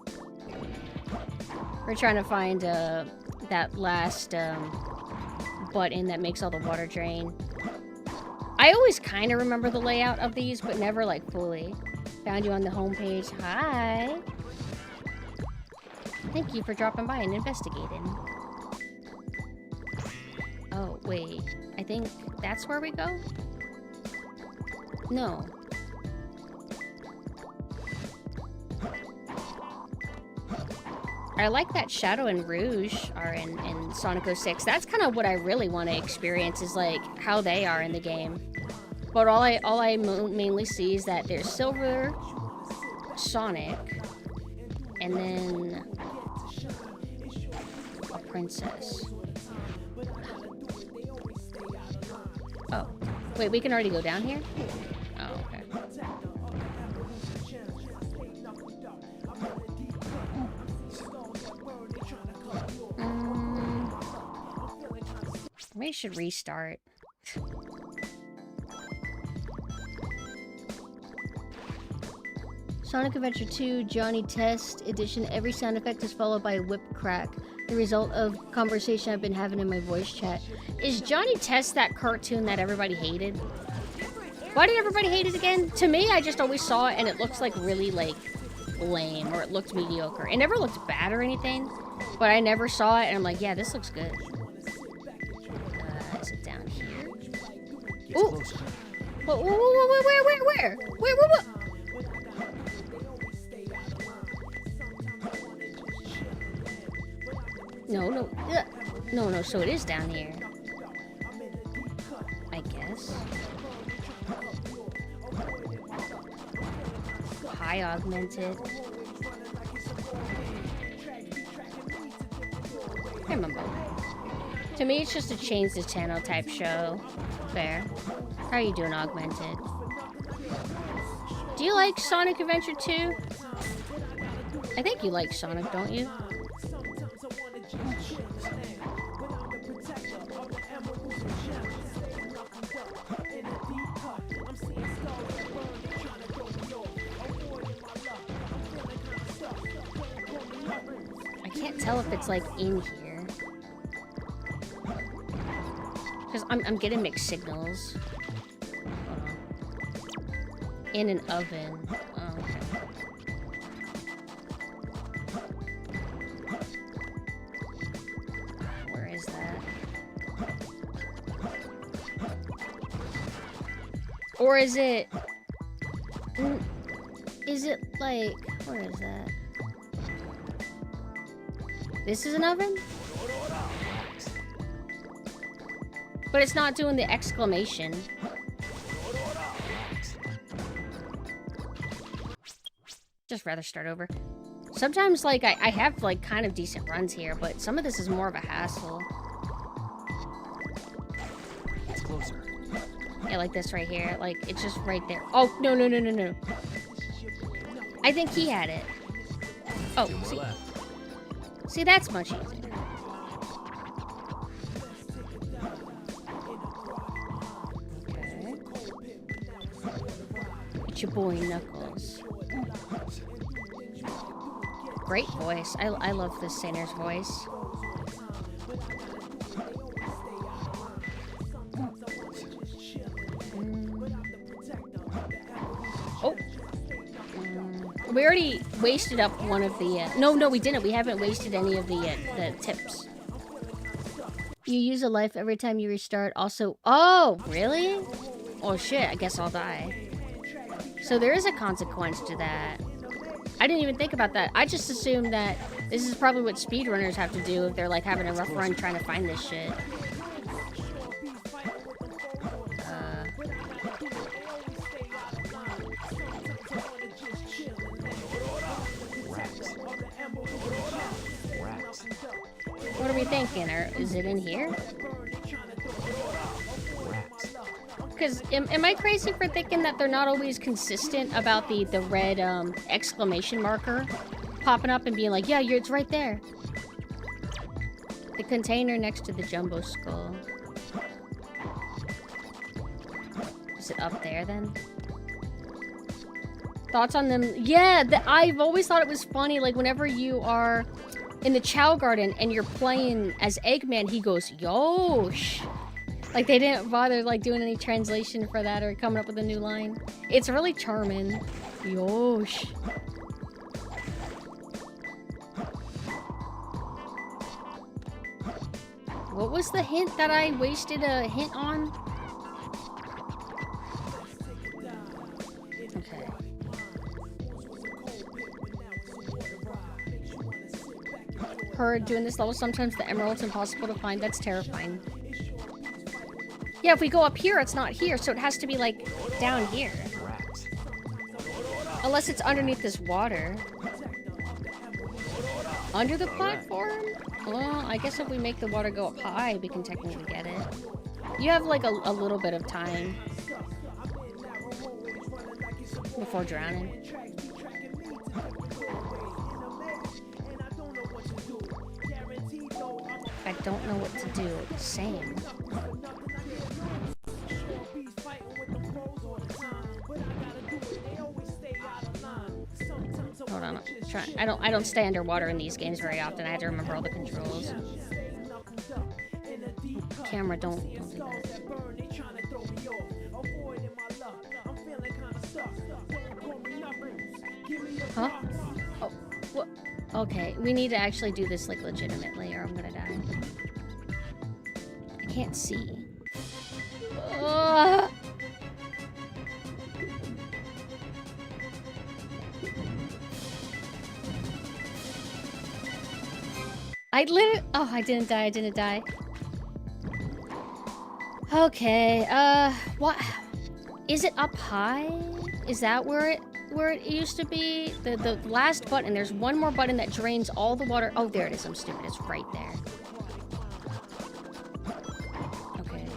We're trying to find that last button that makes all the water drain. I always kind of remember the layout of these, but never like fully. Found you on the homepage. Hi. Thank you for dropping by and investigating. Oh, wait. I think that's where we go? No. I like that Shadow and Rouge are in Sonic 06. That's kind of what I really want to experience, is like how they are in the game. But all I mainly see is that there's Silver, Sonic, and then a princess. Oh, wait, we can already go down here? Oh, okay. Maybe I should restart. Sonic Adventure 2 Johnny Test Edition. Every sound effect is followed by a whip crack. The result of conversation I've been having in my voice chat. Is Johnny Test that cartoon that everybody hated? Why did everybody hate it again? To me, I just always saw it and it looks like really like lame, or it looked mediocre. It never looked bad or anything, but I never saw it and I'm like, yeah, this looks good. Is it down here? Ooh! Where? No. No, so it is down here. I guess. High augmented. I remember. To me, it's just a change the channel type show. Fair. How are you doing, augmented? Do you like Sonic Adventure 2? I think you like Sonic, don't you? I can't tell if it's like in here. Because I'm getting mixed signals. In an oven. Oh, okay. Where is that? Or is it... Is it like... Where is that? This is an oven? But it's not doing the exclamation. Just rather start over. Sometimes, like, I have, like, kind of decent runs here, but some of this is more of a hassle. It's closer. Yeah, like this right here. Like, it's just right there. Oh, no. I think he had it. Oh, see. See, that's much easier. Okay. It's your boy, Knuckles. Great voice. I love this singer's voice. Oh. We already wasted up one of the... No, we didn't. We haven't wasted any of the tips. You use a life every time you restart. Also... Oh, really? Oh, shit. I guess I'll die. So there is a consequence to that. I didn't even think about that. I just assumed that this is probably what speedrunners have to do if they're like having a rough run trying to find this shit. What are we thinking? Or is it in here? Because am I crazy for thinking that they're not always consistent about the red exclamation marker popping up and being like, yeah, it's right there. The container next to the jumbo skull. Is it up there then? Thoughts on them? Yeah, I've always thought it was funny, like whenever you are in the Chow Garden and you're playing as Eggman, he goes, Yosh. Like, they didn't bother, like, doing any translation for that or coming up with a new line. It's really charming. Yosh. What was the hint that I wasted a hint on? Okay. Her doing this level, sometimes the emerald's impossible to find. That's terrifying. Yeah, if we go up here, it's not here, so it has to be, like, down here. Unless it's underneath this water. Under the platform? Well, I guess if we make the water go up high, we can technically get it. You have, like, a little bit of time before drowning. I don't know what to do. Same. Hold on. I don't stay underwater in these games very often. I had to remember all the controls. Camera, don't do that. Huh? Oh, what? Okay, we need to actually do this, like, legitimately, or I'm gonna die. I can't see. Ugh. Oh, I didn't die. Okay, what? Is it up high? Is that where it used to be? The last button, there's one more button that drains all the water. Oh, there it is, I'm stupid, it's right there. Okay.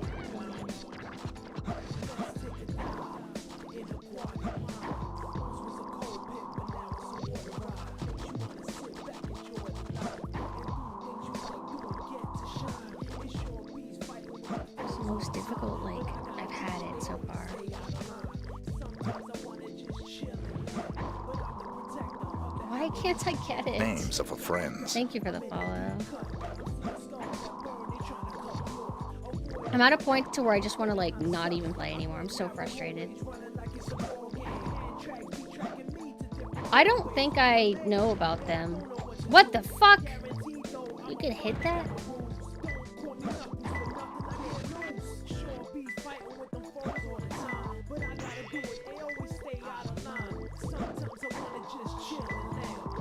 It's the most difficult, like, I've had it so far. Why can't I get it? Names of a friends. Thank you for the follow. I'm at a point to where I just want to, like, not even play anymore. I'm so frustrated. I don't think I know about them. What the fuck? You could hit that?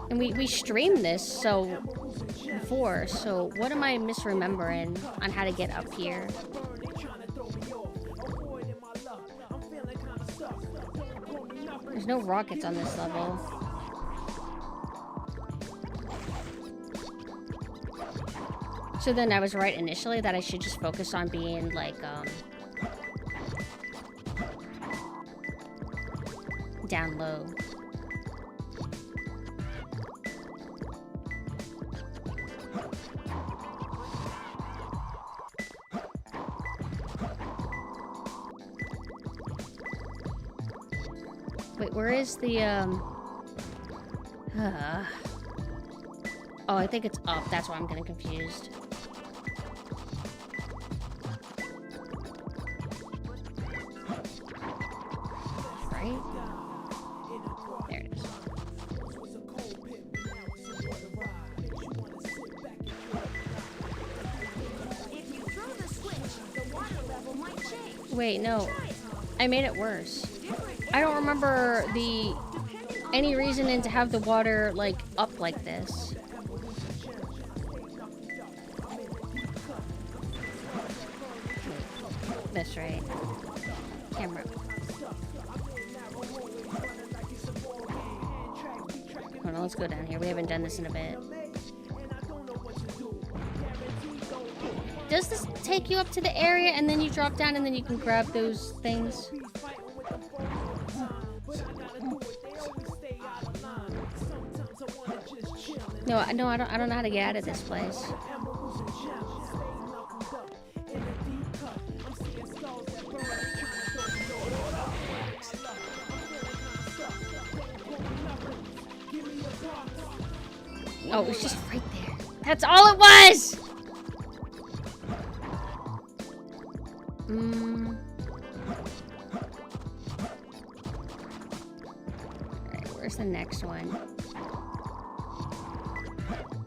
And we streamed this before, so what am I misremembering on how to get up here? There's no rockets on this level. So then I was right initially that I should just focus on being, like, down low. Wait, where is the, Oh, I think it's up. That's why I'm getting confused. Right? There it is. If you throw the switch, the water level might change. Wait, no. I made it worse. I don't remember any reasoning to have the water, like, up like this. That's right. Camera. Hold on, let's go down here. We haven't done this in a bit. Does this take you up to the area and then you drop down and then you can grab those things? No, I don't know how to get out of this place. Oh, it was just right there. That's all it was! Alright, where's the next one?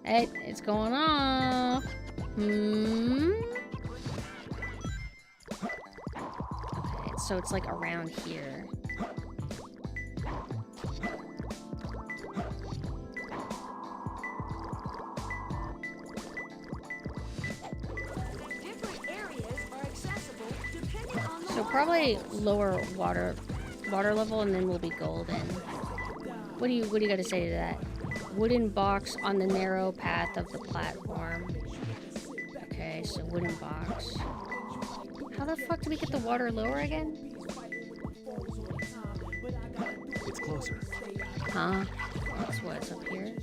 Hey, it's going off. Okay, so it's like around here. Different areas are accessible depending on the So probably lower water level, and then we'll be golden. What do you got to say to that? Wooden box on the narrow path of the platform. Okay, so wooden box. How the fuck do we get the water lower again? It's closer. Huh? That's what's up here.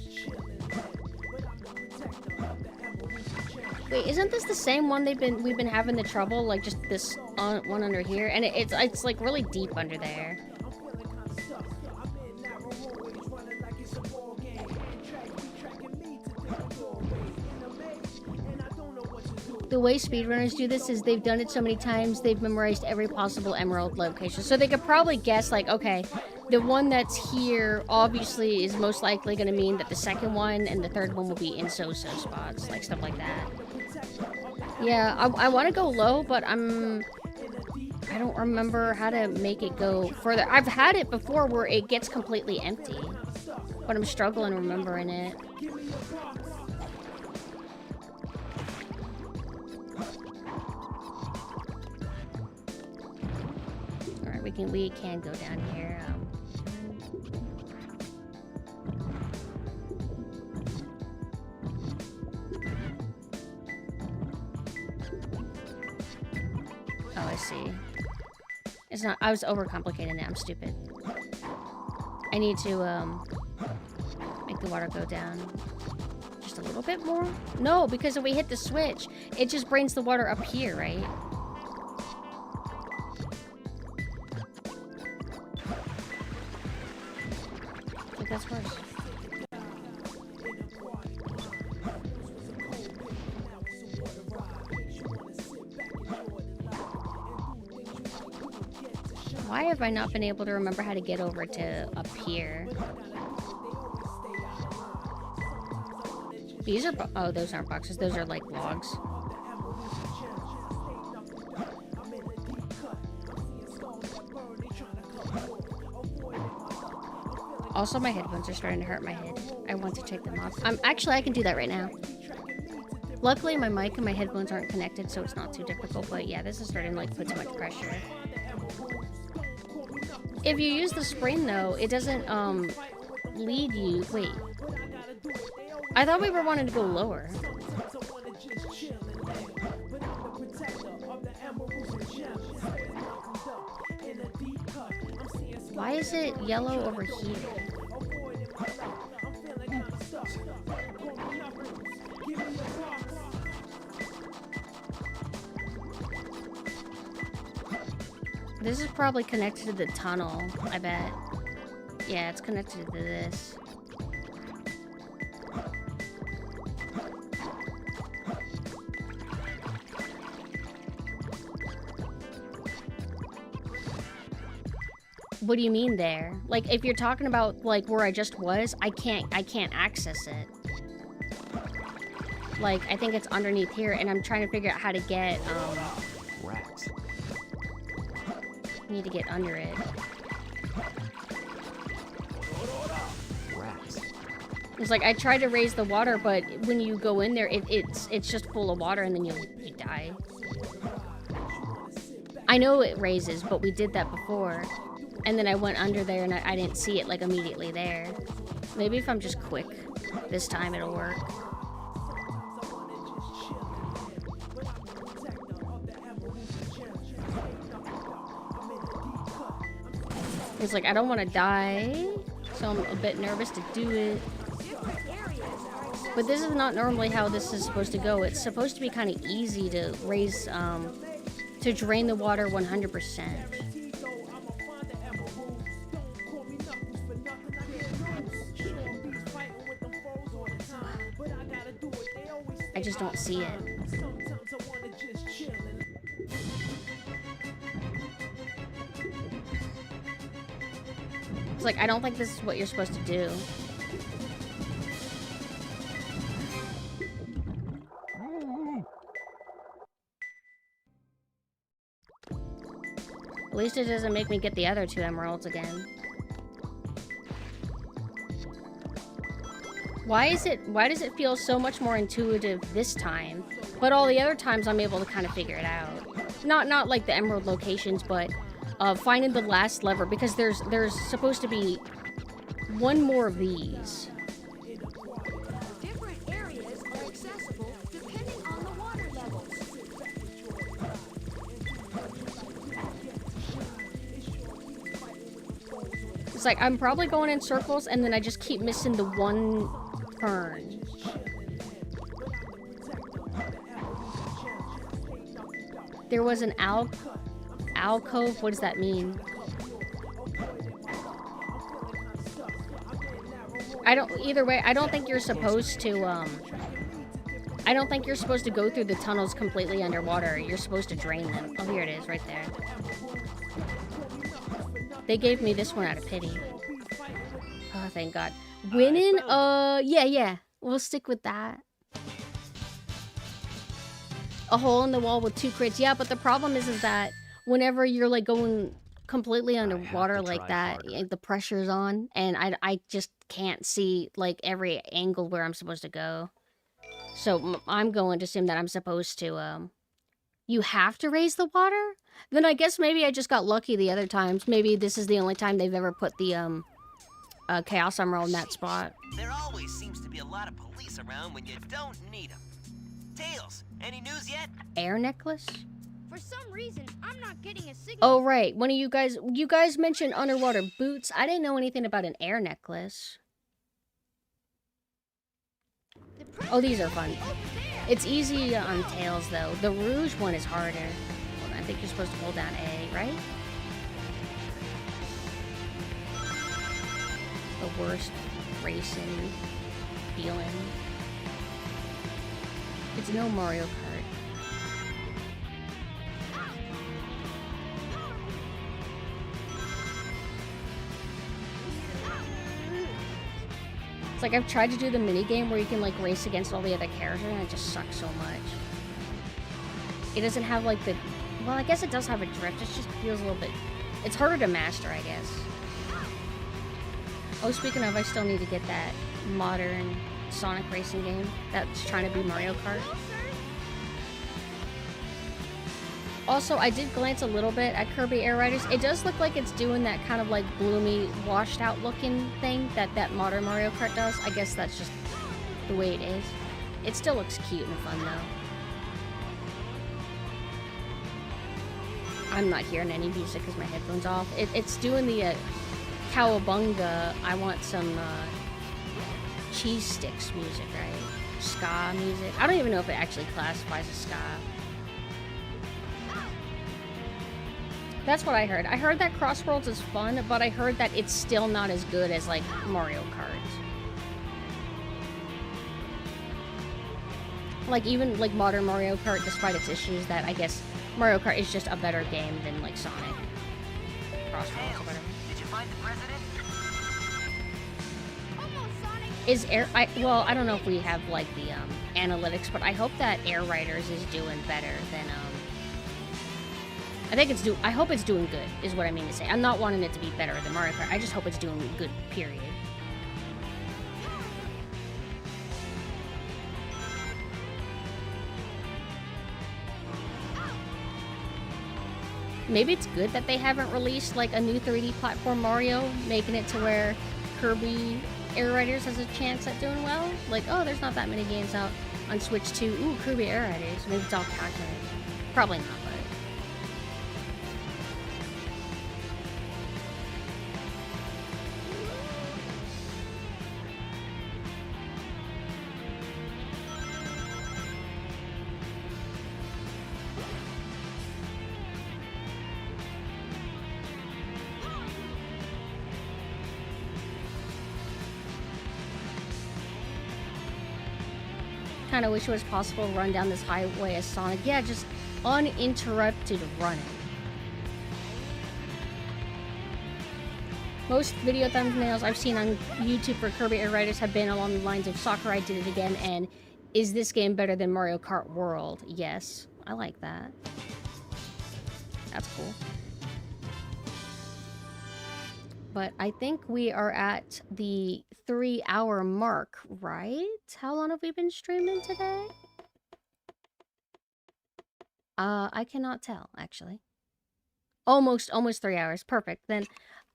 Wait, isn't this the same one we've been having the trouble? Like just this one under here, and it's like really deep under there. The way speedrunners do this is they've done it so many times, they've memorized every possible emerald location. So they could probably guess, like, okay, the one that's here obviously is most likely going to mean that the second one and the third one will be in so-so spots, like stuff like that. Yeah, I want to go low, but I don't remember how to make it go further. I've had it before where it gets completely empty, but I'm struggling remembering it. Alright, we can go down here. Oh, I see. It's not. I was overcomplicating it. I'm stupid. I need to make the water go down just a little bit more. No, because if we hit the switch, it just brings the water up here, right? I think that's worse. Why have I not been able to remember how to get over to up here? These are... Oh, those aren't boxes. Those are like logs. Also, my headphones are starting to hurt my head. I want to take them off. Actually, I can do that right now. Luckily, my mic and my headphones aren't connected, so it's not too difficult. But yeah, this is starting to like put too much pressure. If you use the spring, though, it doesn't lead you. Wait, I thought we were wanting to go lower. Why is it yellow over here? This is probably connected to the tunnel, I bet. Yeah, it's connected to this. What do you mean there? Like, if you're talking about, like, where I just was, I can't access it. Like, I think it's underneath here, and I'm trying to figure out how to get, Rats. need to get under it. Rats. It's like I tried to raise the water, but when you go in there, it's just full of water, and then you die. I know it raises, but we did that before, and then I went under there, and I didn't see it like immediately there. Maybe if I'm just quick this time, it'll work. It's like, I don't want to die, so I'm a bit nervous to do it. But this is not normally how this is supposed to go. It's supposed to be kind of easy to raise, to drain the water 100%. I just don't see it. It's like, I don't think this is what you're supposed to do. At least it doesn't make me get the other 2 emeralds again. Why does it feel so much more intuitive this time, but all the other times I'm able to kind of figure it out? Not like the emerald locations, but finding the last lever, because there's supposed to be one more of these. Different areas are accessible depending on the water levels. It's like I'm probably going in circles and then I just keep missing the one turn. There was an alcove. What does that mean? Either way, I don't think you're supposed to, I don't think you're supposed to go through the tunnels completely underwater. You're supposed to drain them. Oh, here it is, right there. They gave me this one out of pity. Oh, thank God. Winning? Yeah. We'll stick with that. A hole in the wall with 2 crates. Yeah, but the problem is that whenever you're, like, going completely underwater like that, the pressure's on, and I just can't see, like, every angle where I'm supposed to go. So I'm going to assume that I'm supposed to, you have to raise the water? Then I guess maybe I just got lucky the other times. Maybe this is the only time they've ever put the, Chaos Emerald in that spot. There always seems to be a lot of police around when you don't need them. Tails, any news yet? Air necklace? For some reason, I'm not getting a signal. Oh, right. One of you guys mentioned underwater boots. I didn't know anything about an air necklace. Oh, these are fun. It's easy on Tails, though. The Rouge one is harder. Well, I think you're supposed to hold down A, right? The worst racing feeling. It's no Mario Kart. It's like I've tried to do the minigame where you can like race against all the other characters and it just sucks so much. It doesn't have like the... Well, I guess it does have a drift. It just feels a little bit... It's harder to master, I guess. Oh, speaking of, I still need to get that modern Sonic racing game that's trying to be Mario Kart. Also, I did glance a little bit at Kirby Air Riders. It does look like it's doing that kind of like bloomy, washed out looking thing that modern Mario Kart does. I guess that's just the way it is. It still looks cute and fun though. I'm not hearing any music because my headphones off. It's doing the cowabunga, I want some cheese sticks music, right? Ska music. I don't even know if it actually classifies as ska. That's what I heard. I heard that Crossworlds is fun, but I heard that it's still not as good as, like, Mario Kart. Like, even, like, modern Mario Kart, despite its issues, that I guess Mario Kart is just a better game than, like, Sonic. Crossworlds or whatever. Did you find the president? Almost, Sonic. Is well, I don't know if we have, like, the, analytics, but I hope that Air Riders is doing better than, I hope it's doing good, is what I mean to say. I'm not wanting it to be better than Mario Kart. I just hope it's doing good, period. Maybe it's good that they haven't released, like, a new 3D platform Mario, making it to where Kirby Air Riders has a chance at doing well. Like, oh, there's not that many games out on Switch 2. Ooh, Kirby Air Riders. Maybe it's all calculated. Probably not, but... kind of wish it was possible to run down this highway as Sonic. Yeah, just uninterrupted running. Most video thumbnails I've seen on YouTube for Kirby Air Riders have been along the lines of Sakurai did it again and is this game better than Mario Kart World? Yes, I like that. That's cool. But I think we are at the 3-hour mark, right? How long have we been streaming today? I cannot tell, actually. Almost 3 hours. Perfect. Then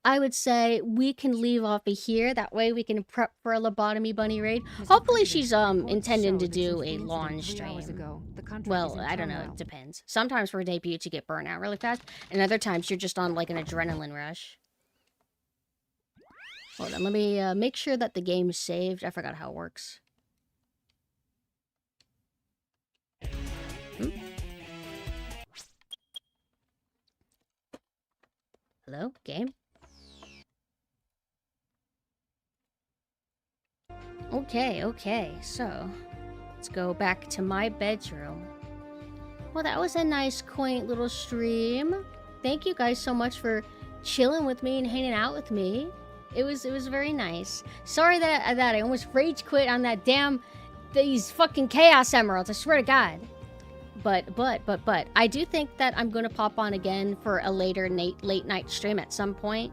I would say we can leave off of here. That way we can prep for a lobotomy bunny raid. Hopefully she's intending to do a launch stream. Well, I don't know. It depends. Sometimes for a debut you get burnt out really fast, and other times you're just on like an adrenaline rush. Hold on, let me make sure that the game is saved. I forgot how it works. Hello, game? Okay, so let's go back to my bedroom. Well, that was a nice, quaint little stream. Thank you guys so much for chilling with me and hanging out with me. It was very nice. Sorry that I almost rage quit on that these fucking Chaos Emeralds, I swear to God. But I do think that I'm gonna pop on again for a later late night stream at some point.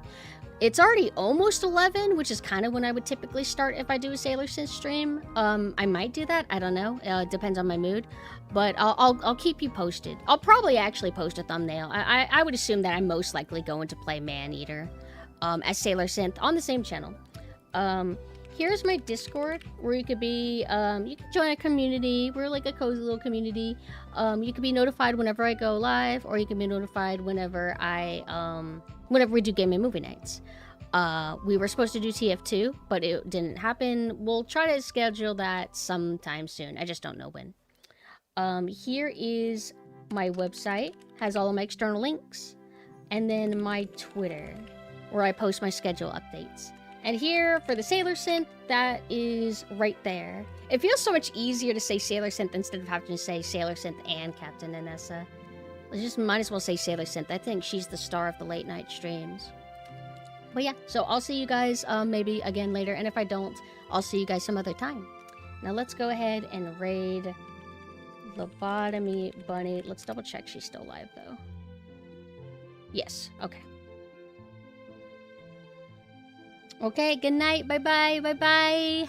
It's already almost 11, which is kind of when I would typically start if I do a Sailor Synth stream. I might do that, I don't know. It depends on my mood. But I'll keep you posted. I'll probably actually post a thumbnail. I would assume that I'm most likely going to play Maneater as Sailor Synth on the same channel. Here's my Discord where you could be, you can join a community. We're like a cozy little community. You can be notified whenever I go live, or you can be notified whenever whenever we do game and movie nights. We were supposed to do TF2, but it didn't happen. We'll try to schedule that sometime soon. I just don't know when. Here is my website, has all of my external links, and then my Twitter, where I post my schedule updates. And here for the Sailor Synth, that is right there. It feels so much easier to say Sailor Synth instead of having to say Sailor Synth and Captain Anessa. I just might as well say Sailor Synth. I think she's the star of the late night streams. But yeah, so I'll see you guys maybe again later. And if I don't, I'll see you guys some other time. Now let's go ahead and raid Lobotomy Bunny. Let's double check she's still live though. Yes, okay. Okay, good night. Bye-bye. Bye-bye.